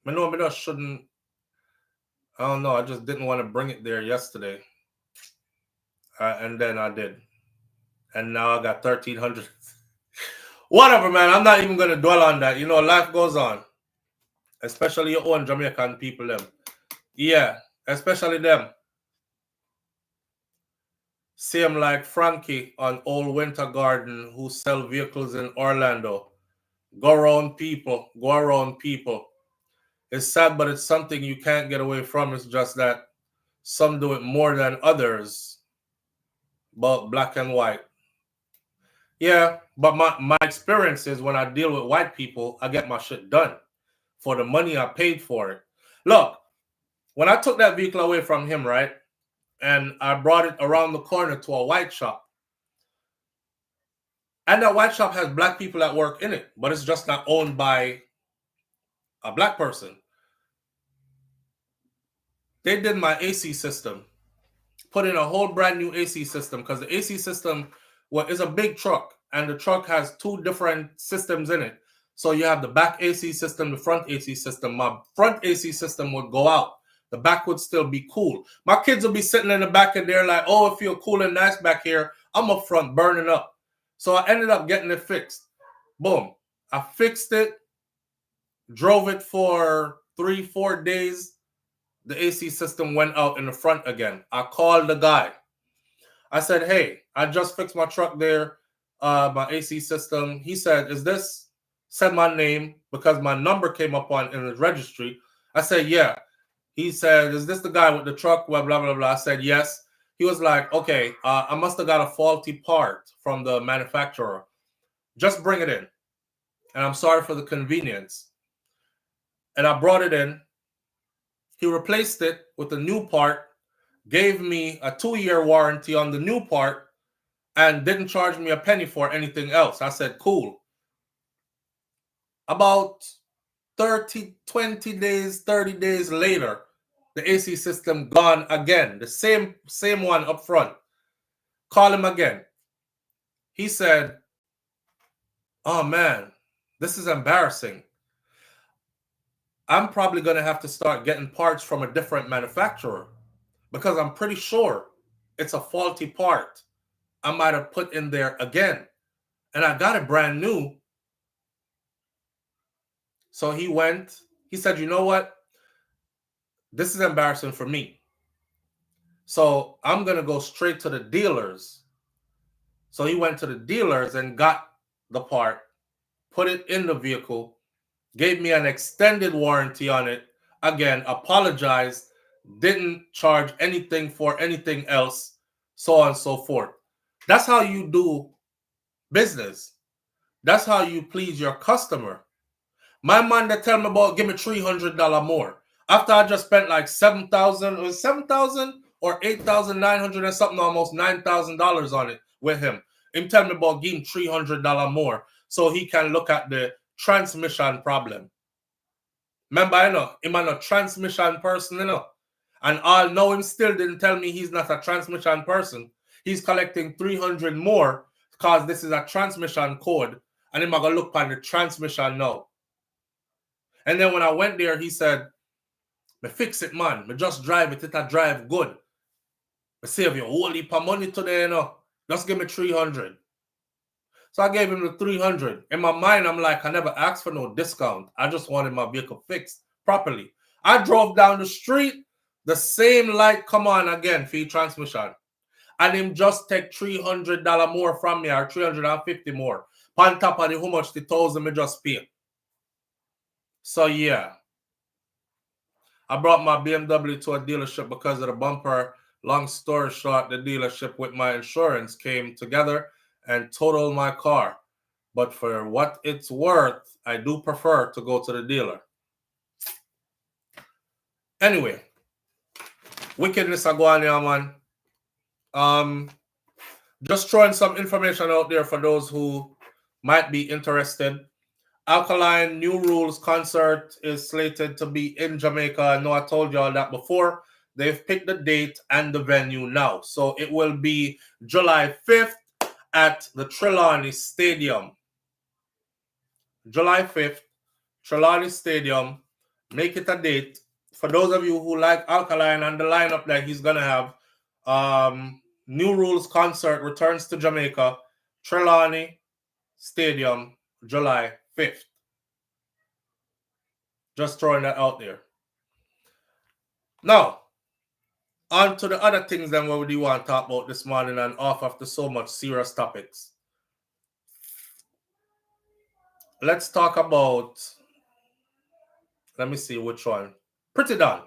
I just shouldn't. I don't know. I just didn't want to bring it there yesterday, and then I did, and now I got 1,300. Whatever, man. I'm not even gonna dwell on that. You know, life goes on, especially your own Jamaican people. Them, yeah, especially them. Same like Frankie on Old Winter Garden, who sell vehicles in Orlando. Go around people. It's sad, but it's something you can't get away from. It's just that some do it more than others, but black and white. Yeah, but my experience is when I deal with white people, I get my shit done for the money I paid for it. Look, when I took that vehicle away from him, right, and I brought it around the corner to a white shop, and that white shop has black people that work in it, but it's just not owned by a black person. They did my AC system, put in a whole brand new AC system, because the AC system is a big truck, and the truck has two different systems in it. So you have the back AC system, the front AC system. My front AC system would go out. The back would still be cool. My kids will be sitting in the back and they're like, oh, it feels cool and nice back here. I'm up front burning up. So I ended up getting it fixed. Boom. I fixed it, drove it for 3-4 days. The AC system went out in the front again. I called the guy. I said, hey, I just fixed my truck there, my AC system. He said, is this? Said my name because my number came up in the registry. I said, yeah. He said, is this the guy with the truck? Blah, blah, blah, blah. I said, yes. He was like, okay, I must have got a faulty part from the manufacturer. Just bring it in. And I'm sorry for the convenience. And I brought it in. He replaced it with a new part, gave me a 2-year warranty on the new part, and didn't charge me a penny for anything else. I said, cool. About 30 days later, the AC system gone again. The same one up front. Call him again. He said, oh man, this is embarrassing. I'm probably going to have to start getting parts from a different manufacturer because I'm pretty sure it's a faulty part I might have put in there again. And I got it brand new. So he said, you know what? This is embarrassing for me. So I'm going to go straight to the dealers. So he went to the dealers and got the part, put it in the vehicle, gave me an extended warranty on it. Again, apologized, didn't charge anything for anything else, so on and so forth. That's how you do business. That's how you please your customer. My man that tell me about give me $300 more. After I just spent like $7,000 or $8,900 and something, almost $9,000 on it with him. Him tell me about give him $300 more so he can look at the transmission problem. Remember, I know him a transmission person, you know. And I'll know him still didn't tell me he's not a transmission person. He's collecting $300 more because this is a transmission code. And him gonna look on the transmission now. And then when I went there, he said, me fix it, man. Me just drive it. It'll drive good. Me save you a whole heap of money today, you know. Just give me 300. So I gave him the 300. In my mind, I'm like, I never asked for no discount. I just wanted my vehicle fixed properly. I drove down the street. The same light come on again for your transmission. and him just take $300 more from me or $350 more on top of the how much the $1,000 me just pay. So yeah, I brought my BMW to a dealership because of the bumper. Long story short, the dealership with my insurance came together and totaled my car. But for what it's worth, I do prefer to go to the dealer. Anyway, wickedness are going on, man. Just throwing some information out there for those who might be interested. Alkaline New Rules concert is slated to be in Jamaica. I know I told you all that before. They've picked the date and the venue now. So it will be July 5th at the Trelawney Stadium. July 5th, Trelawney Stadium. Make it a date. For those of you who like Alkaline and the lineup that he's going to have, New Rules concert returns to Jamaica, Trelawney Stadium, July 5th. Just throwing that out there. Now, on to the other things then what we do want to talk about this morning and off after so much serious topics. Let's talk about, let me see which one. Pretty Don.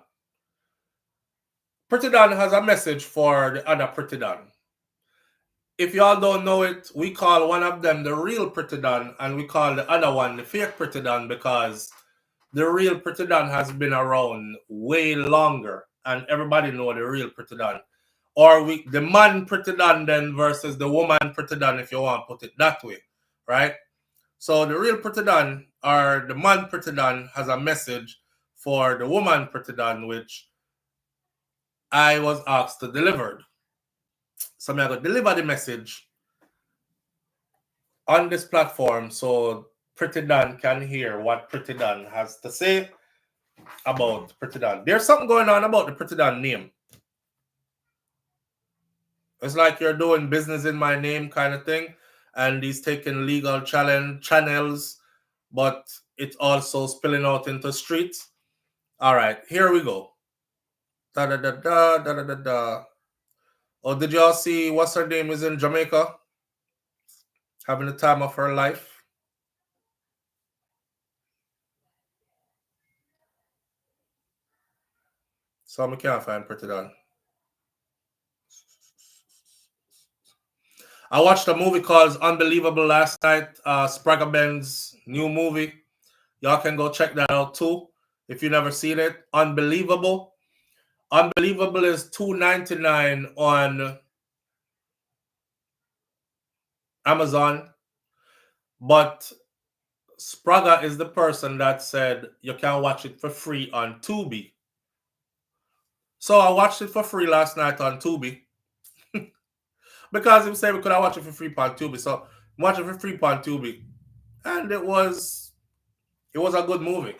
Pretty Don has a message for the other Pretty Don. If y'all don't know it, we call one of them the real Pretty Don and we call the other one the fake Pretty Don because the real Pretty Don has been around way longer and everybody know the real Pretty Don. Or the man Pretty Don then versus the woman Pretty Don, if you want to put it that way, right? So the real Pretty Don or the man Pretty Don has a message for the woman Pretty Don, which I was asked to deliver. So I'm going to deliver the message on this platform so Pretty Don can hear what Pretty Don has to say about Pretty Don. There's something going on about the Pretty Don name. It's like you're doing business in my name kind of thing, and he's taking legal channels, but it's also spilling out into streets. All right, here we go. Da da da da da da da da. Oh, did y'all see what's her name is in Jamaica? Having the time of her life. So I can't find Pretty Don. I watched a movie called Unbelievable last night. Spragga Ben's new movie. Y'all can go check that out too if you've never seen it. Unbelievable. Unbelievable is $2.99 on Amazon. But Spragga is the person that said you can watch it for free on Tubi. So I watched it for free last night on Tubi. Because he said we could watch it for free on Tubi. So watch it for free on Tubi. And it was a good movie.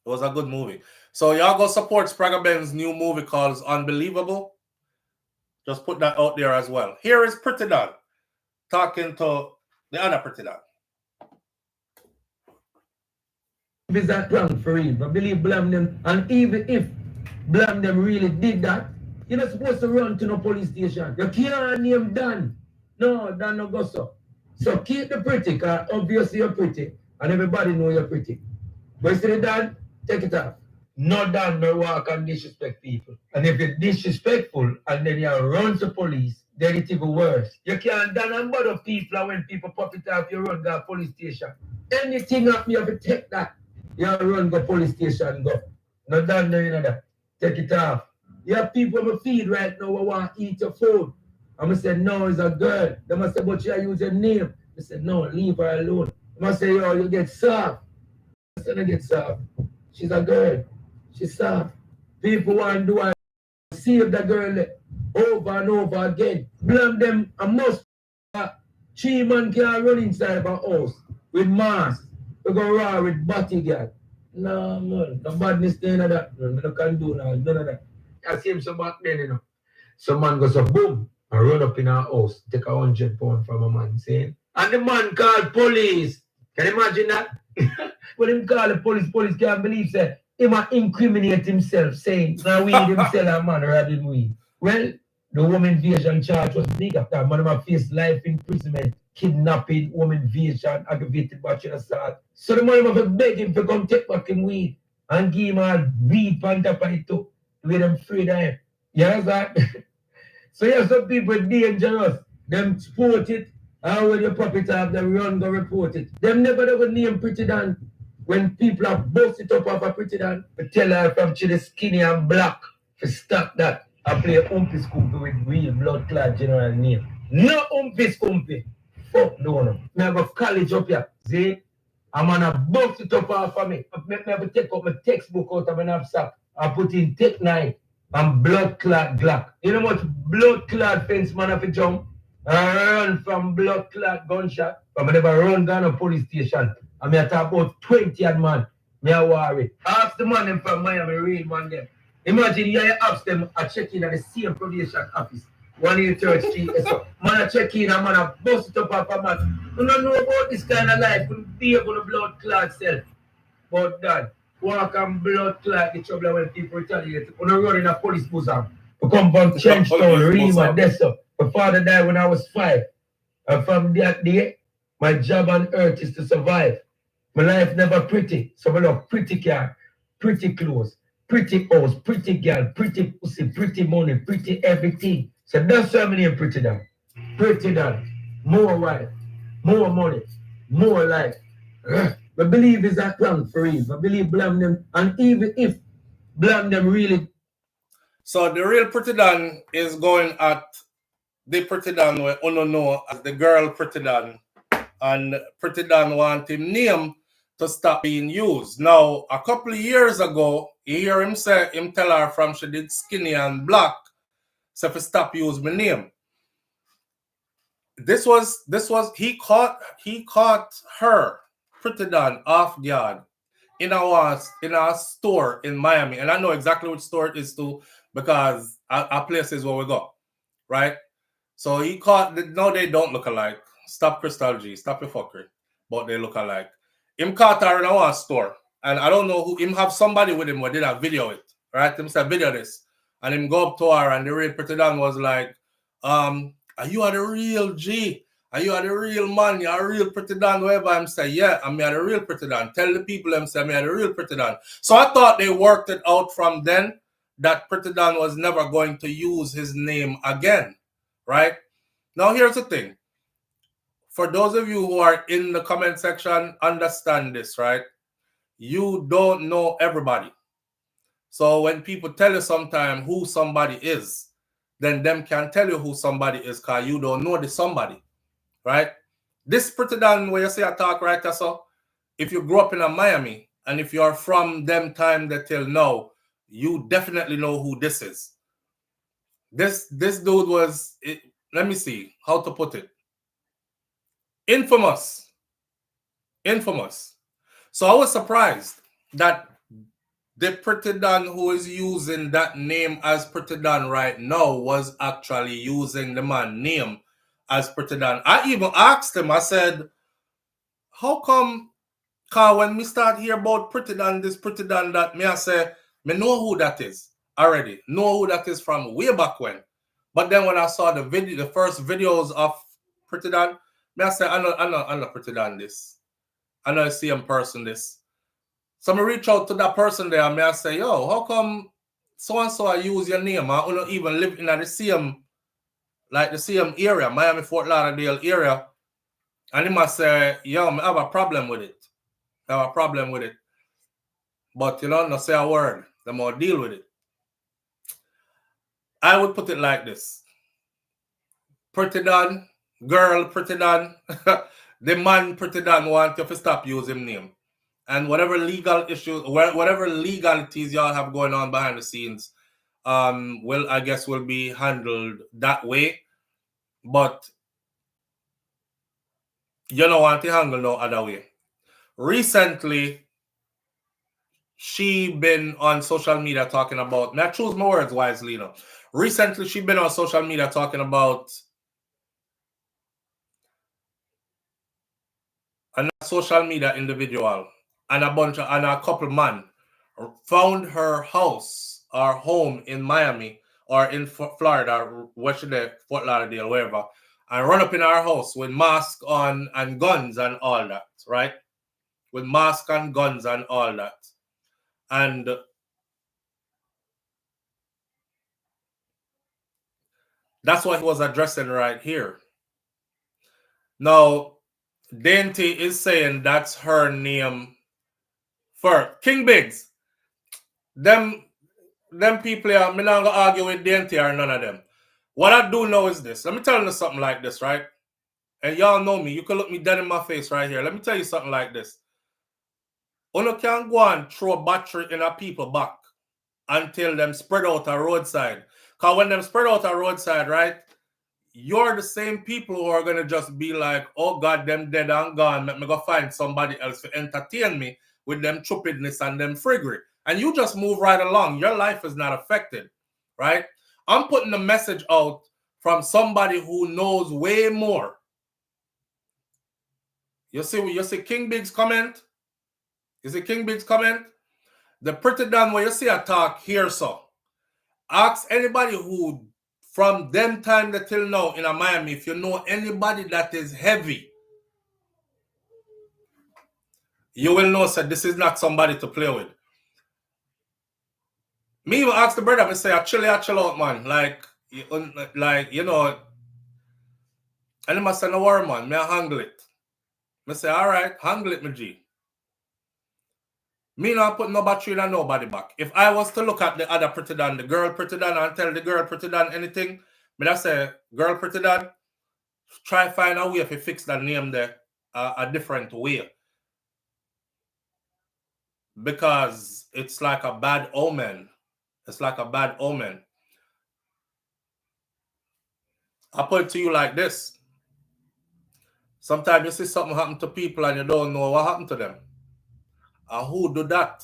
It was a good movie. So y'all go support Spragga Ben's new movie called Unbelievable. Just put that out there as well. Here is Pretty Don talking to the other Pretty Don. Is that wrong for real? I believe blame them. And even if blame them really did that, you're not supposed to run to no police station. You can't name Dan. No, Dan no go so. So keep the pretty, because obviously you're pretty. And everybody know you're pretty. But you see the Dan, take it off. No Dan no walk and disrespect people. And if you're disrespectful and then you run to police, then it's even worse. You can't Dan and bother people, and when people pop it off, you run to a police station. Anything up, you have to take that. You run to police station, go. No Dan no you know that. Take it off. You have people on my feed right now who want to eat your food. I'm going to say, no, it's a girl. They must say, but you use your name. I said, no, leave her alone. They must say, yo, you get soft. I said, I get soft. She's a girl. She's soft. People want to do it. Save the girl over and over again. Blame them. I must. 3 men can't run inside of a house with masks. We go raw with body girl. No, man. No badness, none of that. No, I can't do none of that. I see him so back then, you know. Some man goes up, boom, and run up in our house, take £100 from a man, saying, and the man called police. Can you imagine that? When him call the police can't believe that he might incriminate himself, saying, now weed himself a man robbing weed. Well, the home invasion charge was big after man of faced life imprisonment, kidnapping, home invasion, aggravated battery assault. So the man of beg him to come take back him weed and give him all weed on top of it too. The way them afraid of him. You understand? So yeah, some people dangerous. Them sport it, and when you pop it up, them run go report it. Them never ever name Pretty Dan. When people have bust it up off a Pretty Dan, we tell her from Chile skinny and black to stop that. I play Umpis Kumpy with real blood clot general name. No Umpis Kumpy. Fuck no. Me have a college up here. See? I'm gonna bust it up off of me. Me have to take up my textbook out of my knapsack. I put in Tech 9 and blood clot Glock. You know much blood clot fence man have to jump? I run from blood clot gunshot. But I never run down a police station. I mean, I talk about 20 odd man. Me a worry. Ask the man them from Miami, real man them. Imagine you ask them a check in at the same probation office. 183rd Street. So, man a check in and man a bust it up off a man. You don't know about this kind of life. You be able to blood clot self. But that, walk and blood clot the trouble when people retaliate. You don't run in a police bosom. You come from Trenchtown, Rima, Dessa. My father died when I was 5. And from that day, my job on earth is to survive. My life never pretty. So I love pretty car, pretty clothes, pretty house, pretty girl, pretty pussy, pretty money, pretty everything. So that's why I'm name Pretty Dan. Pretty Dan. More wife, more money, more life. I believe is that plan for real. I believe blame them. And even if blame them really. So the real Pretty Dan is going at the Pretty Dan where Uno know as the girl Pretty Dan. And Pretty Dan want him name to stop being used. Now, a couple of years ago, you hear him tell her from she did skinny and black, so if stop use my name. This was he caught her, Pretty Dan, off guard in a store in Miami. And I know exactly which store it is too, because our places where we go. Right? So he caught no, they don't look alike. Stop Crystal G, stop your fuckery. But they look alike. Him caught her in a store. And I don't know who him have somebody with him who did a video it. Right? Him said video this. And him go up to her and the real Pretty Dan was like, are you the real G? Are you the real man? You are a real Pretty Dan, whatever. I'm say, yeah, I'm the real Pretty Dan. Tell the people them say I'm the real Pretty Dan. So I thought they worked it out from then that Pretty Dan was never going to use his name again. Right? Now here's the thing. For those of you who are in the comment section, understand this, right? You don't know everybody. So when people tell you sometimes who somebody is, then them can tell you who somebody is because you don't know the somebody, right? This Pretty Dan, where you say I talk right, so if you grew up in a Miami and if you're from them time that till now, you definitely know who this is. This dude was, let me see how to put it. Infamous. So I was surprised that the Pretty Dan who is using that name as Pretty Dan right now was actually using the man name as Pretty Dan. I even asked him, I said, how come, because when me start hear about Pretty Dan, this Pretty Dan that, me I say, me know who that is already. Know who that is from way back when. But then when I saw the first videos of Pretty Dan, me I say, I know Pretty Dan this. I know I see him person this. So I reach out to that person there and I say, yo, how come so-and-so I use your name? I don't even live in the same area, Miami, Fort Lauderdale area. And he must say, yo, I have a problem with it. But, not say a word. The more deal with it. I would put it like this. Pretty Dan, girl Pretty Dan, the man Pretty Dan want you to stop using name. And whatever legal issues, whatever legalities y'all have going on behind the scenes, will be handled that way. But you don't want to handle no other way. Recently, she been on social media talking about, now choose my words wisely, Recently, she been on social media talking about a social media individual and a couple man found her house or home in Miami or in Florida, Washington, Fort Lauderdale, wherever, and run up in our house with masks on and guns and all that, right? With masks and guns and all that. And that's what he was addressing right here. Now, Dainty is saying that's her name for King Biggs. Them people here, I'm not gonna argue with Dainty or none of them. What I do know is this. Let me tell you something like this, right? And y'all know me. You can look me dead in my face right here. Let me tell you something like this. You can go and throw a battery in a people back until them spread out a roadside. Because when them spread out a roadside, right, you're the same people who are going to just be like, oh, God, them dead and gone. Let me go find somebody else to entertain me with them stupidness and them friggery. And you just move right along. Your life is not affected, right? I'm putting the message out from somebody who knows way more. You see King Big's comment? You see King Big's comment? The pretty damn where you see a talk here, so. Ask anybody who, from them time till now in Miami, if you know anybody that is heavy, you will know, sir, this is not somebody to play with. Me even ask the brother, I say, chill out, man. Like, you know, and he must say, no worry, man, me I handle it. I say, all right, handle it, my G. Me not put no battery in nobody back. If I was to look at the other pretty dan, the girl pretty dan, and tell the girl pretty dan anything, me I say, girl pretty dan, try find a way if you fix that name there a different way. Because it's like a bad omen. It's like a bad omen. I put it to you like this. Sometimes you see something happen to people and you don't know what happened to them. And who do that?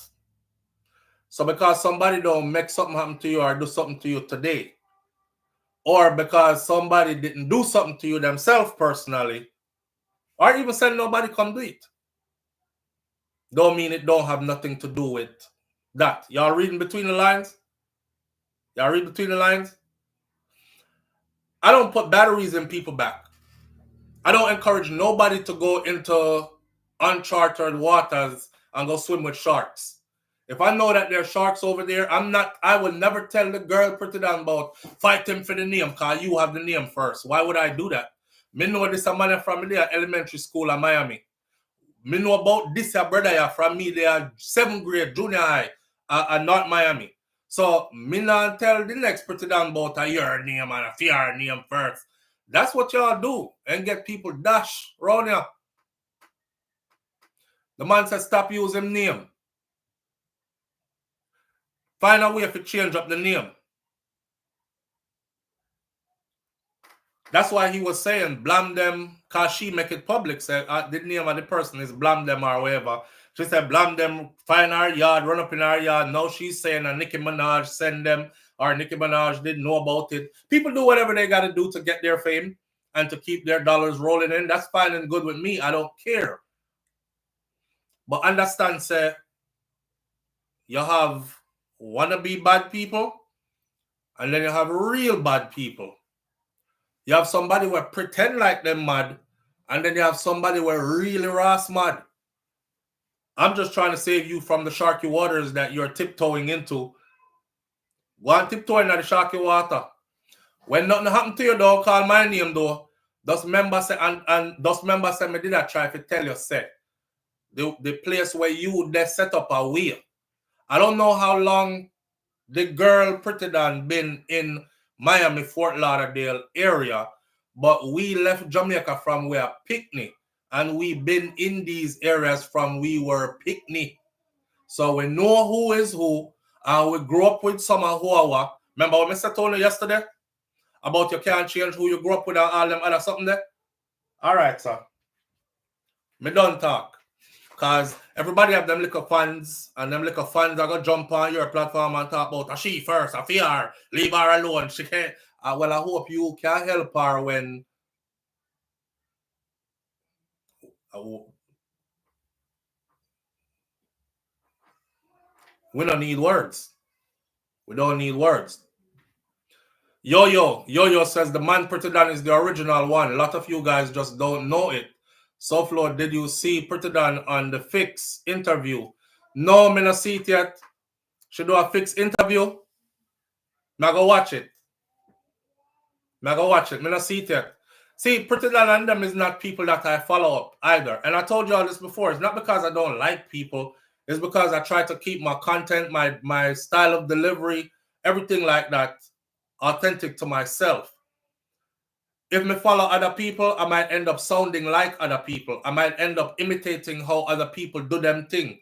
So because somebody don't make something happen to you or do something to you today, or because somebody didn't do something to you themselves personally, or even say nobody come do it, don't mean it don't have nothing to do with that. Y'all reading between the lines? Y'all read between the lines? I don't put batteries in people back. I don't encourage nobody to go into uncharted waters and go swim with sharks. If I know that there are sharks over there, I would never tell the girl pretty down about fight him for the name, because you have the name first. Why would I do that? Me know this a man from there elementary school in Miami. Me know about this a brother from me there 7th grade junior high at North Miami. So me not tell the next pretty down about your name and a fear name first. That's what y'all do and get people dash around here. The man said stop using name. Find a way to change up the name. That's why he was saying blame them because she make it public. Said the name of the person is blame them or whatever. She said blame them, find our yard, run up in our yard. Now she's saying that Nicki Minaj send them or Nicki Minaj didn't know about it. People do whatever they got to do to get their fame and to keep their dollars rolling in. That's fine and good with me. I don't care. But understand, say, you have wannabe bad people and then you have real bad people. You have somebody who pretend like them mad, and then you have somebody who really ras mad. I'm just trying to save you from the sharky waters that you're tiptoeing into. Go and tiptoe into the sharky water. When nothing happened to you, don't call my name though. Those members say, and those members say, me did I try to tell you, say, the place where you they set up a wheel. I don't know how long the girl Pretty Dan been in Miami, Fort Lauderdale area, but we left Jamaica from we are picnic, and we been in these areas from we were picnic. So we know who is who, and we grew up with some of who are. Remember what Mr. told you yesterday? About you can't change who you grew up with and all them other something there? All right, sir. Me don't talk. Because everybody have them little fans, and them little fans are going to jump on your platform and talk about she first, a fear, leave her alone. She can't. Well, I hope you can help her when we don't need words. We don't need words. Yo says the man Pretty Dan is the original one. A lot of you guys just don't know it. SouFLo, did you see Pretty Dan on the Fix interview? No, me not see it yet. Should do a Fix interview. Me go watch it. Me not see it yet. See, Pretty Dan and them is not people that I follow up either. And I told you all this before. It's not because I don't like people. It's because I try to keep my content, my style of delivery, everything like that, authentic to myself. If me follow other people, I might end up sounding like other people. I might end up imitating how other people do them thing.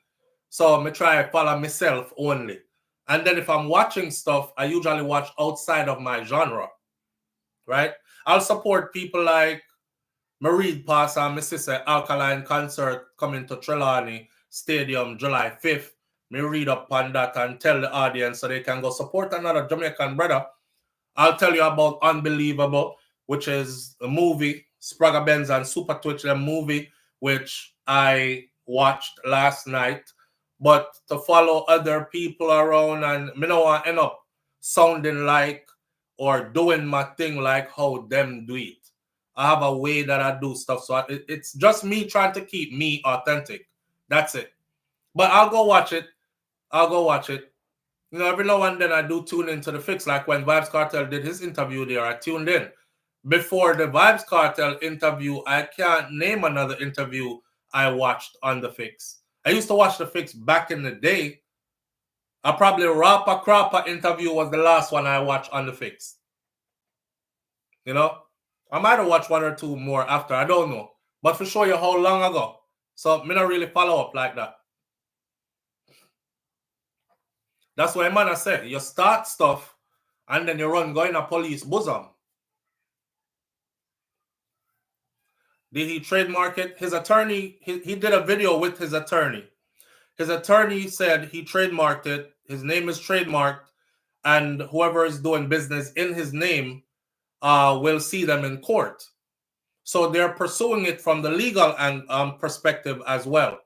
So me try to follow myself only. And then if I'm watching stuff, I usually watch outside of my genre, right? I'll support people like me read past and my sister Alkaline concert coming to Trelawney Stadium July 5th. Me read up on that and tell the audience so they can go support another Jamaican brother. I'll tell you about Unbelievable, which is a movie, Spragga Benz and Super Twitch, a movie which I watched last night. But to follow other people around and me don't want to end up sounding like or doing my thing like how them do it. I have a way that I do stuff. So it's just me trying to keep me authentic. That's it. But I'll go watch it. You know, every now and then I do tune into the Fix. Like when Vybz Kartel did his interview there, I tuned in. Before the Vybz Kartel interview, I can't name another interview I watched on the Fix. I used to watch the Fix back in the day. I probably Rapper Crapper interview was the last one I watched on the Fix. You know? I might have watched one or two more after. I don't know. But for sure, you how long ago. So me not really follow up like that. That's why man I said, you start stuff and then you run going a police bosom. Did he trademark it? His attorney, he did a video with his attorney. His attorney said he trademarked it. His name is trademarked, and whoever is doing business in his name will see them in court. So they're pursuing it from the legal perspective as well.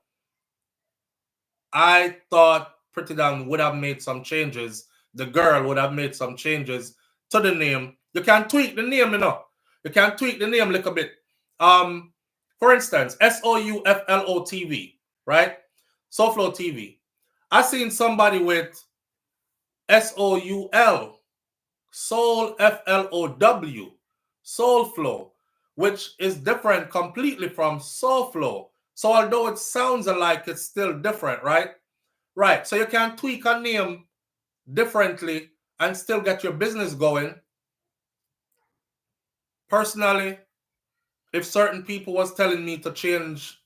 I thought Pretty Dan would have made some changes. The girl would have made some changes to the name. You can tweak the name, you know. You can tweak the name a little bit. For instance, SouFLoTV, right? SouFLoTV. I seen somebody with SOUL, Soul FLOW, SouFLo, which is different completely from SouFLo. So although it sounds alike, it's still different, right? Right. So you can tweak a name differently and still get your business going. Personally, if certain people was telling me to change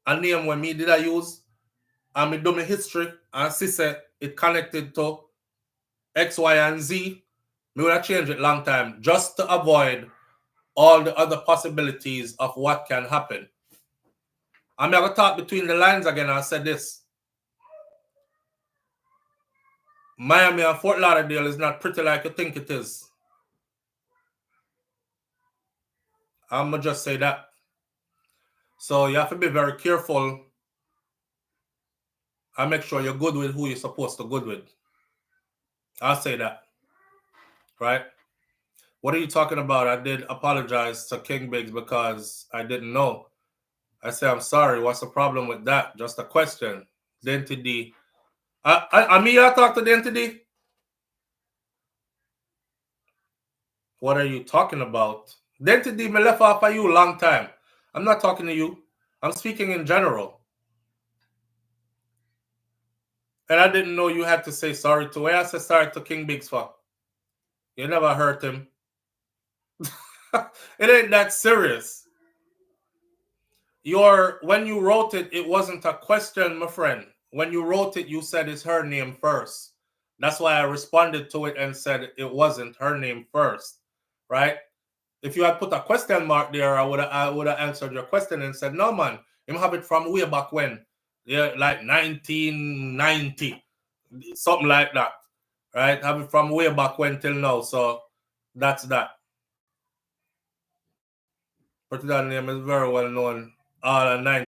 a name when me did I use and me do my history and see say it connected to X, Y, and Z, me would have changed it long time just to avoid all the other possibilities of what can happen. I'm going to talk between the lines again and say this. Miami and Fort Lauderdale is not pretty like you think it is. I'm going to just say that. So you have to be very careful and make sure you're good with who you're supposed to good with. I'll say that. Right? What are you talking about? I did apologize to King Biggs because I didn't know. I say, I'm sorry. What's the problem with that? Just a question. Identity. I mean, I talk to Identity. What are you talking about? Identity, me left off of you a long time. I'm not talking to you. I'm speaking in general. And I didn't know you had to say sorry to. Where I said sorry to King Biggs for? You never hurt him. It ain't that serious. When you wrote it, it wasn't a question, my friend. When you wrote it, you said it's her name first. That's why I responded to it and said it wasn't her name first, right? If you had put a question mark there, I would have answered your question and said, no, man, you have it from way back when. Yeah, like 1990, something like that, right? Have it from way back when till now. So that's that. Pretty Dan name is very well known. All 90.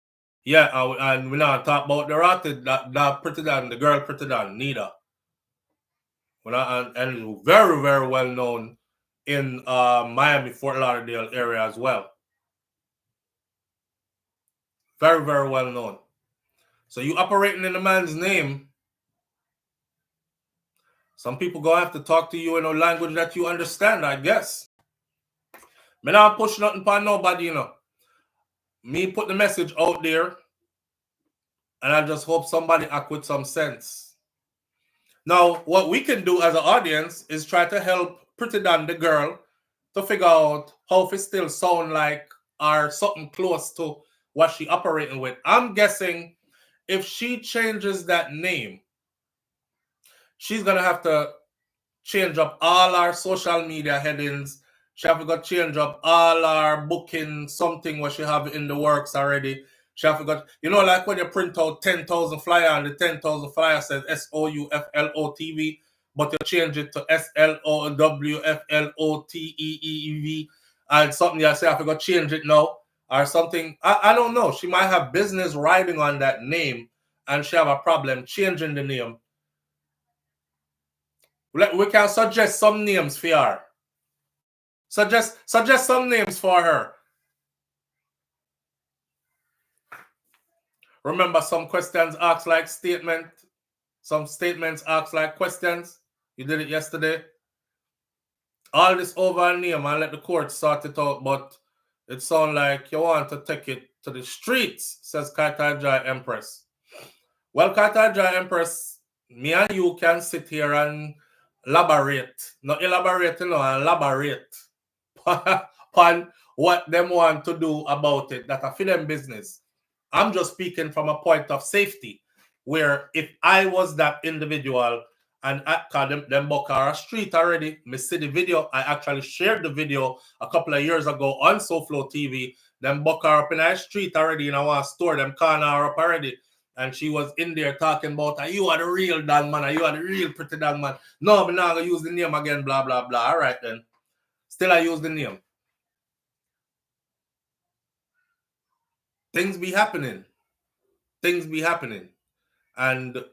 Yeah, and we not talk about the rotted, that Pretty Dan, the girl Pretty Dan, neither. And very, very well known in Miami, Fort Lauderdale area as well. Very, very well known. So you operating in a man's name, some people gonna have to talk to you in a language that you understand, I guess. Me not push nothing upon nobody, you know. Me put the message out there, and I just hope somebody act with some sense. Now, what we can do as an audience is try to help Pretty Dan, the girl, to figure out how if it still sound like or something close to what she operating with. I'm guessing if she changes that name, she's gonna have to change up all our social media headings. She have to go change up all our booking something what she have in the works already. She have to go, you know, like when you print out 10,000 flyer and the 10,000 flyer says SouFLoTV, but you change it to SLOWFLOTEEV and something you say I have to go change it now or something. I don't know. She might have business riding on that name and she have a problem changing the name. We can suggest some names for her. Suggest some names for her. Remember, some questions ask like statement. Some statements ask like questions. You did it yesterday. All this over a name and let the court sort it out, but it sounds like you want to take it to the streets, says Kaitaja Empress. Well, Kaitaja Empress, me and you can sit here and elaborate. Not elaborate, you know, and elaborate on what them want to do about it. That's a for them business. I'm just speaking from a point of safety, where if I was that individual and I called them book a street already, me see the video. I actually shared the video a couple of years ago on SouFLoTV. Them book her up in a street already, and I want to store them corner her up already. And she was in there talking about, you are the real Dan man, you are the real Pretty Dan man. No, I'm not going to use the name again, blah, blah, blah. All right, then. Still, I use the name. Things be happening. Things be happening. And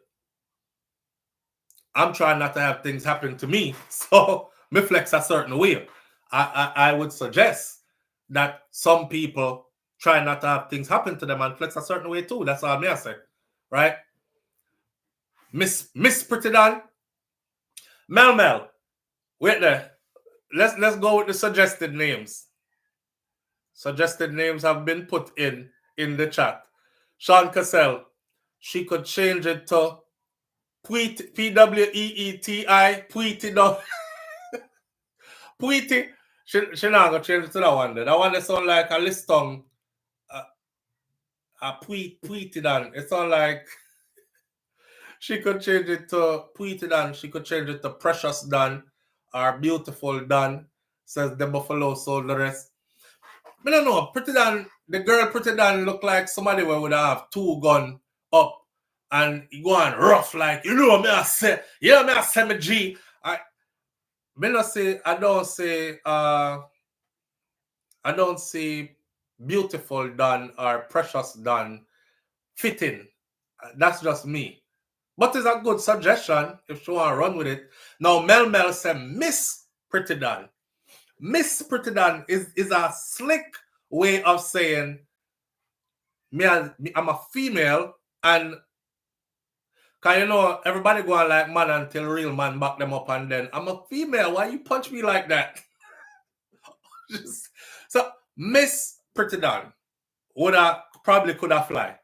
I'm trying not to have things happen to me. So, me flex a certain way. I would suggest that some people try not to have things happen to them and flex a certain way too. That's all me I say. Right? Miss Pretty Dan. Mel. Wait there. Let's go with the suggested names. Suggested names have been put in the chat. Sean Cassell, she could change it to Pweeti, Pweeti. Pweeti. She not gonna change it to that one. That one that sound like a listung. A Pweeti Dan. It sound like she could change it to Pweeti Dan. She could change it to Precious Dan or Beautiful Dan, says the Buffalo Soul the rest. I don't know. Pretty Dan, the girl Pretty Dan look like somebody where would have two gun up and you go on rough like, you know me I say, me I say me G. I don't see Beautiful Dan or Precious Dan fitting. That's just me. But it's a good suggestion if you want to run with it. Now Mel said Miss Pretty Dan. Miss Pretty Dan is a slick way of saying I'm a female, and cause you know everybody going like man until real man back them up, and then I'm a female. Why you punch me like that? So Miss Pretty Dan probably could have fly.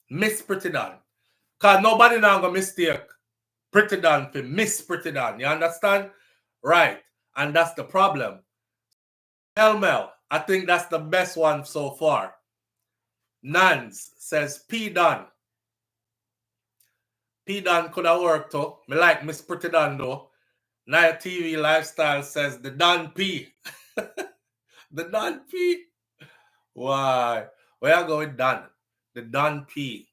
Miss Pretty Dan. Cause nobody now gonna mistake Pretty Dan for Miss Pretty Dan. You understand? Right. And that's the problem. Mel, I think that's the best one so far. Nans says P Dan. P Dan could have worked too. Me like Miss Pretty Dan though. Naya TV Lifestyle says the Dan P. The Dan P. Why? Where you go with Dan? The Dan P.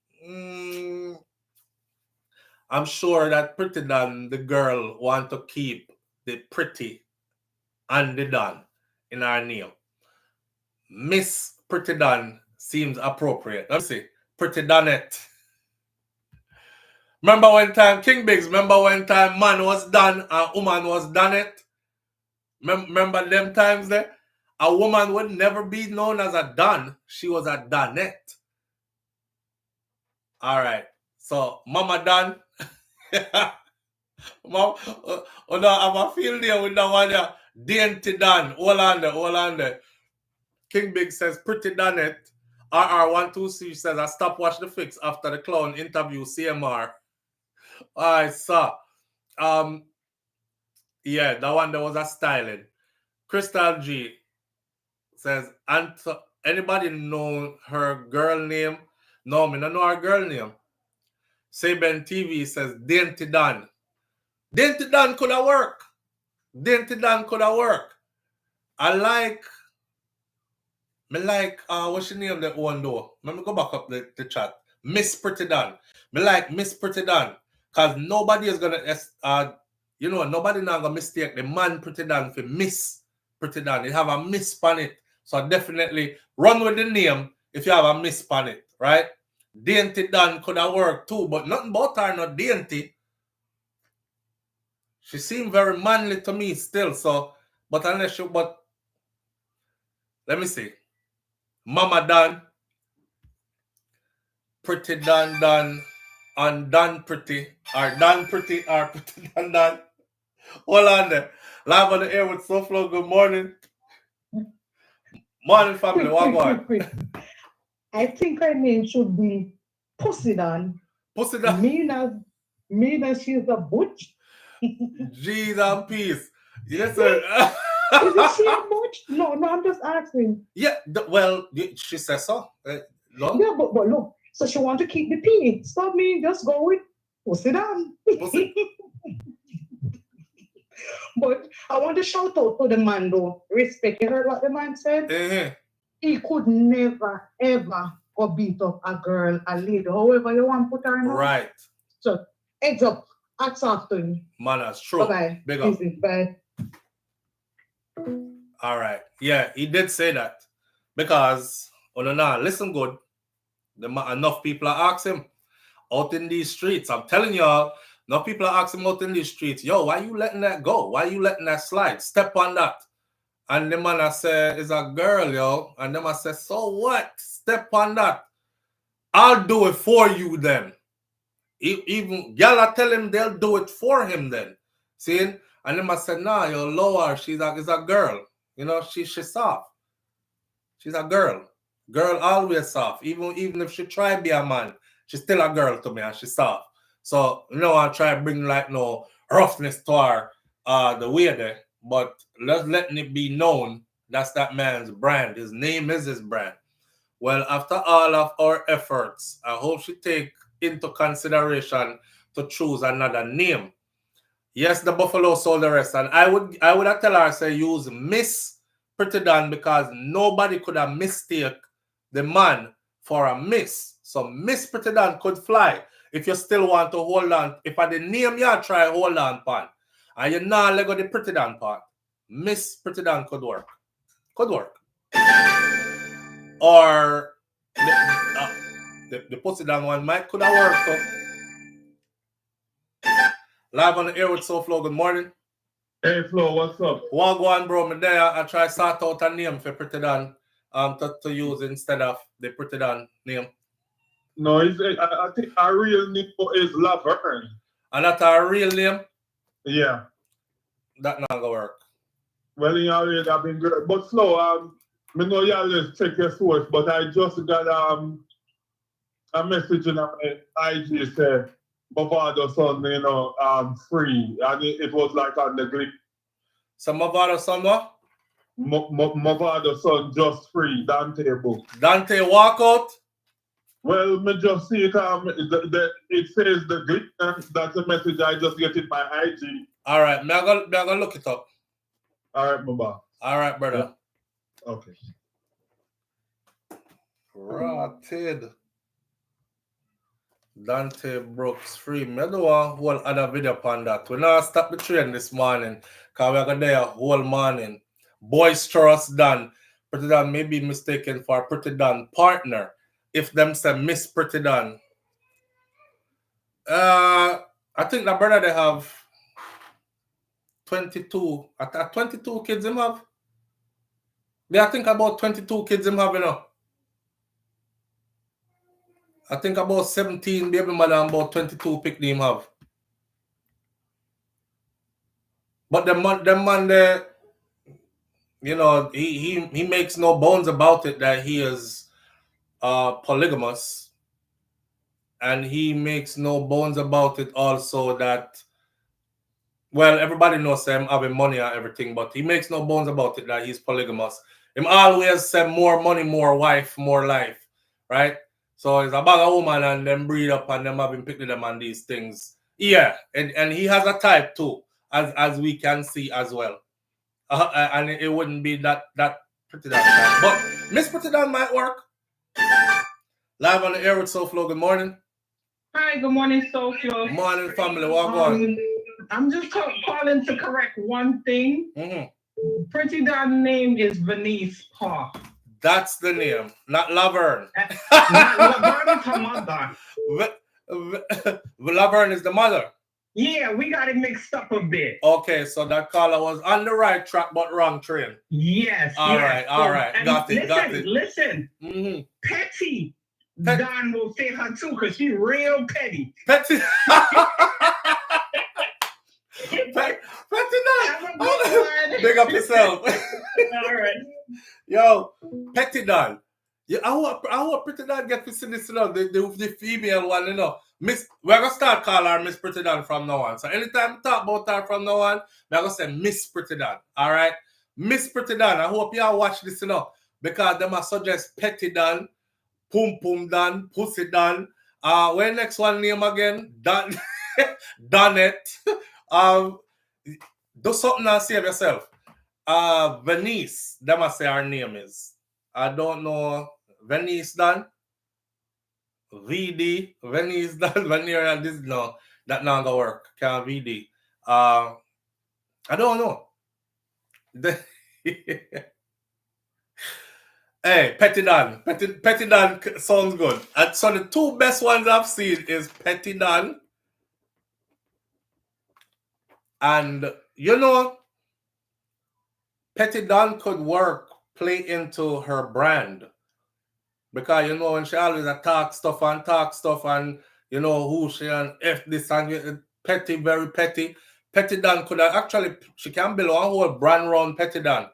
I'm sure that Pretty Dan, the girl, want to keep the pretty and the Dan in our name. Miss Pretty Dan seems appropriate. Let's see. Pretty Danette. Remember when time, King Biggs, man was Dan and woman was Danette? Remember them times there? A woman would never be known as a Don. She was a Donette. All right. So, Mama Don. Mom, I'm a feel there with that one there. Dainty Don. Hold on there. King Big says, pretty Donette. RR123 says, I stopped watch the fix after the clown interview CMR. All right, so, yeah, that one there was a styling. Crystal G says, anybody know her girl name? No, me don't know her girl name. Saben TV says, Dainty Don. Dainty Don could have worked. Dainty Don could have worked. I like, what's your name that one though? Let me go back up the chat. Miss Pretty Don. Me like Miss Pretty Don. Because nobody is going to, nobody not going to mistake the man Pretty Don for Miss Pretty Don. It have a miss on it. So definitely run with the name if you have a miss on it, right? Dainty Don could have worked too, but nothing about her not dainty. She seemed very manly to me still, so, but let me see. Mama Don, Pretty Don, and Don Pretty, or Don Pretty, or Pretty Don. Hold on there. Live on the air with SouFLo. Good morning. Morning, family. Quick. I think her name should be Pussy Don. Pussy Don. Mean as she's a butch. Jeez and peace. Yes, sir. Is it she a butch? No, I'm just asking. Yeah, well, she says so. No? Yeah, but look, so she want to keep the P. Stop me, just go with Pussy Don. Pussy. But I want to shout out to the man though. Respect. You heard what the man said? Uh-huh. He could never, ever go beat up a girl, a lady, however you want to put her in. Right. So, heads up. Hats off to him. Man, that's true. Bye-bye. Big up. Easy. Bye. All right. Yeah, he did say that. Because, listen good. Enough people are asking him out in these streets. I'm telling y'all, enough people are asking him out in these streets, yo, why you letting that go? Why you letting that slide? Step on that. And the man I say, is a girl, yo. And them I say, so what? Step on that. I'll do it for you then. Even y'all tell him they'll do it for him then. See? And then I said, nah, yo, lower. She's a girl. She's soft. She's a girl. Girl always soft. Even if she try to be a man, she's still a girl to me and she's soft. So, I try to bring no roughness to her the way there. But letting it be known that's that man's brand. His name is his brand. Well, after all of our efforts, I hope she take into consideration to choose another name. Yes, the Buffalo sold the rest. And I would tell her, say, use Miss Pretty Don because nobody could have mistake the man for a miss. So Miss Pretty Don could fly if you still want to hold on. If I the name you try hold on pan. And you not let go the Pretty Don part. Miss Pretty Don could work. Could work. Or the Pussy Don one could have worked though. Live on the air with SouFLo. Good morning. Hey Flo, what's up? What go on, bro? Me there I try sort out a name for Pretty Don to use instead of the Pretty Don name. No, I think our real name is Laverne. And that's our real name? Yeah. That not gonna work. Well, you already have been great. But Flo, I know you always check your source, but I just got a message in my IG said Mavado son, free. And it was like on the clip. So Mavado son what? Mavado son just free, Dante book. Dante walk out? Well, me just see it. It says the clip. That's a message I just get in my IG. All right, me I go look it up. All right, Mama. All right, brother. Yeah. Okay. Rotted. Dante Brooks free. Me do a whole other video upon that. We now stop the train this morning because we are going there whole morning. Boisterous Don. Pretty Don may be mistaken for Pretty Don partner. If them say Miss Pretty Don. I think the brother they have 22. At 22 kids him have. Yeah, I think about 22 kids him have, you know. I think about 17 baby mother and about 22 pick him have. But the man there, you know, he makes no bones about it that he is polygamous. And he makes no bones about it also that, well, everybody knows him having money and everything, but he makes no bones about it that he's polygamous. Him always say more money, more wife, more life, right? So it's about a woman and them breed up and them having picked them on these things. Yeah, and he has a type too, as we can see as well. And it wouldn't be that Pretty Dan type. But Miss Pretty Dan might work. Live on the air with SouFLo. Good morning. Hi, good morning, SouFLo. Morning, family. What going? I'm just calling to correct one thing. Mm-hmm. Pretty Dan's name is Venice Paw. That's the name, not Laverne. Not Laverne is her mother. Laverne is the mother. Yeah, we got it mixed up a bit. Okay, so that caller was on the right track but wrong train. Yes. All right. Got it. Listen. Mm-hmm. Petty Don will say her too because she's real petty. Petty. Petty Don. Big up yourself. All right. Yo, Petty Don. Yeah, I want Pretty Don get to see this, you know, the female one, you know. We're gonna start calling her Miss Pretty Don from now on. So anytime we talk about her from now on, we're gonna say Miss Pretty Don. All right, Miss Pretty Don. I hope y'all watch this, you know, because they must suggest Petty Don, Pum Pum Don, Pussy Don. Where next one name again? Don, Donette. Do something and save yourself. Venice. They must say her name is. I don't know. Venice Don. VD, Venice Don, Vanilla, this no, that not gonna work. Can't VD. I don't know. Hey, Petty Don. Petty Don sounds good. And so the two best ones I've seen is Petty Don. And you know, Petty Don could work, play into her brand. Because, you know, when she always talk stuff and, you know, who she and F this and petty, very petty. Petty Don could have actually, she can build one whole brand around Petty Don.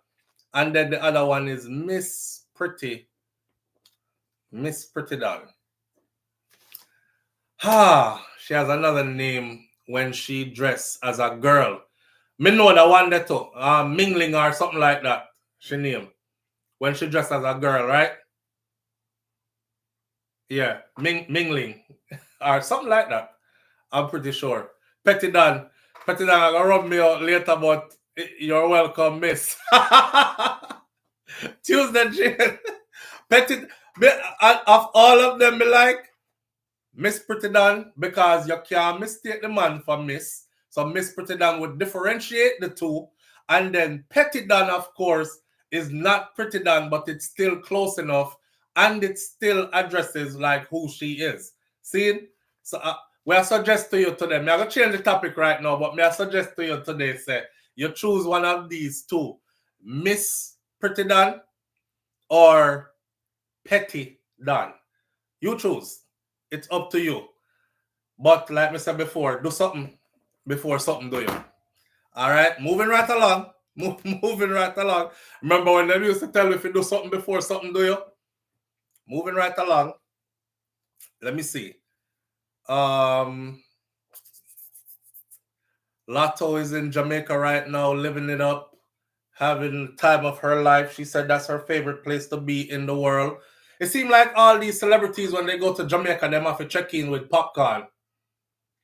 And then the other one is Miss Pretty Don. She has another name when she dressed as a girl. Me know the one that too, Mingling or something like that, she named. When she dressed as a girl, right? Yeah, Mingling or something like that. I'm pretty sure. Petty Don, I'm gonna rub me out later, but you're welcome, miss. Tuesday, Jane. Petty, of all of them, me like Miss Pretty Don because you can't mistake the man for Miss. So Miss Pretty Don would differentiate the two. And then Petty Don, of course, is not Pretty Don, but it's still close enough. And it still addresses like who she is. See? So we are suggest to you today. I'm going to change the topic right now, but may I suggest to you today, say, you choose one of these two. Miss Pretty Don or Petty Don. You choose. It's up to you. But like I said before, do something before something do you. All right? Moving right along. Moving right along. Remember when they used to tell you if you do something before something do you? Moving right along. Let me see. Lotto is in Jamaica right now, living it up, having the time of her life. She said that's her favorite place to be in the world. It seems like all these celebrities, when they go to Jamaica, they have to check in with popcorn.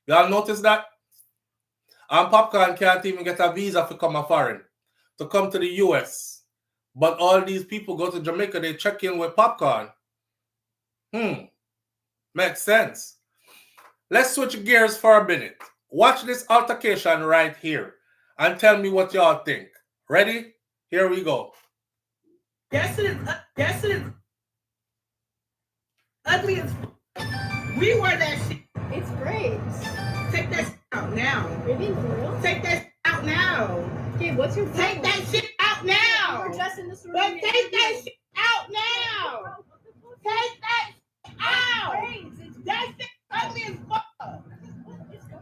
Y'all notice that? And popcorn can't even get a visa to come foreign, to come to the US. But all these people go to Jamaica, they check in with popcorn. Makes sense. Let's switch gears for a minute. Watch this altercation right here and tell me what y'all think. Ready? Here we go. Yes, it is. Ugly as we wear that shit. It's Braids. Take that out now. You're being for real? Take that out now. Okay, what's your problem? Take that shit out now. We're just in this room. But take that shit out now. Take that shit out. That shit ugly as fuck.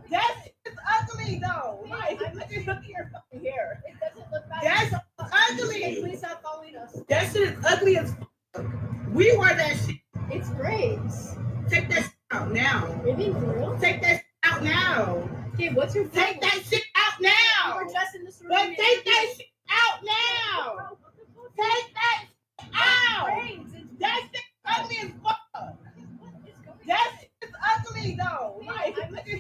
That shit is ugly though. Like, look at your fucking hair. It doesn't look bad. That's ugly. Hey, please stop following us. That shit is ugly as fuck. We wear that shit. It's braids. Take that shit out now. Are you being for real? Take that shit out now. Okay, what's your problem? Take that shit out now. We're just in this room. But take that shit out now. Take that shit out. Braids. That shit ugly as fuck. That shit is ugly though. Like, look at your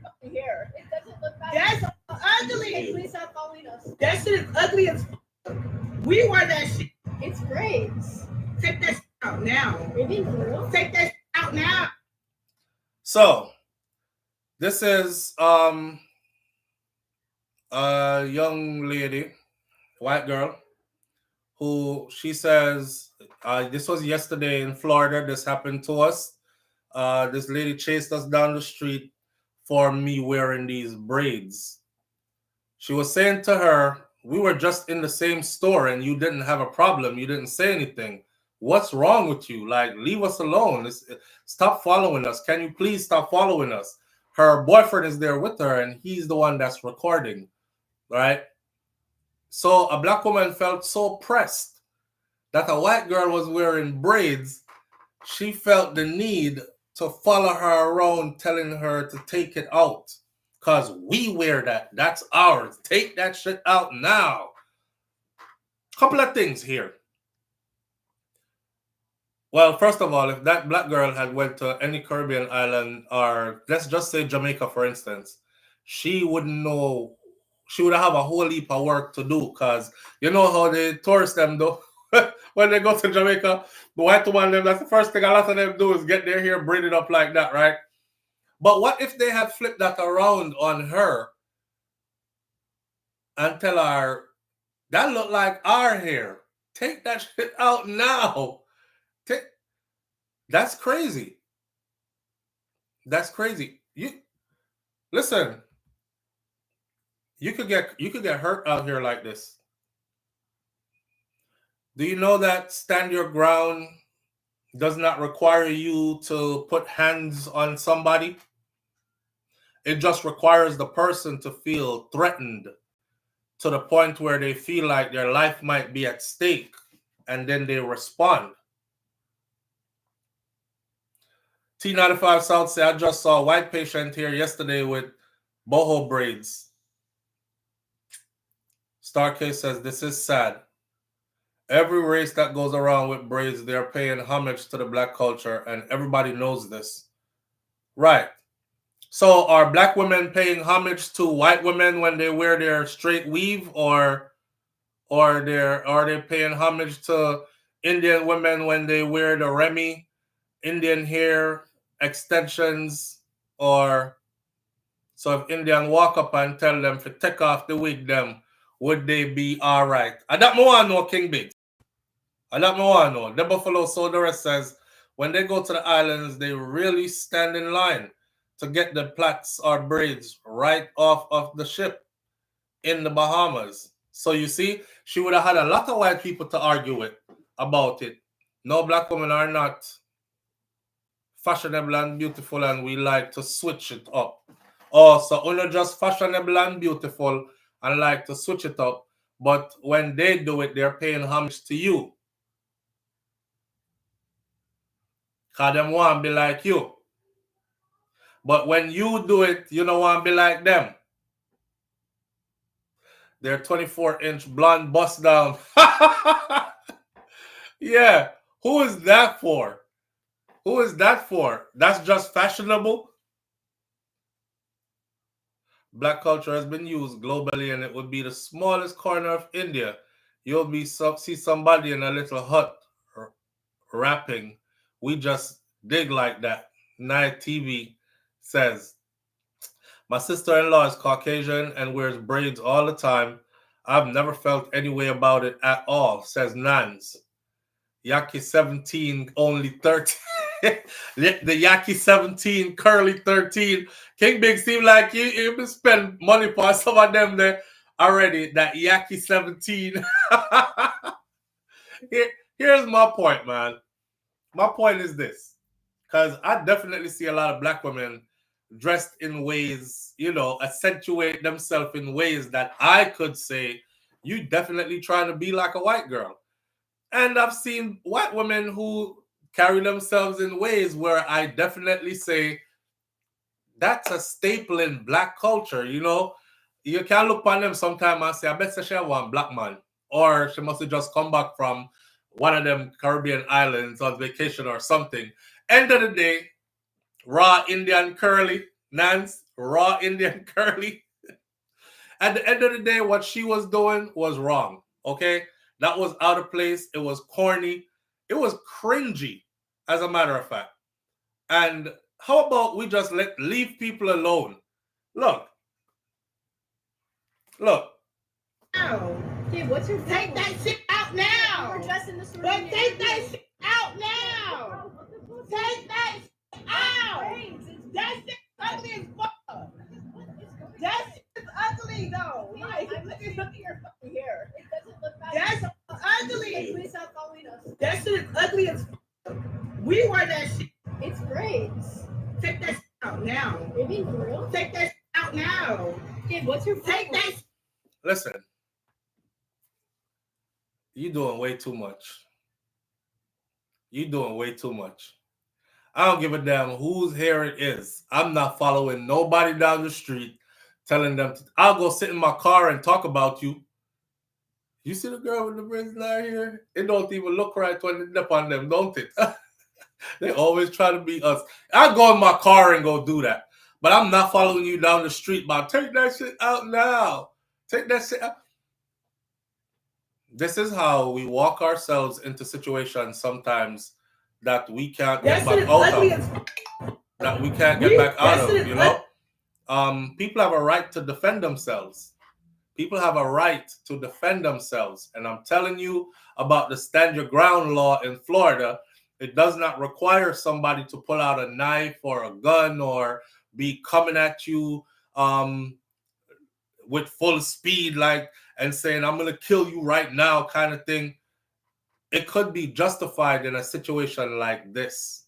fucking hair. It doesn't look bad. That's ugly. Hey, please stop following us. That shit is ugly as fuck. We wear that shit. It's braids. Take that shit out now. Are you being for real? Take that shit out now. So this is a young lady, white girl, who she says this was yesterday in Florida. This happened to us. This lady chased us down the street for me wearing these braids. She was saying to her, we were just in the same store and you didn't have a problem. You didn't say anything. What's wrong with you? Like, leave us alone. Stop following us. Can you please stop following us? Her boyfriend is there with her and he's the one that's recording, right? So a black woman felt so pressed that a white girl was wearing braids. She felt the need to follow her around, telling her to take it out. Because we wear that. That's ours. Take that shit out now. Couple of things here. Well, first of all, if that black girl had went to any Caribbean island, or let's just say Jamaica, for instance, she wouldn't know. She would have a whole heap of work to do, because you know how the tourists them do. When they go to Jamaica, the white woman, them, that's the first thing a lot of them do is get their hair braided up like that, right? But what if they had flipped that around on her and tell her, that look like our hair. Take that shit out now. That's crazy. That's crazy. You listen. You could get hurt out here like this. Do you know that stand your ground does not require you to put hands on somebody? It just requires the person to feel threatened to the point where they feel like their life might be at stake, and then they respond. T95 South say, I just saw a white patient here yesterday with boho braids. Starcase says, this is sad. Every race that goes around with braids, they're paying homage to the black culture, and everybody knows this. Right. So are black women paying homage to white women when they wear their straight weave, or are they paying homage to Indian women when they wear the Remy, Indian hair extensions? Or so if Indian walk up and tell them to take off the wig, them would they be all right? I don't want to know, King Biggs. I don't want to know. The Buffalo Soda says when they go to the islands, they really stand in line to get the plaits or braids right off of the ship in the Bahamas. So you see, she would have had a lot of white people to argue with about it. No, black women are not fashionable and beautiful, and we like to switch it up. Oh, so only just fashionable and beautiful and like to switch it up, but when they do it, they're paying homage to you. Because them want to be like you. But when you do it, you don't want to be like them. They're 24-inch blonde bust down. Yeah. Who is that for? Who is that for? That's just fashionable. Black culture has been used globally, and it would be the smallest corner of India. You'll see somebody in a little hut rapping. We just dig like that. Night TV says, my sister-in-law is Caucasian and wears braids all the time. I've never felt any way about it at all, says Nans. Yaki 17, only 13. The Yaki 17, curly 13. King Big seem like you spend money for some of them there. already that Yaki 17. Here's my point, man. My point is this. Because I definitely see a lot of black women dressed in ways, accentuate themselves in ways that I could say, you definitely trying to be like a white girl. And I've seen white women who carry themselves in ways where I definitely say, that's a staple in black culture, You can look upon them sometime and say, I bet she one black man. Or she must have just come back from one of them Caribbean islands on vacation or something. End of the day, raw Indian curly, Nance, raw Indian curly. At the end of the day, what she was doing was wrong. Okay? That was out of place. It was corny. It was cringy, as a matter of fact. And how about we just leave people alone? Look. Okay, what's your take that shit out now? You're dressed in the sort but take that shit out now. Take that shit out. That shit ugly as fuck. That shit is ugly though. Like, look at your fucking hair. It doesn't look bad. That's ugly. Please stop following us. That shit is ugly as fuck. We wear that shit. It's braids. Take that shit out now. You're being for real? Take that shit out now. Okay, what's your take that shit. Listen. You doing way too much. You doing way too much. I don't give a damn whose hair it is. I'm not following nobody down the street telling them I'll go sit in my car and talk about you. You see the girl with the braids down here? It don't even look right when it's up on them, don't it? They always try to be us. I'll go in my car and go do that. But I'm not following you down the street, but take that shit out now. Take that shit out. This is how we walk ourselves into situations sometimes that we can't get back out of. That we can't get back out of, People have a right to defend themselves. People have a right to defend themselves. And I'm telling you about the stand your ground law in Florida. It does not require somebody to pull out a knife or a gun or be coming at you with full speed, and saying, I'm going to kill you right now kind of thing. It could be justified in a situation like this.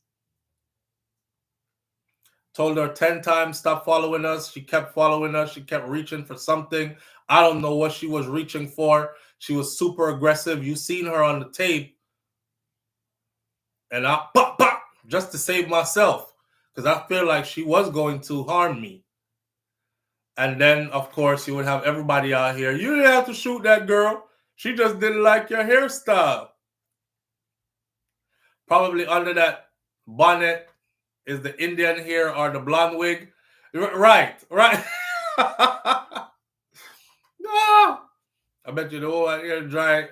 Told her 10 times, stop following us. She kept following us. She kept reaching for something. I don't know what she was reaching for. She was super aggressive. You seen her on the tape. And I pop, just to save myself. Because I feel like she was going to harm me. And then, of course, you would have everybody out here. You didn't have to shoot that girl. She just didn't like your hairstyle. Probably under that bonnet is the Indian hair or the blonde wig. Right. No! I bet you the woman here dry.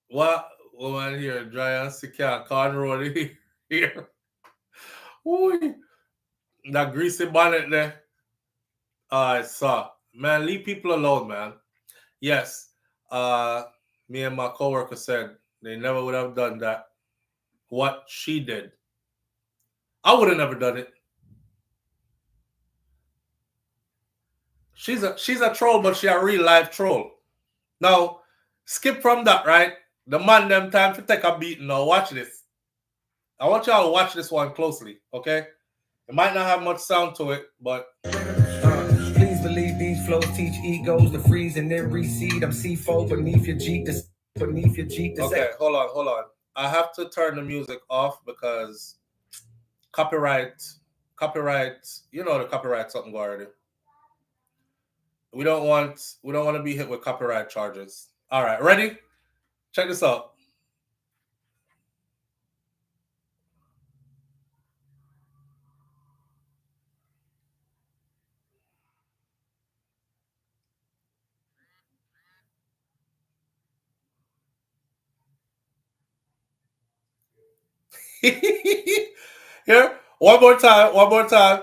What? Woman here dry and sick and cornrow here. Ooh. That greasy bonnet there. I saw. Man, leave people alone, man. Yes. Me and my coworker said they never would have done that. What she did. I would have never done it. She's a troll, but she a real life troll. Now, skip from that, right? The man them time to take a beating. Now, watch this. I want y'all to watch this one closely, okay? It might not have much sound to it, but... Please believe these flows teach egos to freeze and then recede. I'm C4 beneath your Jeep. Okay, hold on. I have to turn the music off because copyright, you know the copyright something go already. We don't want to be hit with copyright charges. All right, ready? Check this out. Here, one more time.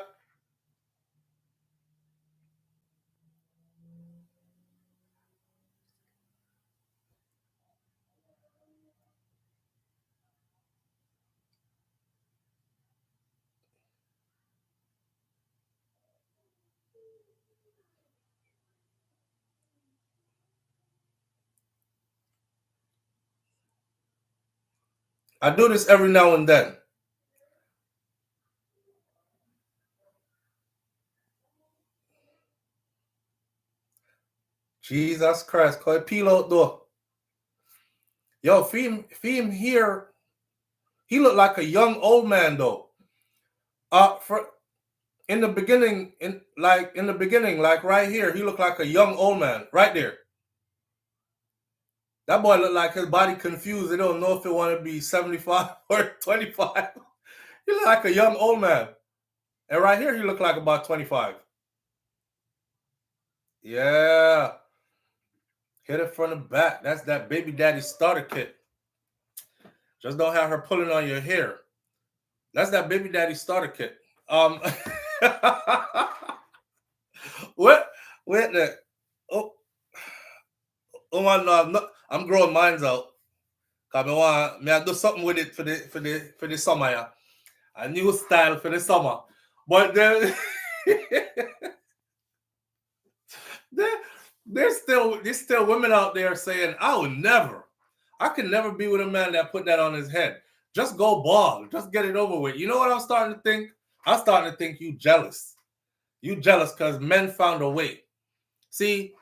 I do this every now and then. Jesus Christ, call it peel out though. Yo, Fim here, he looked like a young old man though. In the beginning, like right here, he looked like a young old man, right there. That boy looked like his body confused. They don't know if they want to be 75 or 25. He looked like a young old man. And right here, he looked like about 25. Yeah. Hit it from the back. That's that baby daddy starter kit. Just don't have her pulling on your hair. That's that baby daddy starter kit. What? Wait there. Oh no, I'm growing mines out. Cause I do something with it for the summer. Yeah. A new style for the summer. But then there's still women out there saying, I can never be with a man that put that on his head. Just go bald. Just get it over with. You know what I'm starting to think? I'm starting to think you jealous. You jealous because men found a way. See,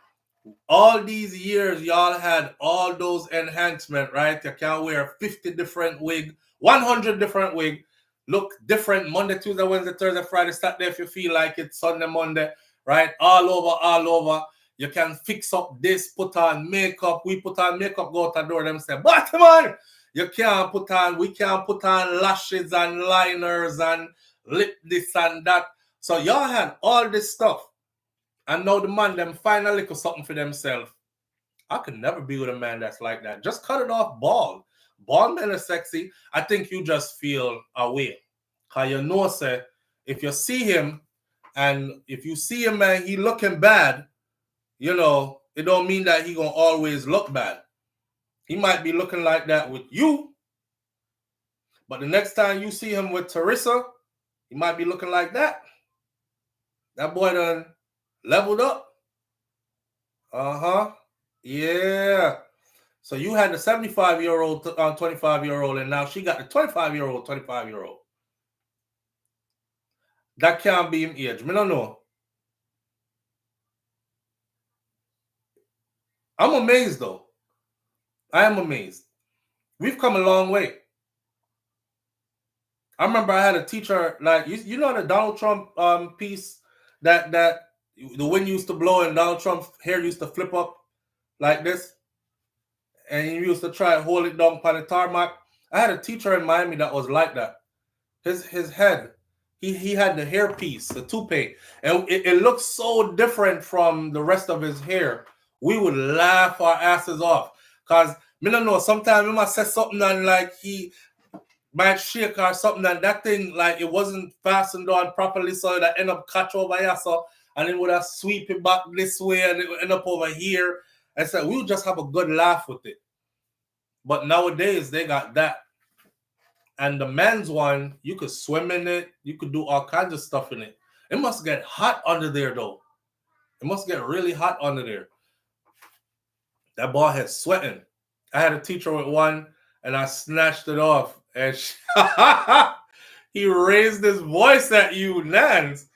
all these years, y'all had all those enhancements, right? You can wear 50 different wig, 100 different wig, look different Monday, Tuesday, Wednesday, Thursday, Friday, Saturday if you feel like it, Sunday, Monday, right? All over. You can fix up this, put on makeup. We put on makeup, go out the door, them say, but man, we can't put on lashes and liners and lip this and that. So y'all had all this stuff. And now the man, them finally got something for themselves. I could never be with a man that's like that. Just cut it off bald. Bald men are sexy. I think you just feel away. Because you know, say, if you see him, and if you see him, man, he looking bad, you know, it don't mean that he gonna always look bad. He might be looking like that with you, but the next time you see him with Teresa, he might be looking like that. That boy done leveled up. Yeah. So you had the 75-year-old 25-year-old, and now she got the 25-year-old 25-year-old. That can't be him age. I don't know. I'm amazed though. I am amazed. We've come a long way. I remember I had a teacher, like, you know the Donald Trump piece that the wind used to blow and Donald Trump's hair used to flip up like this, and he used to try to hold it down by the tarmac. I had a teacher in Miami that was like that. His head, he had the hair piece, the toupee, and it looked so different from the rest of his hair. We would laugh our asses off. Because, I don't know, sometimes we must say something and like he might shake or something, and that thing, like, it wasn't fastened on properly, so that end up catch over here, so, and it would have sweep it back this way, and it would end up over here. And so we would just have a good laugh with it. But nowadays, they got that. And the men's one, you could swim in it. You could do all kinds of stuff in it. It must get hot under there, though. It must get really hot under there. That ball head sweating. I had a teacher with one, and I snatched it off. And he raised his voice at you, Nance.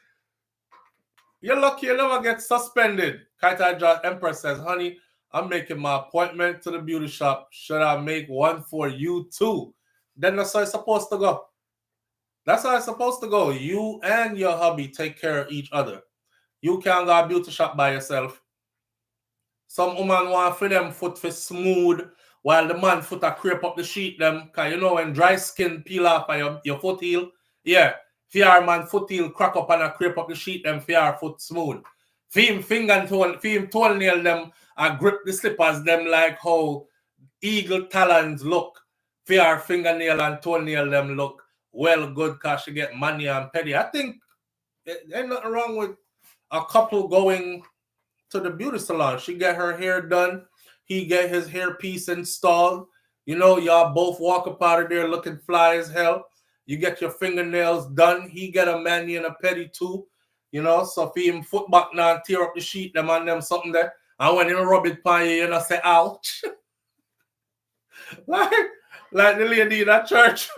You're lucky you never get suspended. Kaitai John Empress says, honey, I'm making my appointment to the beauty shop. Should I make one for you too? Then that's how it's supposed to go. That's how it's supposed to go. You and your hubby take care of each other. You can't go to a beauty shop by yourself. Some woman want for them foot for smooth, while the man foot a creep up the sheet them. Because you know when dry skin peel off of your foot heel, yeah, for your man foot heel crack up and a creep up the sheet them for your foot smooth. For him finger and toenail them and grip the slippers them like how eagle talons look. For your fingernail and toenail them look well good because she get money and petty. I think there's nothing wrong with a couple going to the beauty salon. She get her hair done. He get his hair piece installed. You know, y'all both walk up out of there looking fly as hell. You get your fingernails done. He get a mani and a petty too. You know, so if him foot back now and tear up the sheet, them and them something there. And when him rub it on you, you know, say, ouch. like the lady in that church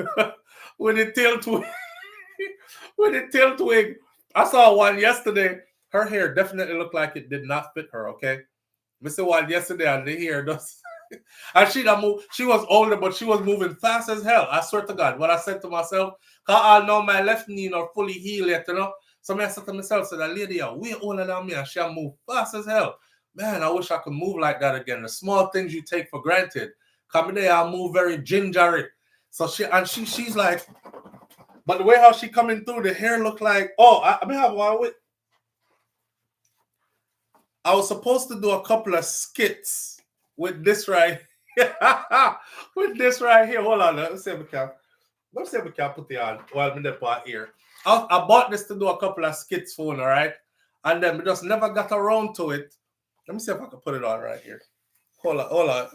with the tilt wig. With the tilt wig. I saw one yesterday. Her hair definitely looked like it did not fit her, okay? I saw one yesterday and the hair does. And she was older, but she was moving fast as hell. I swear to God. What I said to myself, because I know my left knee not fully healed yet, you know? So I said to myself, so that lady way older than me and she moved fast as hell. Man, I wish I could move like that again. The small things you take for granted. Come there, I move very gingery. So she's like, but the way how she coming through, the hair look like, I have one with. I was supposed to do a couple of skits with this right here. With this right here. Hold on, let's see if we can put it on while I'm in the part here. I bought this to do a couple of skits for you, all right? And then we just never got around to it. Let me see if I can put it on right here. Hold on.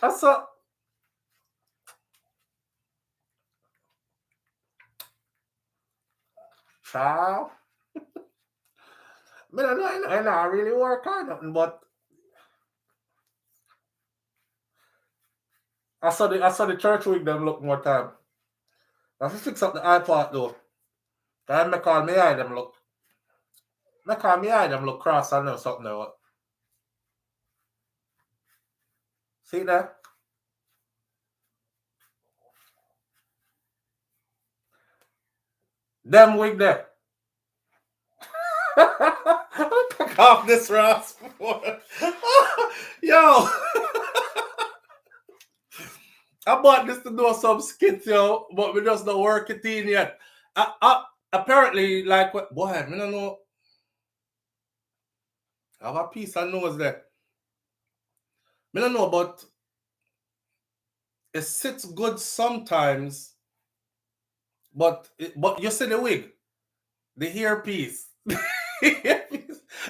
I saw. Child. I know I really work hard nothing, but I saw the church week them look more time. I have to fix up the iPod though. I make all my eye them look. Make all my eye them look cross and know something there. See that? Them wig there. Take off this Ross before. Yo. I bought this to do some skits, yo, but we just don't work it in yet. Apparently, like what boy, I don't know. I have a piece of nose there. I don't know, but it sits good sometimes. But you see the wig, the hairpiece. That's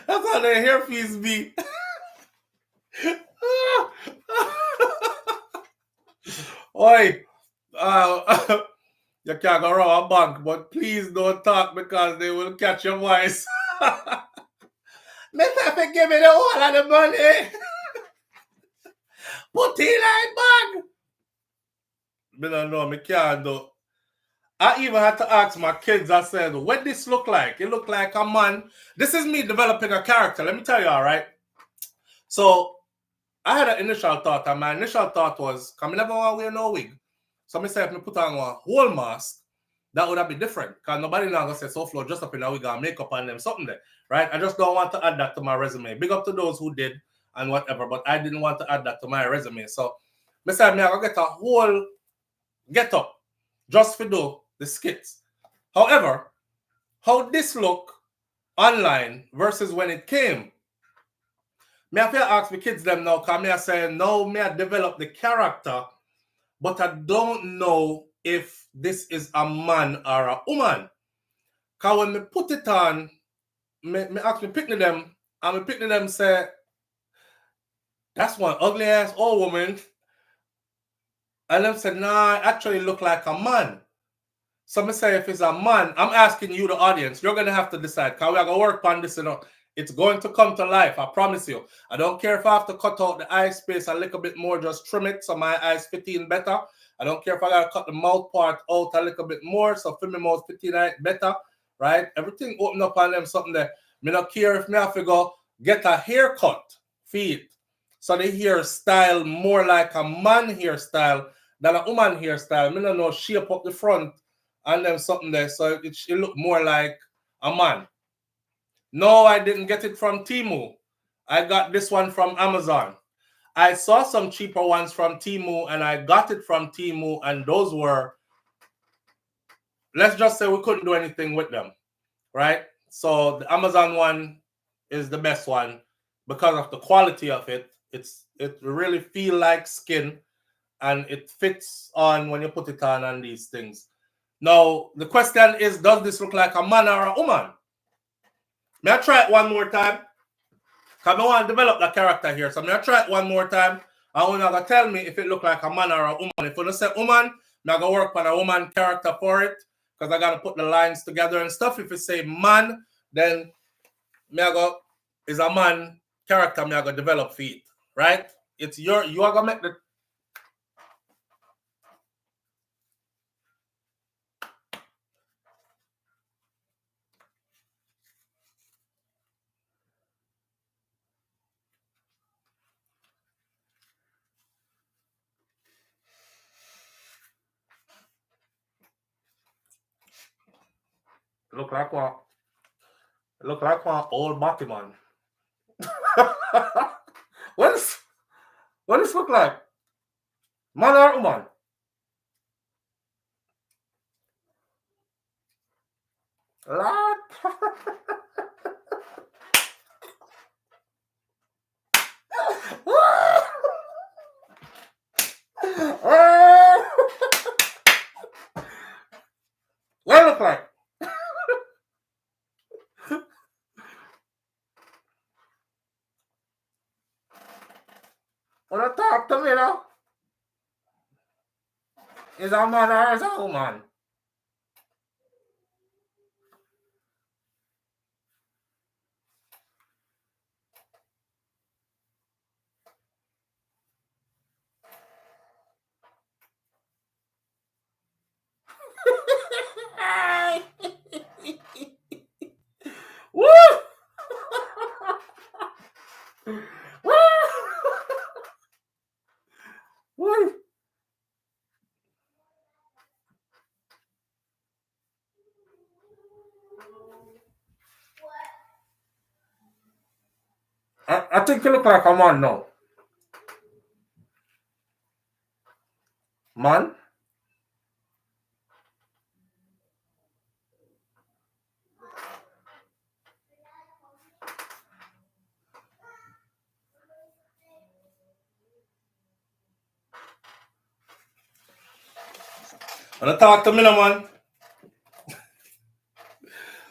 how the hairpiece be. Oi, you can't go around a bank, but please don't talk because they will catch your voice. Mister, if you give me the whole of the money, put it in bag. I don't know, I can't do. I even had to ask my kids, I said, what this look like? It look like a man. This is me developing a character. Let me tell you, all right? So I had an initial thought, and my initial thought was, come never want to wear no wig. So I said, if I put on a whole mask, that would have been different. Because nobody now going to say, SouFLo, just up in a wig and makeup on them, something there, right? I just don't want to add that to my resume. Big up to those who did and whatever, but I didn't want to add that to my resume. So I said, I'm going to get a whole get up just for do the skits. However, how this look online versus when it came, me have to ask my kids them now, because me I say, no, me I develop the character, but I don't know if this is a man or a woman. Because when me put it on, me ask me picking them, and me picking them say, that's one ugly ass old woman. And them say, nah, it actually look like a man. So me say, if it's a man, I'm asking you, the audience, you're going to have to decide, because we are going to work on this, you know. It's going to come to life, I promise you. I don't care if I have to cut out the eye space a little bit more, just trim it so my eyes fit in better. I don't care if I got to cut the mouth part out a little bit more so for my mouth fit in better, right? Everything open up on them, something there. Me not care if me have to go get a haircut, feet. So the hairstyle more like a man hairstyle than a woman hairstyle. Me don't know, shape up the front and then something there so it look more like a man. No, I didn't get it from Temu. I got this one from Amazon. I saw some cheaper ones from Temu and I got it from Temu, and those were, let's just say we couldn't do anything with them, right? So the Amazon one is the best one because of the quality of it. It really feel like skin and it fits on when you put it on these things. Now, the question is, does this look like a man or a woman? May I try it one more time? Because I want to develop the character here. So may I try it one more time? I want you to tell me if it look like a man or a woman. If you say woman, I gotta work on a woman character for it because I gotta put the lines together and stuff. If you say man, then me I go is a man character. Me I go develop for it, right? It's you are gonna make the. Look like what? Look like one old Batman. What does look like? Man or woman? Lord. What it look like? Wanna talk to me now? Is a man or is a woman? Woo! Woo! Woo! I think you look like a man now. Man? Wanna talk to me now, man?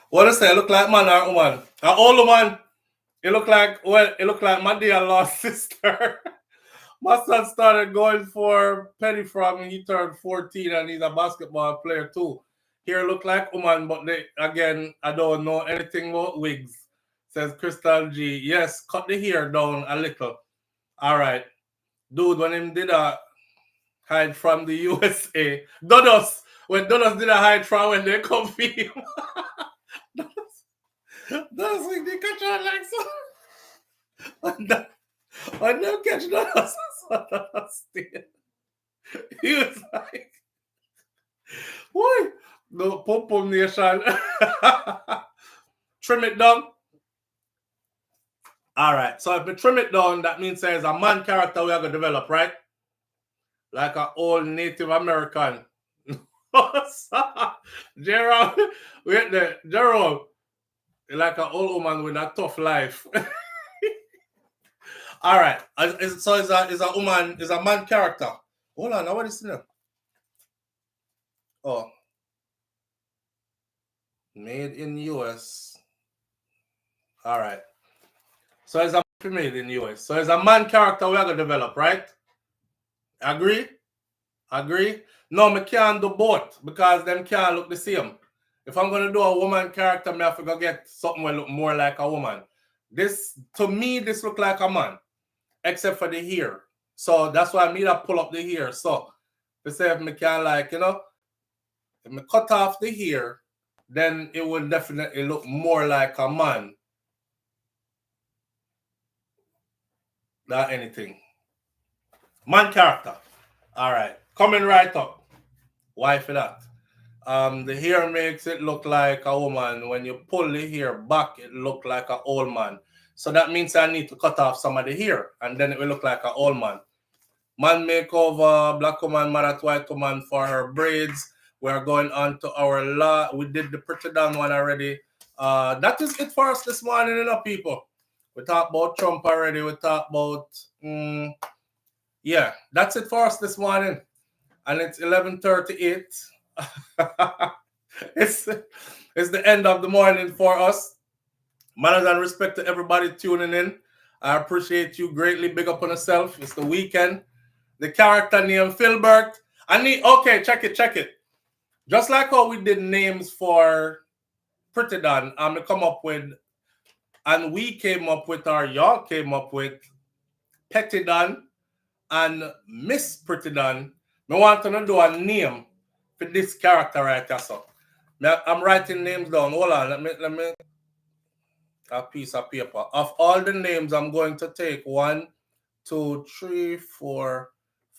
What I say? Look like man or woman? An old woman. It look like my dear lost sister. My son started going for Petty from he turned 14 and he's a basketball player too. Here look like woman, but again, I don't know anything about wigs. Says Crystal G. Yes, cut the hair down a little. All right. Dude, when him did a hide from the USA, Dodos, when Dodos did a hide from when they come for him. Dodos like they catch on like so. When they catch Dodos, he was like, "Why? No pom nation." Trim it down. All right. So if we trim it down, that means there's a man character we are gonna develop, right? Like an old Native American. Gerald, wait there, Gerald. Like an old woman with a tough life. All right. So is a woman, is a man character. Hold on, now what is it? Oh. Made in US. All right. So it's a made in US. So it's a man character we are gonna develop, right? Agree? Agree? No, me can't do both because them can't look the same. If I'm gonna do a woman character, me have to go get something that look more like a woman. This, to me, this look like a man, except for the hair. So that's why I need to pull up the hair. So to say if me can like, if me cut off the hair, then it will definitely look more like a man than anything. Man character. All right. Coming right up. Why for that? The hair makes it look like a woman. When you pull the hair back, it look like an old man. So that means I need to cut off some of the hair, and then it will look like an old man. Man makeover, black woman, mother, white woman for her braids. We're going on to our law. We did the pretty down one already. That is it for us this morning, people. We talked about Trump already. We talked about, yeah, that's it for us this morning. And it's 11:38. It's the end of the morning for us. Manners and respect to everybody tuning in. I appreciate you greatly. Big up on yourself. It's the weekend. The character named Filbert. Okay, check it. Just like how we did names for Pretty Don, I'm gonna come up with, and we came up with, or y'all came up with, Petty Don and Miss Pretty Don. I want to do a name for this character right here. So I'm writing names down. Hold on, let me a piece of paper. Of all the names, I'm going to take 1, 2, 3, 4,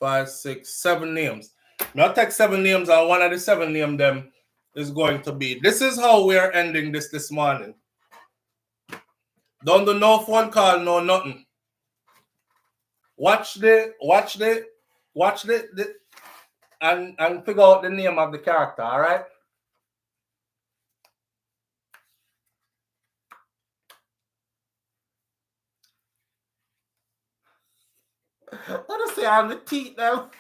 5, 6, 7 names. I'll take 7 names, and one of the 7 names them is going to be. This is how we are ending this morning. Don't do no phone call, no nothing. Watch the and figure out the name of the character, all right? What do I say on the teeth now?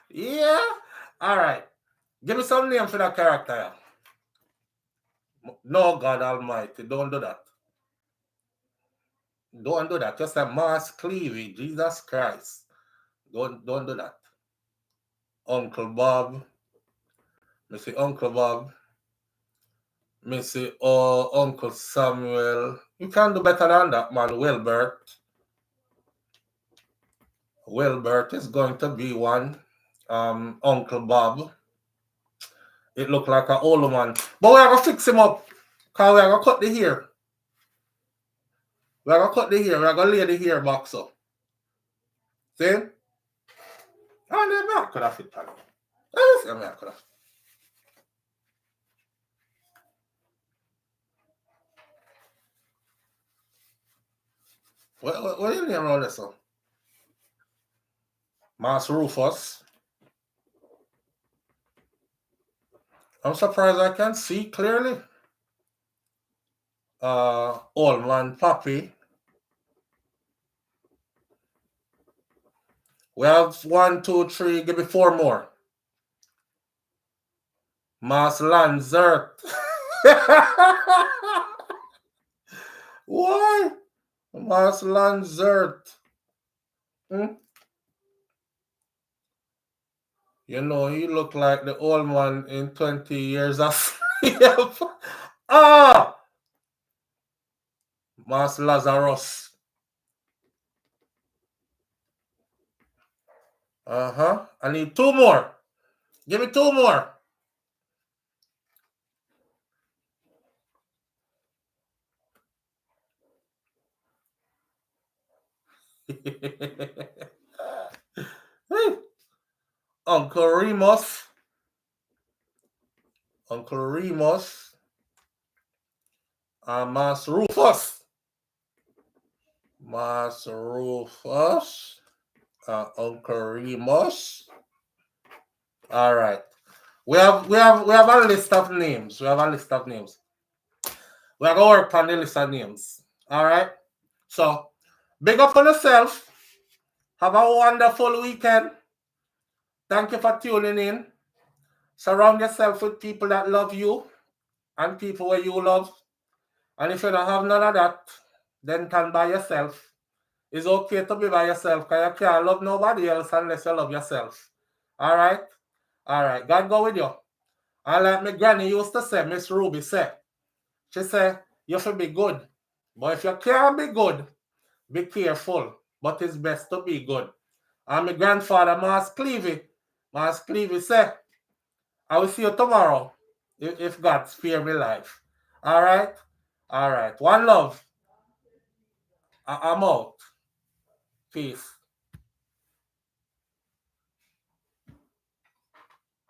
Yeah. All right. Give me some name for that character. No, God Almighty, don't do that. Don't do that. Just a mass cleavage. Jesus Christ. Don't do that. Uncle Bob. Me say Uncle Bob. Me say Uncle Samuel. You can do better than that, man. Wilbert. Wilbert is going to be one. Uncle Bob. It look like an old man. But we are going to fix him up. Because we are going to cut the hair. We are going to cut the hair. We are going to lay the hair back so. See? Oh, I could have fit that. I could have. What you name around this one? Mas Rufus. I'm surprised I can see clearly. Old man Pappy. We have 1, 2, 3. Give me 4 more. Mas Lanzert. Why? Mas Lanzert. You know, he look like the old man in 20 years of sleep. Mas Lazarus. I need 2 more. Give me 2 more. Uncle Remus. Mas Rufus. Uncle Remus. All right. We have a list of names. We are going to work on the list of names. All right. So, big up on yourself. Have a wonderful weekend. Thank you for tuning in. Surround yourself with people that love you and people where you love. And if you don't have none of that, then can by yourself. It's okay to be by yourself because you can't love nobody else unless you love yourself. All right? All right. God go with you. And like my granny used to say, Miss Ruby said, she said, you should be good. But if you can't be good, be careful. But it's best to be good. And my grandfather, Mas Cleavy said, I will see you tomorrow if God spare me life. All right? All right. One love. I'm out. Peace.